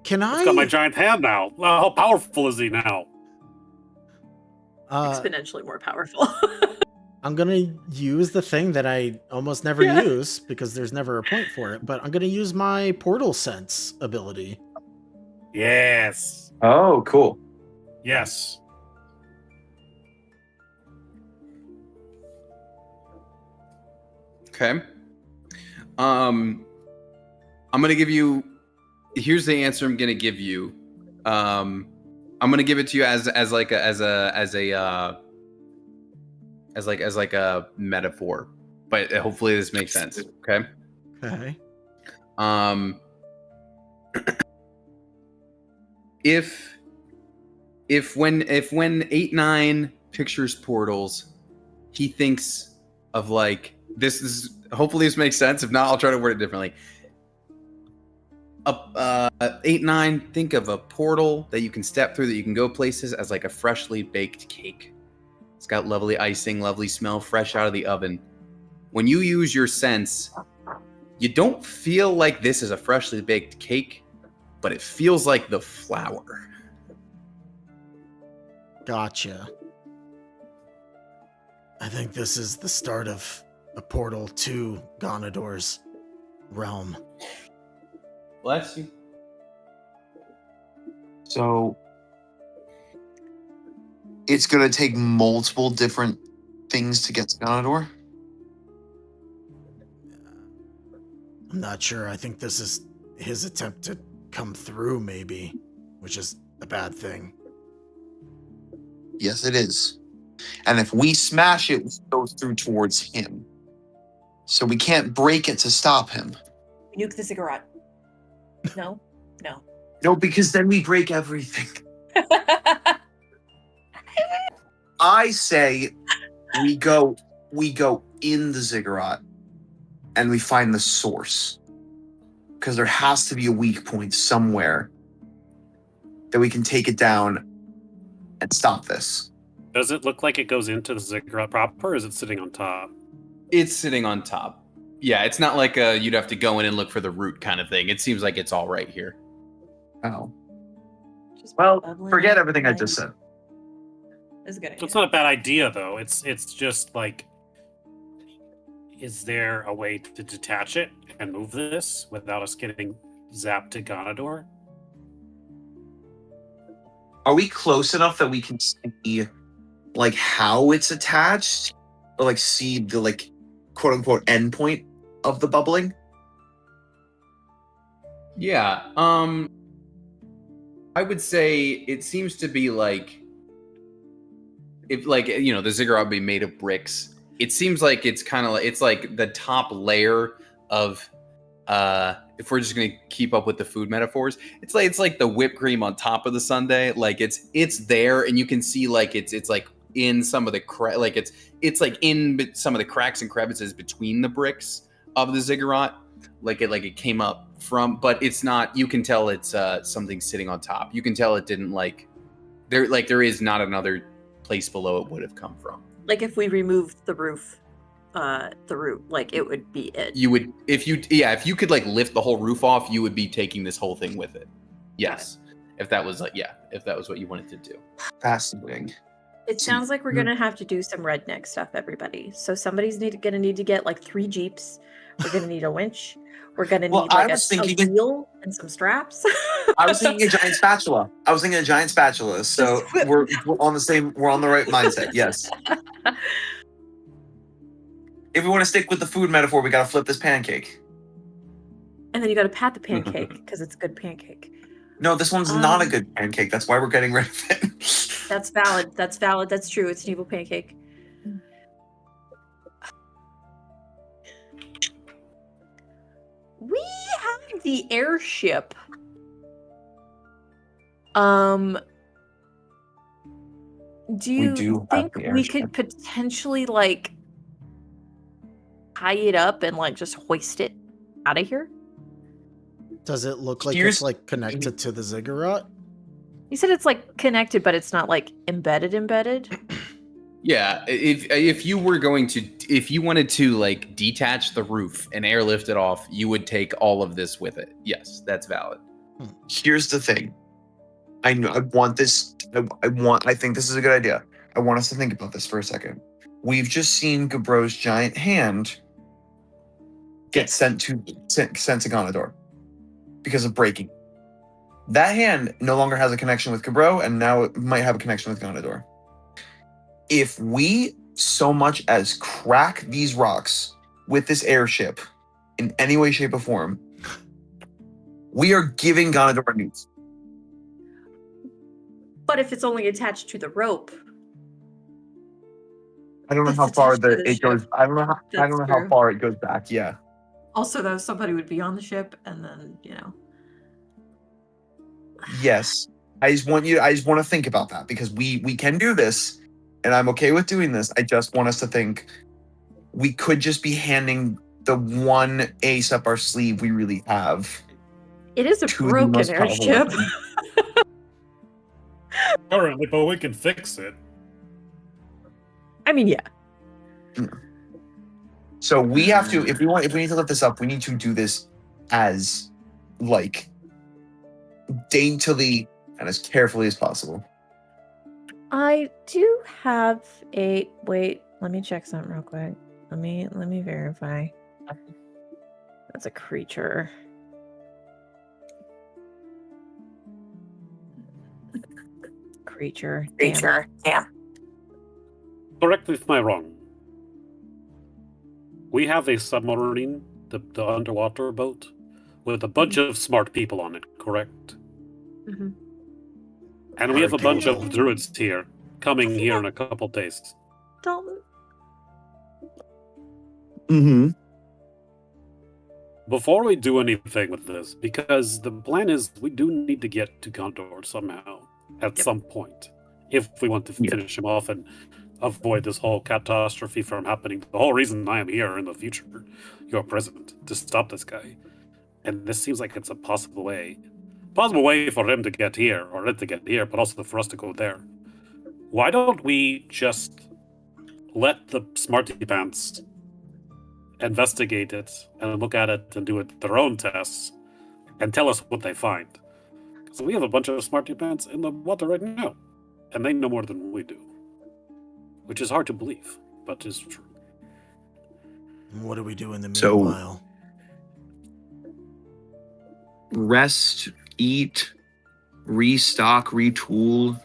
It's got my giant hand now. Well, how powerful is he now? Exponentially more powerful. I'm gonna use the thing that I almost never use because there's never a point for it, but I'm gonna use my portal sense ability. Yes. Oh, cool. Yes. Okay. I'm gonna give you. Here's the answer I'm gonna give you. I'm gonna give it to you as a metaphor, but hopefully this makes sense. Okay. Okay. If when 8-9 pictures portals, he thinks of this is hopefully this makes sense. If not, I'll try to word it differently. 8-9, think of a portal that you can step through, that you can go places as a freshly baked cake. It's got lovely icing, lovely smell, fresh out of the oven. When you use your sense, you don't feel like this is a freshly baked cake, but it feels like the flour. Gotcha. I think this is the start of a portal to Ganondor's realm. Bless you. So it's going to take multiple different things to get to Ganondor? I'm not sure. I think this is his attempt to come through, maybe, which is a bad thing. Yes, it is. And if we smash it, we go through towards him. So we can't break it to stop him. Nuke the ziggurat. No? No. No, because then we break everything. I say we go in the ziggurat and we find the source. Because there has to be a weak point somewhere that we can take it down and stop this. Does it look like it goes into the ziggurat proper, or is it sitting on top? It's sitting on top. Yeah, it's not like you'd have to go in and look for the root kind of thing. It seems like it's all right here. Oh. Well, forget everything I just said. That's a good idea. So it's not a bad idea, though. It's just is there a way to detach it and move this without us getting zapped to Ganondor? Are we close enough that we can see how it's attached, or see the quote unquote endpoint of the bubbling? Yeah. I would say it seems to be like, if like the ziggurat would be made of bricks. It seems like it's kind of like it's like the top layer of if we're just gonna keep up with the food metaphors, it's like the whipped cream on top of the sundae. Like it's there, and you can see like it's like in some of the it's like in some of the cracks and crevices between the bricks of the ziggurat. Like it came up from, but it's not. You can tell it's something sitting on top. You can tell it didn't there is not another place below it would have come from. Like if we removed the roof, the roof, like it would be it. You would if you could like lift the whole roof off, you would be taking this whole thing with it. Yes. If that was what you wanted to do. Fascinating. It sounds like we're gonna have to do some redneck stuff, everybody. So somebody's gonna need to get like 3 jeeps. We're gonna need a winch. We're gonna need like a wheel and some straps. I was thinking a giant spatula. So we're on the same. We're on the right mindset. Yes. If we want to stick with the food metaphor, we gotta flip this pancake. And then you gotta pat the pancake because it's a good pancake. No, this one's not a good pancake. That's why we're getting rid of it. That's valid. That's true. It's an evil pancake. We have the airship. Do you think we could potentially like tie it up and like just hoist it out of here? Does it look like it's like connected to the ziggurat? You said it's like connected, but it's not like embedded. Yeah, if you wanted to like detach the roof and airlift it off, you would take all of this with it. Yes, that's valid. Here's the thing. I think this is a good idea. I want us to think about this for a second. We've just seen Gabro's giant hand get sent to Ganador because of breaking. That hand no longer has a connection with Gabro, and now it might have a connection with Ganador. If we so much as crack these rocks with this airship in any way, shape, or form, we are giving Ganador news. But if it's only attached to the rope, I don't know how far it goes. I don't know how far it goes back. Yeah. Also, though, somebody would be on the ship, and then Yes, I just want to think about that because we can do this, and I'm okay with doing this. I just want us to think we could just be handing the one ace up our sleeve we really have. It is a broken airship. Currently, but we can fix it. I mean, yeah. So we have to, if we need to lift this up, we need to do this as like daintily and as carefully as possible. I do have a wait. Let me check something real quick. Let me verify. That's a creature. Creature. Damn. Correct me if I'm wrong. We have a submarine, the underwater boat, with a bunch of smart people on it, correct? Mm-hmm. And we have a bunch of druids here, coming here in a couple days. Don't. Mm-hmm. Before we do anything with this, because the plan is we do need to get to Gondor somehow, at some point, if we want to finish him off and avoid this whole catastrophe from happening. The whole reason I am here in the future, you're president, to stop this guy. And this seems like it's a possible way for him to get here, or it to get here, but also for us to go there. Why don't we just let the smarty pants investigate it and look at it and do it their own tests and tell us what they find? So we have a bunch of smarty pants in the water right now, and they know more than we do, which is hard to believe, but is true. What do we do in the meanwhile? Rest, eat, restock, retool.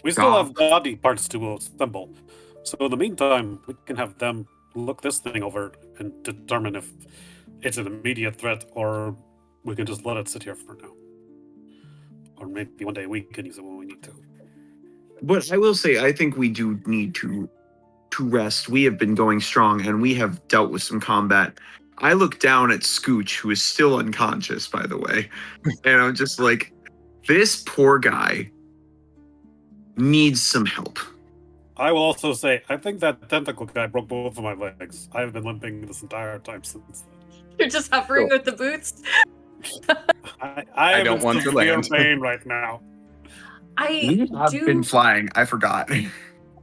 We still have body parts to assemble. So in the meantime, we can have them look this thing over and determine if it's an immediate threat, or we can just let it sit here for now. Or maybe one day we can use it when we need to. But I will say, I think we do need to rest. We have been going strong, and we have dealt with some combat. I look down at Scooch, who is still unconscious, by the way, and I'm just like, this poor guy needs some help. I will also say, I think that tentacle guy broke both of my legs. I've been limping this entire time since then. You're just hovering with the boots. I don't want to severe land. pain right now. I I've do been flying. I forgot.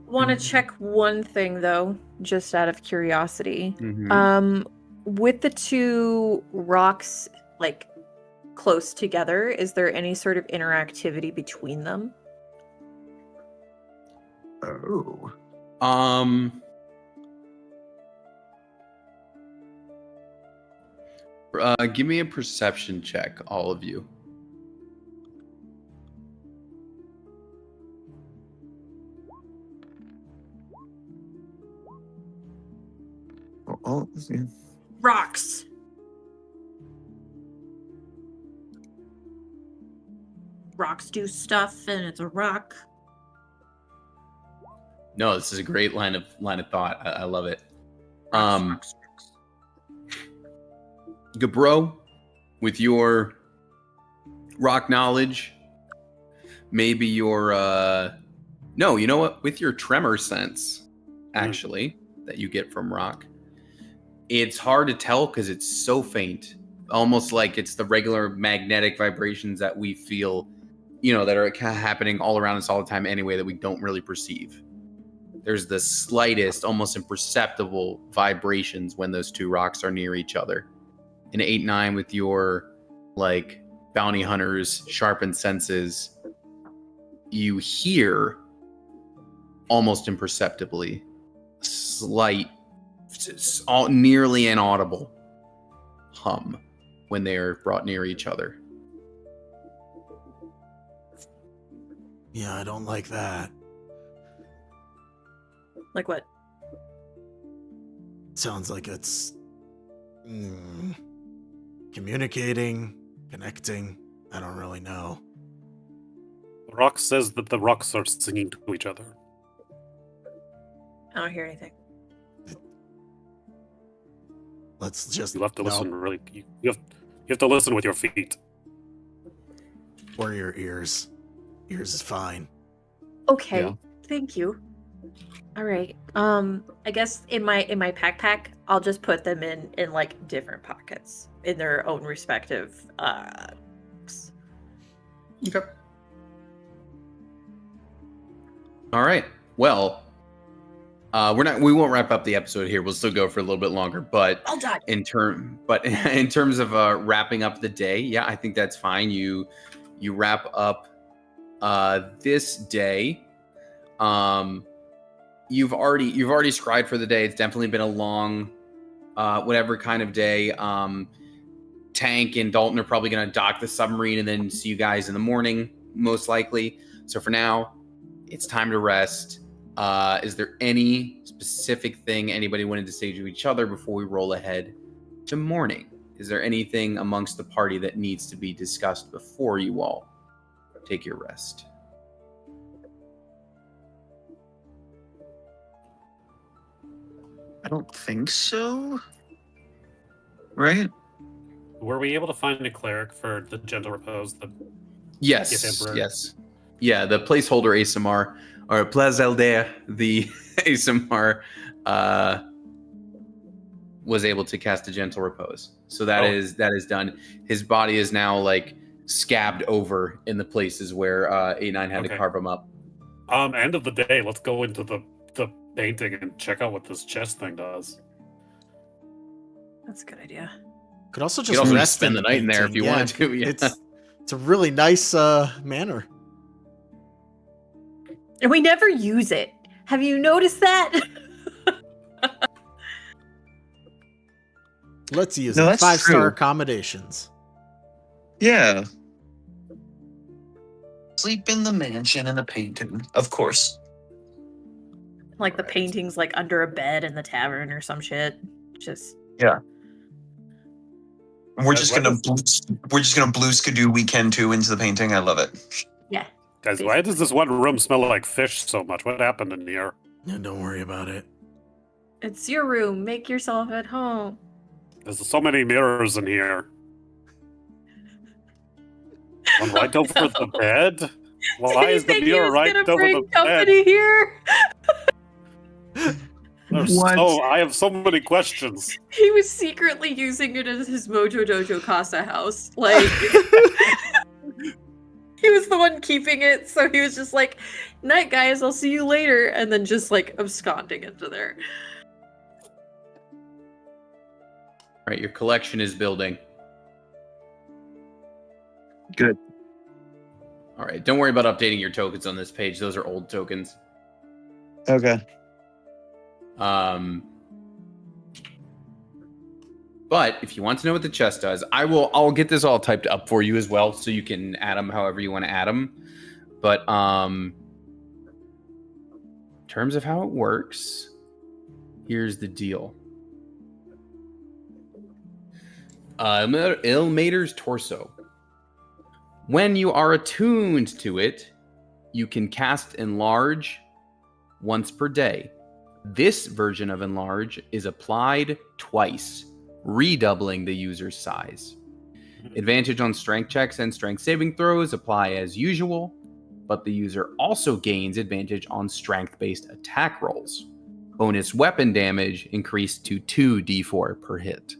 Want to check one thing though, just out of curiosity. Mhm. With the two rocks like close together, is there any sort of interactivity between them? Oh. Give me a perception check, all of you. Oh, yeah. rocks. Rocks do stuff, and it's a rock. No, this is a great line of thought. I love it. Rocks. Gabro, with your rock knowledge, maybe your no, you know what? With your tremor sense, actually, that you get from rock, it's hard to tell because it's so faint, almost like it's the regular magnetic vibrations that we feel, that are kind of happening all around us all the time anyway, that we don't really perceive. There's the slightest, almost imperceptible vibrations when those two rocks are near each other. An 8-9 with your bounty hunters sharpened senses, you hear almost imperceptibly slight, nearly inaudible hum when they are brought near each other. Yeah, I don't like that. Like what? Sounds like it's communicating, connecting. I don't really know. The rock says that the rocks are singing to each other. I don't hear anything. Let's just You have to listen really. You have to listen with your feet. Or your ears. Ears is fine. Okay, Yeah. thank you. All right. I guess in my backpack, I'll just put them in different pockets in their own respective. Okay. All right. Well, we won't wrap up the episode here. We'll still go for a little bit longer, but All done. in terms of wrapping up the day, yeah, I think that's fine. You wrap up this day. You've already scried for the day. It's definitely been a long whatever kind of day. Tank and Dalton are probably going to dock the submarine and then see you guys in the morning, most likely. So for now, it's time to rest. Is there any specific thing anybody wanted to say to each other before we roll ahead to morning? Is there anything amongst the party that needs to be discussed before you all take your rest? I don't think so. Right? Were we able to find a cleric for the gentle repose? Yes. Emperor? Yes. Yeah, the placeholder ASMR, or Plazelder, the ASMR, was able to cast a gentle repose. So that is done. His body is now scabbed over in the places where 8-9 had to carve him up. End of the day, let's go into the painting and check out what this chest thing does. That's a good idea. Could also You just could also rest spend the night in there if you painting. wanted to. Yeah. It's a really nice manner. And we never use it. Have you noticed that? Let's use No, it. that's 5-star true. accommodations. Yeah. Sleep in the mansion and the painting, of course. Like the painting's like under a bed in the tavern or some shit. Just We're just gonna blue skidoo weekend 2 into the painting. I love it. yeah. Guys, why does this one room smell like fish so much? What happened in here? Yeah, don't worry about it. It's your room. Make yourself at home. There's so many mirrors in here. One right over the bed? Why is the mirror right over the company bed? here? I have so many questions. He was secretly using it as his Mojo Dojo Casa house. Like, he was the one keeping it, so he was just like, "Night, guys, I'll see you later," and then just like absconding into there. All right, your collection is building. Good. All right, don't worry about updating your tokens on this page. Those are old tokens. Okay. But if you want to know what the chest does, I'll get this all typed up for you as well, so you can add them however you want to add them. But in terms of how it works, here's the deal. Ilmater's torso. When you are attuned to it, you can cast Enlarge once per day. This version of Enlarge is applied twice, redoubling the user's size. Advantage on strength checks and strength saving throws apply as usual, but the user also gains advantage on strength-based attack rolls. Bonus weapon damage increased to 2d4 per hit.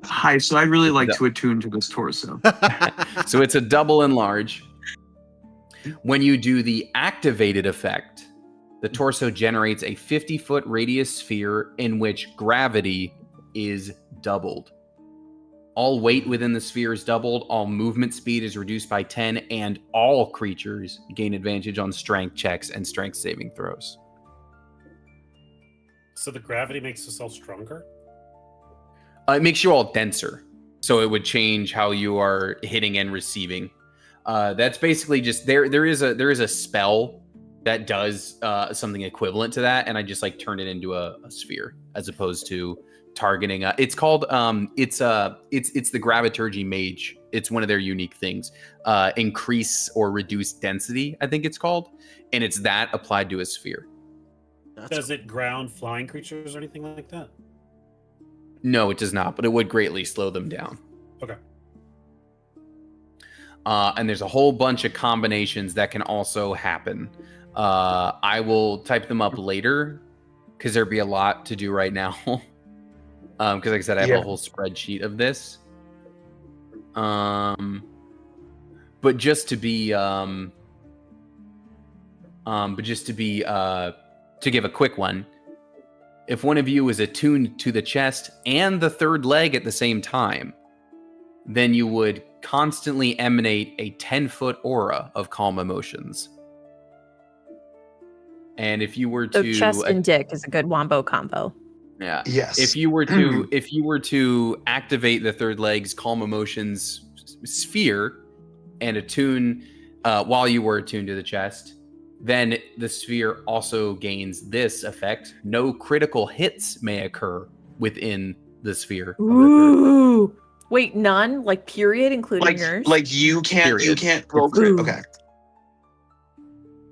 Hi, so I'd really like to attune to this torso. So it's a double Enlarge. When you do the activated effect, the torso generates a 50-foot radius sphere in which gravity is doubled. All weight within the sphere is doubled, all movement speed is reduced by 10, and all creatures gain advantage on strength checks and strength saving throws. So the gravity makes us all stronger? It makes you all denser, so it would change how you are hitting and receiving. That's basically just there is a spell that does something equivalent to that, and I just like turn it into a sphere as opposed to targeting. It's called it's the Graviturgy Mage. It's one of their unique things. Increase or reduce density, I think it's called, and it's that applied to a sphere. Does it ground flying creatures or anything like that? No, it does not, but it would greatly slow them down. Okay. And there's a whole bunch of combinations that can also happen. I will type them up later because there'd be a lot to do right now. Because like I said, I have a whole spreadsheet of this. But just to give a quick one, if one of you is attuned to the chest and the third leg at the same time, then you would constantly emanate a 10-foot aura of calm emotions. And if you were to... So chest and dick is a good wombo combo. Yeah. Yes. If you were to activate the third leg's calm emotions sphere and attune while you were attuned to the chest, then the sphere also gains this effect. No critical hits may occur within the sphere. Ooh. Wait, none? Like period, including yours? Like you can't roll crit. Okay.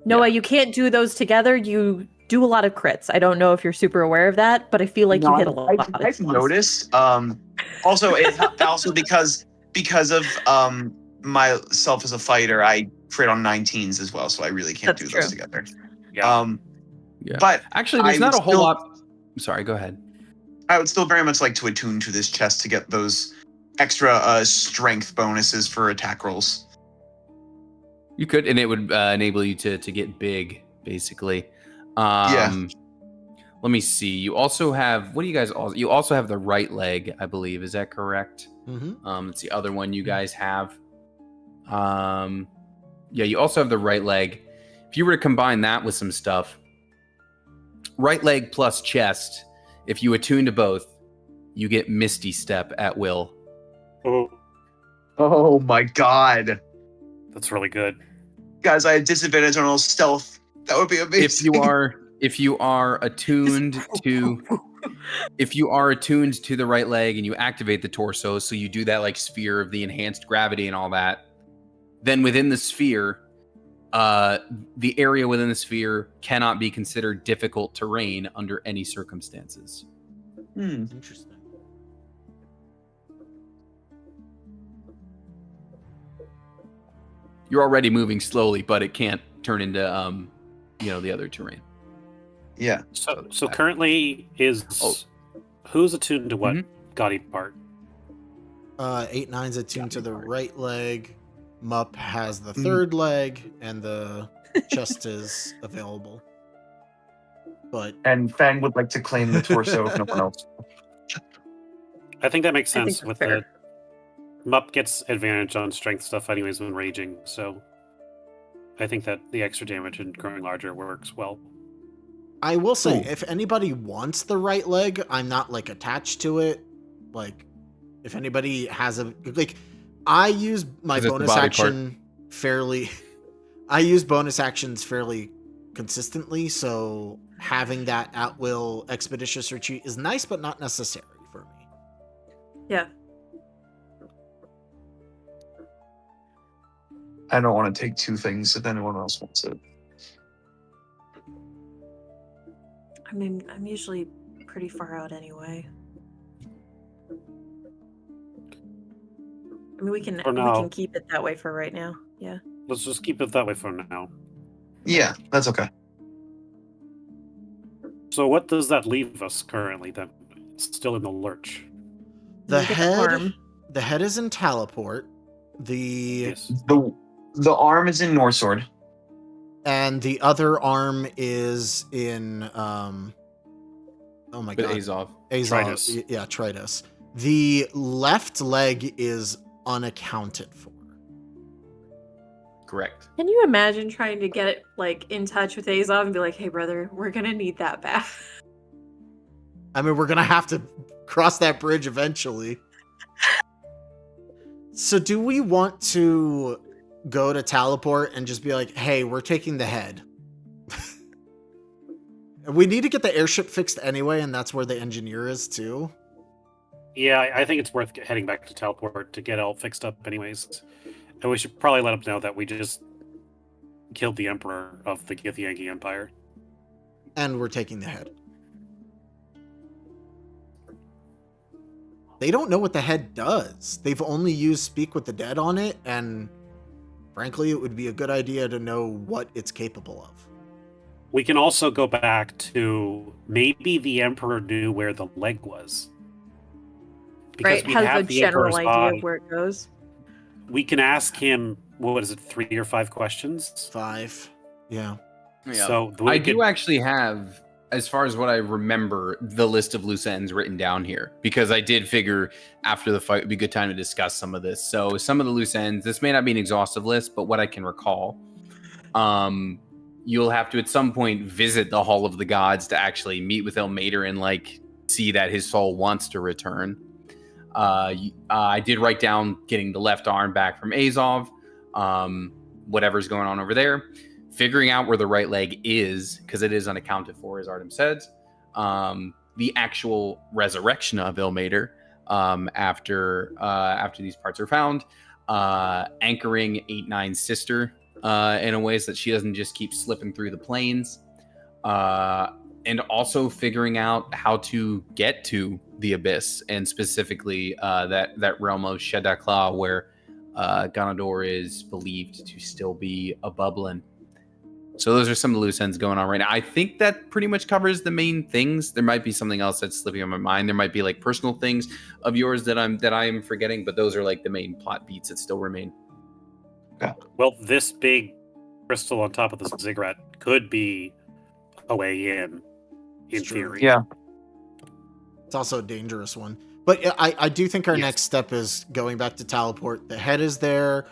Noah, you can't do those together. You do a lot of crits. I don't know if you're super aware of that, but I feel like you hit a lot. I've noticed. Also because of myself as a fighter, I crit on 19s as well, so I really can't do those together. Yeah. But actually, there's not a whole lot. Sorry, go ahead. I would still very much like to attune to this chest to get those extra strength bonuses for attack rolls. You could, and it would enable you to get big, basically. Yeah. Let me see. You also have, what do you guys also? You also have the right leg, I believe. Is that correct? Mm-hmm. It's the other one you guys have. Yeah, you also have the right leg. If you were to combine that with some stuff, right leg plus chest, if you attune to both, you get Misty Step at will. Oh my god. That's really good. Guys, I had disadvantage on all stealth. That would be amazing. if you are attuned to the right leg and you activate the torso, so you do that like sphere of the enhanced gravity and all that, then within the sphere, the area within the sphere cannot be considered difficult terrain under any circumstances. Interesting. You're already moving slowly, but it can't turn into the other terrain. Yeah. So currently who's attuned to what gaudy part? 8-9's attuned to the right leg. Mup has the third leg, and the chest is available. And Fang would like to claim the torso if no one else. I think that makes sense that's with fair. the Mup gets advantage on strength stuff anyways when raging, so I think that the extra damage and growing larger works well. I will say, if anybody wants the right leg, I'm not like attached to it. Like, if anybody has I use my bonus action fairly. I use bonus actions fairly consistently, so having that at will expeditious retreat is nice, but not necessary for me. Yeah. I don't want to take two things if anyone else wants it. I mean, I'm usually pretty far out anyway. I mean, we can keep it that way for right now. Yeah. Let's just keep it that way for now. Yeah, that's okay. So what does that leave us currently then? It's still in the lurch. The head is in teleport. The arm is in Norsword. And the other arm is in oh my god. Azov. Tritus. Yeah, Tritus. The left leg is unaccounted for. Correct. Can you imagine trying to get in touch with Azov and be like, "Hey, brother, we're gonna need that back." I mean, we're gonna have to cross that bridge eventually. So, do we want to go to teleport and just be like, "Hey, we're taking the head"? We need to get the airship fixed anyway, and that's where the engineer is too. Yeah, I think it's worth heading back to teleport to get all fixed up anyways. And we should probably let him know that we just killed the Emperor of the Githyanki Empire. And we're taking the head. They don't know what the head does. They've only used Speak with the Dead on it, and frankly, it would be a good idea to know what it's capable of. We can also go back to maybe the Emperor knew where the leg was. Because right, has a general idea of where it goes. We can ask him, what is it, 3 or 5 questions? 5, yeah. So I do actually have, as far as what I remember, the list of loose ends written down here, because I did figure after the fight it would be a good time to discuss some of this. So some of the loose ends, this may not be an exhaustive list, but what I can recall, you'll have to at some point visit the Hall of the Gods to actually meet with Ilmater and see that his soul wants to return. I did write down getting the left arm back from Azov, whatever's going on over there, figuring out where the right leg is, because it is unaccounted for, as Artem said, the actual resurrection of Ilmater after these parts are found, anchoring 8-9's sister in a ways that she doesn't just keep slipping through the planes, and also figuring out how to get to the Abyss, and specifically that realm of Shadakla where Ganador is believed to still be a bubbling. So those are some of the loose ends going on right now. I think that pretty much covers the main things. There might be something else that's slipping on my mind. There might be personal things of yours that I am forgetting, but those are the main plot beats that still remain. Okay. Well, this big crystal on top of the ziggurat could be a way in theory. Yeah. It's also a dangerous one. But I do think our next step is going back to teleport. The head is there.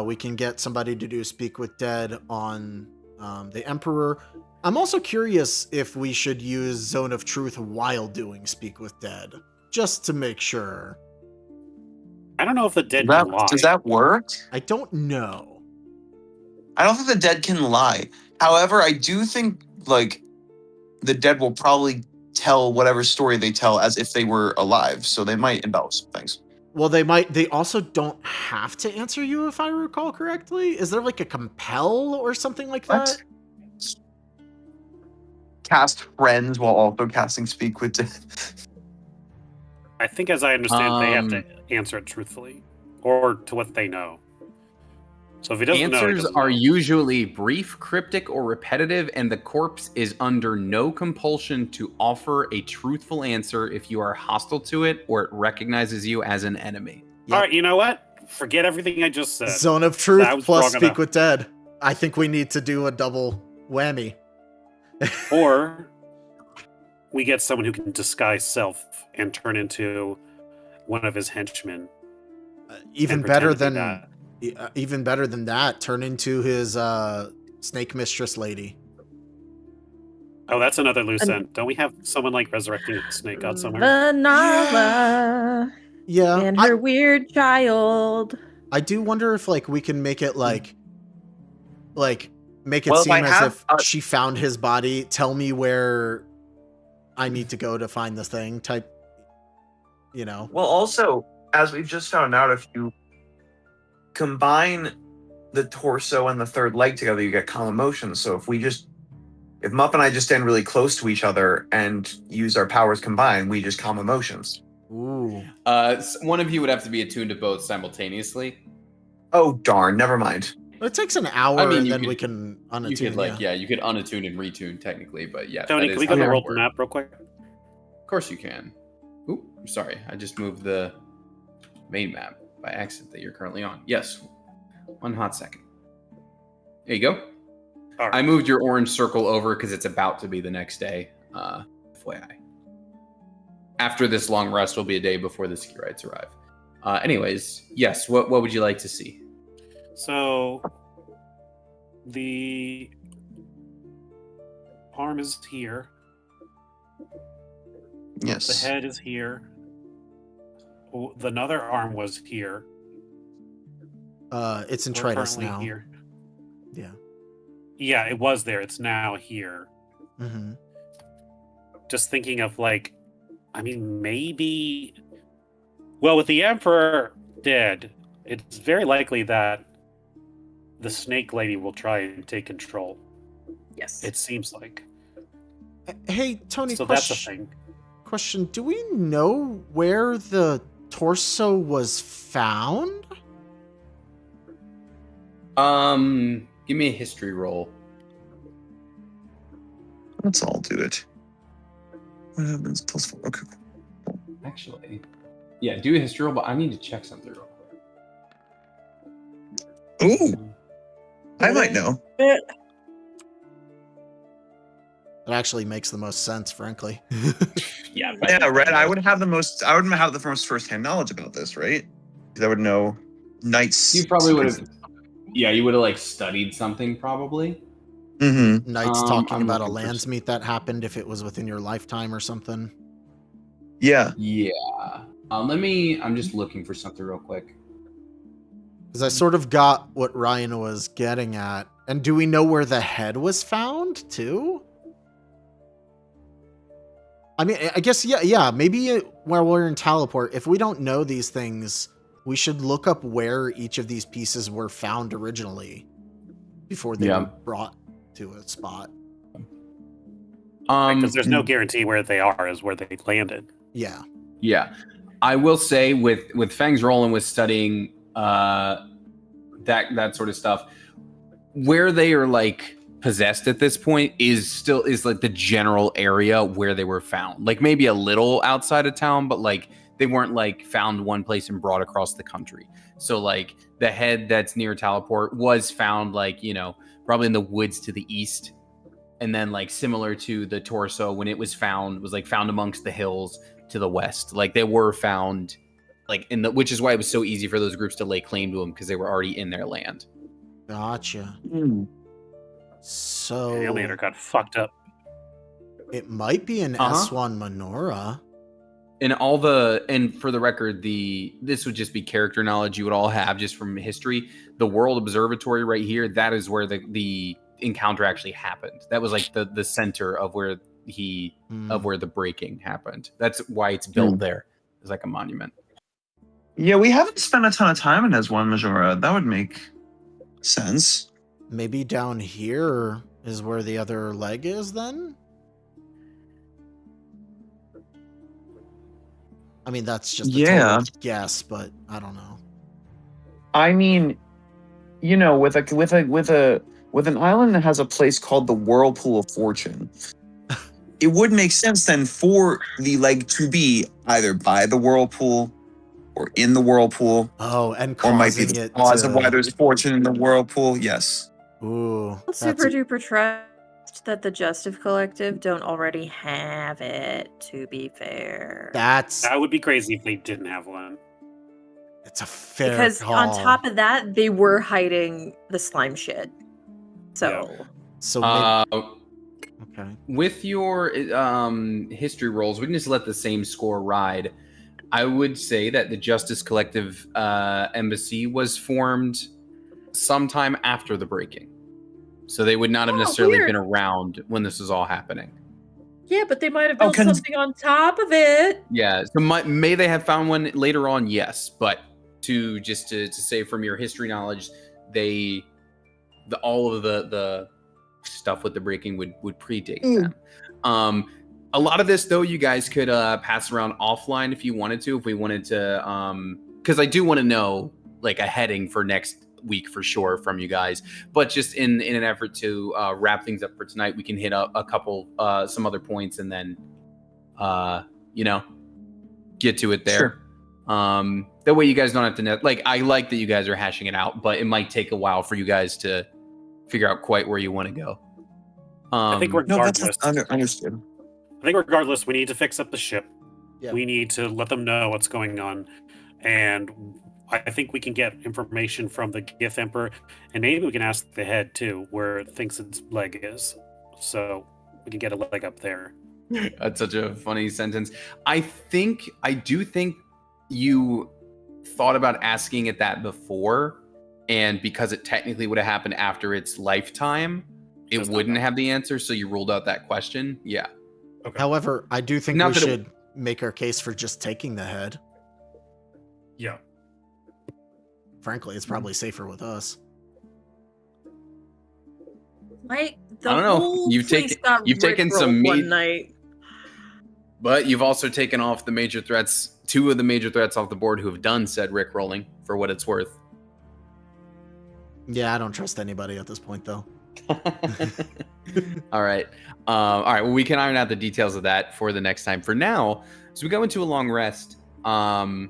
We can get somebody to do Speak with Dead on the Emperor. I'm also curious if we should use Zone of Truth while doing Speak with Dead, just to make sure. I don't know if the dead can lie. Does that work? I don't know. I don't think the dead can lie. However, I do think, the dead will probably tell whatever story they tell as if they were alive, so they might embellish some things. Well, they also don't have to answer you, if I recall correctly. Is there like a compel or something like that? Cast friends while also casting speak with dead. I think, as I understand, they have to answer it truthfully or to what they know. So if he doesn't know, he Answers doesn't are know. usually brief, cryptic, or repetitive, and the corpse is under no compulsion to offer a truthful answer if you are hostile to it or it recognizes you as an enemy. Yep. All right, you know what? Forget everything I just said. Zone of That truth was plus wrong speak enough. with dead. I think we need to do a double whammy. Or we get someone who can disguise self and turn into one of his henchmen. Even and better pretend to be than that. even better than that, turn into his snake mistress lady. Oh, that's another loose And- end. Don't we have someone like resurrecting a snake god somewhere? Vanala Yeah, and her weird child. I do wonder if like we can make it like make it Well, if seem I as have, if she found his body. Tell me where I need to go to find the thing. Type, you know. Well, also, as we've just found out, if you combine the torso and the third leg together, you get calm emotions. So if Mupp and I just stand really close to each other and use our powers combined, we just calm emotions. Ooh. One of you would have to be attuned to both simultaneously. Oh, darn. Never mind. It takes an hour, I mean, and you then could- we can unattune. You could you could unattune and retune technically, but yeah. Tony, that can we is go to how the it world works. map real quick? Of course you can. Oop, sorry, I just moved the main map by accident that you're currently on. Yes, 1 hot second. There you go. All right. I moved your orange circle over because it's about to be the next day. FYI. After this long rest will be a day before the ski rides arrive. Anyways, yes. What would you like to see? So the arm is here. Yes. The head is here. The other arm was here. It's in We're Tritus currently now. here. Yeah. Yeah, it was there. It's now here. Mm-hmm. Just thinking of maybe. Well, with the Emperor dead, it's very likely that the Snake Lady will try and take control. Yes. It seems like. Hey, Tony. So that's a thing. Question: do we know where the torso was found? Give me a history roll. Let's all do it. What happens? +4. Okay. Actually, yeah, do a history roll, but I need to check something real quick. Ooh. I might know. It actually makes the most sense, frankly. Yeah, Red. I would have the most first-hand knowledge about this, right? Because I would know knights. You probably would have. Yeah, you would have studied something probably. Mm-hmm. Knights I'm talking about a looking for lands meet that happened if it was within your lifetime or something. Yeah. Yeah. I'm just looking for something real quick. Because I sort of got what Ryan was getting at. And do we know where the head was found too? I mean, I guess yeah. Maybe while we're in teleport, if we don't know these things, we should look up where each of these pieces were found originally before they were brought to a spot. Because there's no guarantee where they are is where they landed. Yeah. Yeah. I will say with Fang's role and with studying that sort of stuff, where they are possessed at this point is the general area where they were found. Maybe a little outside of town, but they weren't found one place and brought across the country. So the head that's near teleport was found probably in the woods to the east. And then similar to the torso when it was found found amongst the hills to the west. They were found which is why it was so easy for those groups to lay claim to them because they were already in their land. Gotcha. So The Alienator got fucked up. it might be an S1 menorah. And for the record, this would just be character knowledge you would all have just from history. The World Observatory right here, that is where the encounter actually happened. That was the center of where of where the breaking happened. That's why it's built there. It's like a monument. Yeah, we haven't spent a ton of time in As One Majora. That would make sense. Maybe down here is where the other leg is then? I mean, that's just a total guess, but I don't know. I mean, you know, with an island that has a place called the Whirlpool of Fortune, it would make sense then for the leg to be either by the whirlpool or in the whirlpool. Oh, and or might be causing the it cause to... of why there's fortune in the whirlpool. Yes. Ooh. Super duper trust that the Justive Collective don't already have it, to be fair. That would be crazy if they didn't have one. It's a fair Because call. on top of that, they were hiding the slime shit. So... Yeah. So okay. With your history rolls, we can just let the same score ride. I would say that the Justice Collective embassy was formed sometime after the breaking. So they would not have necessarily been around when this was all happening. Yeah, but they might have built something on top of it. Yeah, so may they have found one later on? Yes, but to say from your history knowledge, all of the stuff with the breaking would predate them. A lot of this, though, you guys could pass around offline if you wanted to. If we wanted to, because I do want to know like a heading for next week for sure from you guys. But just in an effort to wrap things up for tonight, we can hit a couple some other points and then get to it there. Sure. That way you guys don't have to I like that you guys are hashing it out, but it might take a while for you guys to figure out quite where you want to go. I think regardless, understood. I think regardless, we need to fix up the ship. Yeah. We need to let them know what's going on, and I think we can get information from the Gith Emperor, and maybe we can ask the head too, where it thinks its leg is, so we can get a leg up there. That's such a funny sentence. I do think you thought about asking it that before, and because it technically would have happened after its lifetime, it wouldn't have the answer, so you ruled out that question. Yeah. Okay. However, I do think we should make our case for just taking the head. Yeah. Frankly, it's probably safer with us. I don't know. You've taken some one night. But you've also taken off the major threats, 2 of the major threats off the board who have done said Rick rolling, for what it's worth. Yeah, I don't trust anybody at this point, though. All right. Well, we can iron out the details of that for the next time. For now, as we go into a long rest, 2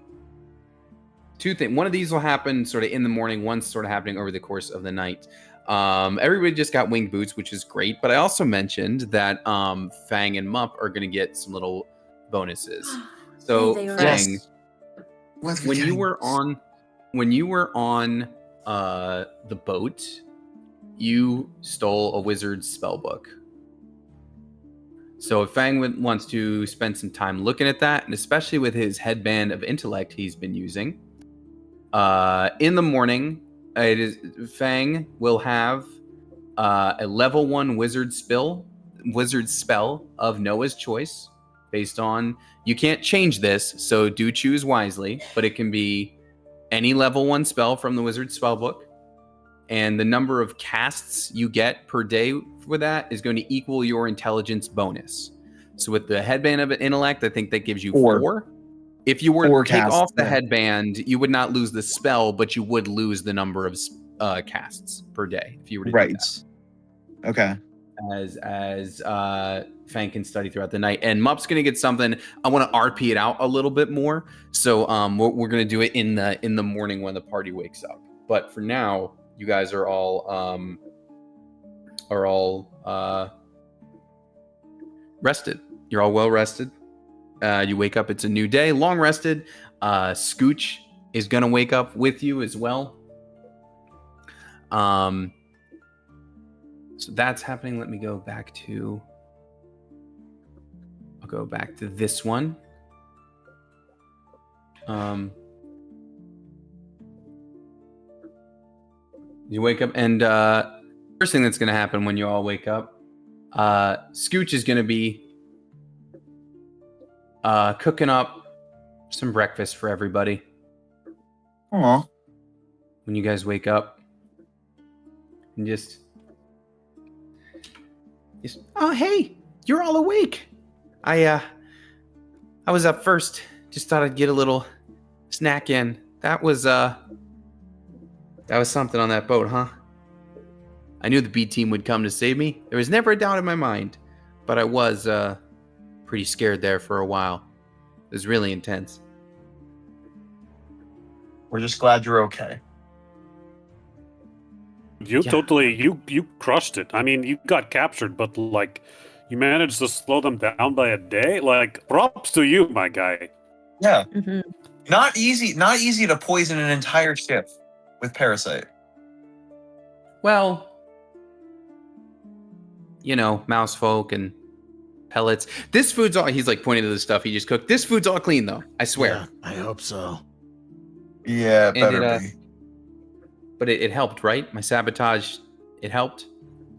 things. One of these will happen sort of in the morning. One's sort of happening over the course of the night. Everybody just got winged boots, which is great. But I also mentioned that Fang and Mup are going to get some little bonuses. So Fang, when you were on the boat, you stole a wizard's spellbook. So if Fang wants to spend some time looking at that, and especially with his headband of intellect he's been using, in the morning, Fang will have a level 1 wizard spell of Noah's choice, based on, you can't change this, so do choose wisely, but it can be any level 1 spell from the wizard spellbook. And the number of casts you get per day for that is going to equal your intelligence bonus. So with the headband of intellect, I think that gives you 4. If you were to take off the headband, you would not lose the spell, but you would lose the number of casts per day if you were to do that. Okay. As Fang can study throughout the night. And Mup's going to get something. I want to RP it out a little bit more. So we're going to do it in the morning when the party wakes up. But for now, you guys are all rested. You're all well rested. You wake up, it's a new day, long rested. Scooch is going to wake up with you as well. So that's happening. Let me go back to... I'll go back to this one. You wake up, and first thing that's going to happen when you all wake up, Scooch is going to be cooking up some breakfast for everybody. Aw. When you guys wake up, and just oh hey, you're all awake. I was up first. Just thought I'd get a little snack in. That was something on that boat, huh? I knew the B team would come to save me. There was never a doubt in my mind, but I was pretty scared there for a while. It was really intense. We're just glad you're okay. You Yeah. totally you crushed it. I mean, you got captured, but like you managed to slow them down by a day. Like props to you, my guy. Yeah. Mhm. Not easy to poison an entire ship with parasite. Well, you know, mouse folk and pellets. This food's all, he's like pointing to the stuff he just cooked. This food's all clean though, I swear. Yeah, I hope so. Yeah, And better it, be. But it helped, right? My sabotage, it helped.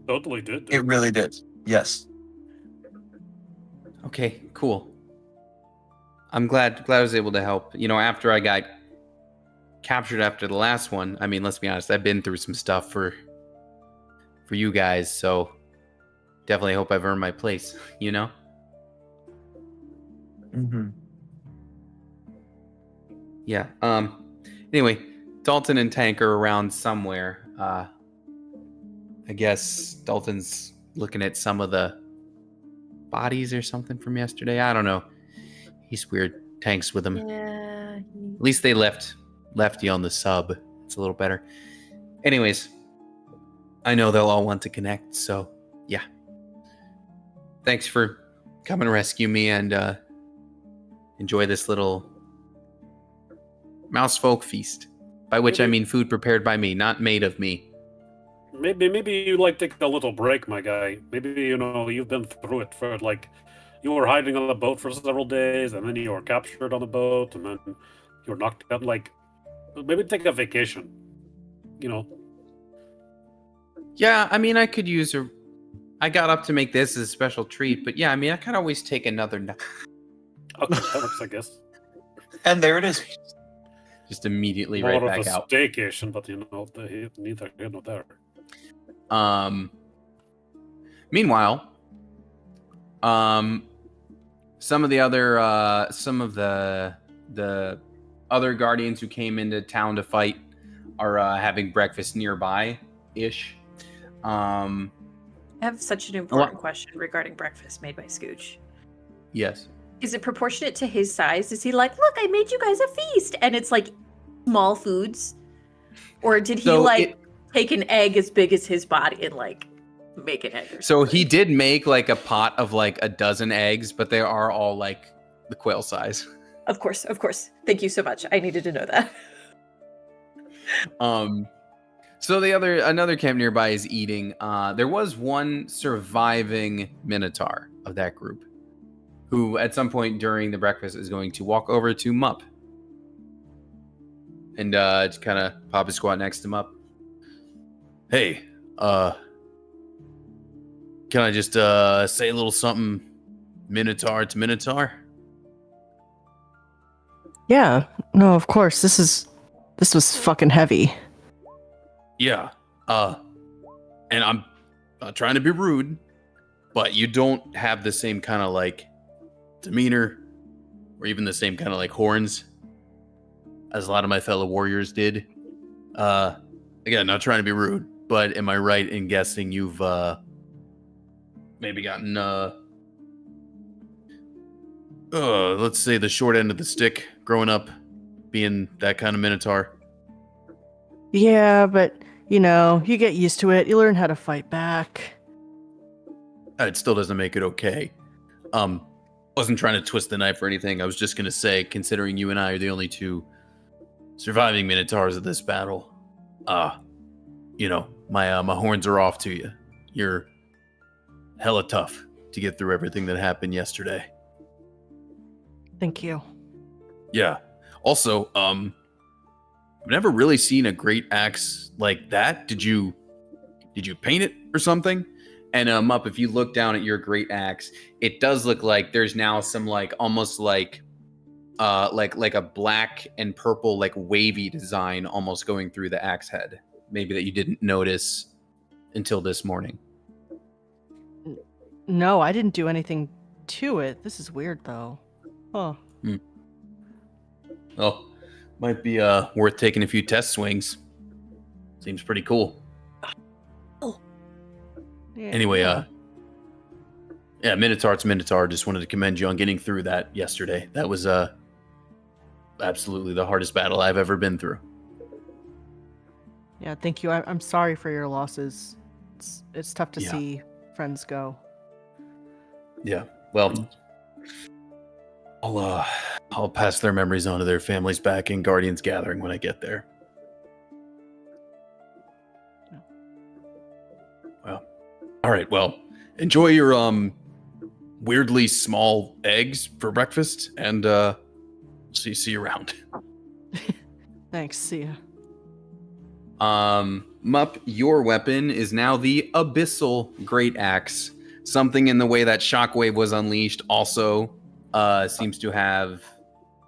Totally did. It really did. Yes. Okay, cool. I'm glad I was able to help. You know, after I got captured after the last one, I mean, let's be honest, I've been through some stuff for you guys, so definitely hope I've earned my place, you know? Mm-hmm. Yeah. Anyway, Dalton and Tank are around somewhere. I guess Dalton's looking at some of the bodies or something from yesterday. I don't know. He's weird. Tank's with him. Yeah. At least they left Lefty on the sub. It's a little better. Anyways, I know they'll all want to connect, so yeah. Thanks for coming to rescue me and enjoy this little mouse folk feast. By which I mean food prepared by me, not made of me. Maybe you like take a little break, my guy. Maybe you've been through it for like you were hiding on the boat for several days, and then you were captured on the boat, and then you were knocked out. Like maybe take a vacation. You know. Yeah, I mean, I could use a... I got up to make this as a special treat, but yeah, I mean, I could always take another nap. Okay, that works, I guess. And there it is. Just immediately More right of back a out. staycation, but neither here nor there. Meanwhile, some of the other guardians who came into town to fight are having breakfast nearby-ish. I have such an important question regarding breakfast made by Scooch. Yes. Is it proportionate to his size? Is he like, look, I made you guys a feast, and it's like small foods? Or did he take an egg as big as his body and like make an egg or So something? he did make like a pot of like a dozen eggs, but they are all like the quail size. Of course. Thank you so much. I needed to know that. So another camp nearby is eating. There was one surviving Minotaur of that group who at some point during the breakfast is going to walk over to Mupp and just kind of pop his squat next to Mupp. Hey, can I just say a little something Minotaur to Minotaur? Yeah, no, of course. This was fucking heavy. Yeah. And I'm not trying to be rude, but you don't have the same kind of like demeanor or even the same kind of like horns as a lot of my fellow warriors did. Again, not trying to be rude, but am I right in guessing you've maybe gotten let's say the short end of the stick growing up being that kind of Minotaur? Yeah, but you get used to it. You learn how to fight back. It still doesn't make it okay. Wasn't trying to twist the knife or anything. I was just gonna say, considering you and I are the only two surviving Minotaurs of this battle, my horns are off to you. You're hella tough to get through everything that happened yesterday. Thank you. Yeah. Also, I've never really seen a great axe like that. Did you paint it or something? And Mup, if you look down at your great axe, it does look like there's now some like almost like a black and purple like wavy design almost going through the axe head. Maybe that you didn't notice until this morning. No, I didn't do anything to it. This is weird though. Huh. Well, might be worth taking a few test swings. Seems pretty cool. Yeah, Anyway, yeah, Minotaur's Minotaur. Just wanted to commend you on getting through that yesterday. That was absolutely the hardest battle I've ever been through. Yeah, thank you. I'm sorry for your losses. It's tough to see friends go. Yeah. Well, I'll pass their memories on to their families back in Guardians Gathering when I get there. Well, all right. Well, enjoy your weirdly small eggs for breakfast, and see you around. Thanks. See ya. Mup, your weapon is now the Abyssal Great Axe. Something in the way that Shockwave was unleashed also seems to have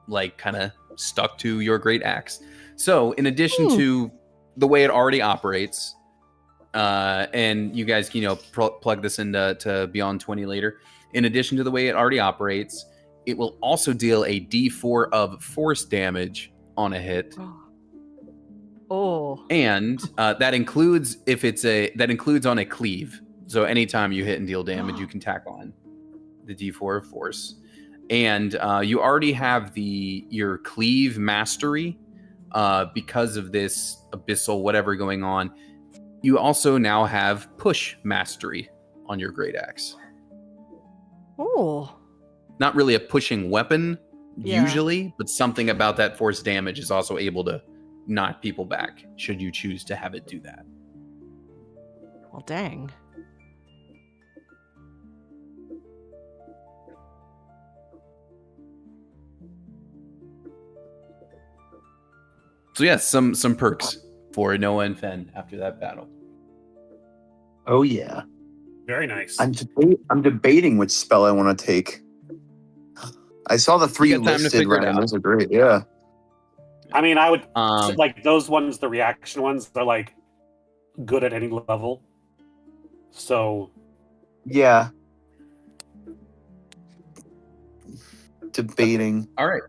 like kind of stuck to your Great Axe. So in addition to the way it already operates, and you guys can plug this into Beyond 20 later. In addition to the way it already operates, it will also deal a D4 of force damage on a hit. Oh. And that includes on a cleave. So anytime you hit and deal damage, you can tack on the D4 of force. And you already have your cleave mastery because of this abyssal whatever going on. You also now have push mastery on your great axe. Oh. Not really a pushing weapon usually, but something about that force damage is also able to knock people back should you choose to have it do that. Well, dang. So yeah, some perks for Noah and Fen after that battle. Oh yeah. Very nice. I'm debating which spell I want to take. I saw the 3 listed, Ryan. Those are great. Yeah. I mean, I would like those ones. The reaction ones, they're like good at any level. So yeah. Debating. All right.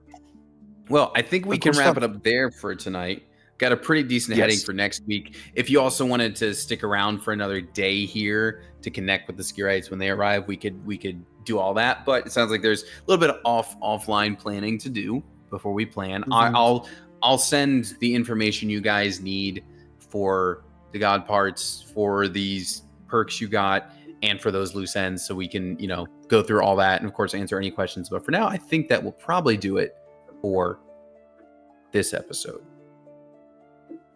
Well, I think we can wrap it up there for tonight. Got a pretty decent heading for next week. If you also wanted to stick around for another day here to connect with the Skirites when they arrive, we could do all that. But it sounds like there's a little bit of offline planning to do before we plan. Mm-hmm. I'll send the information you guys need for the god parts, for these perks you got, and for those loose ends, so we can go through all that and of course answer any questions. But for now, I think that will probably do it for this episode.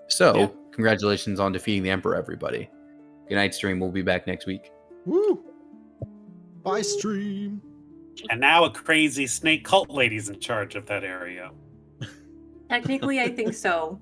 So, congratulations on defeating the Emperor, everybody. Good night, stream. We'll be back next week. Woo! Bye, stream. And now a crazy snake cult lady's in charge of that area. Technically, I think so.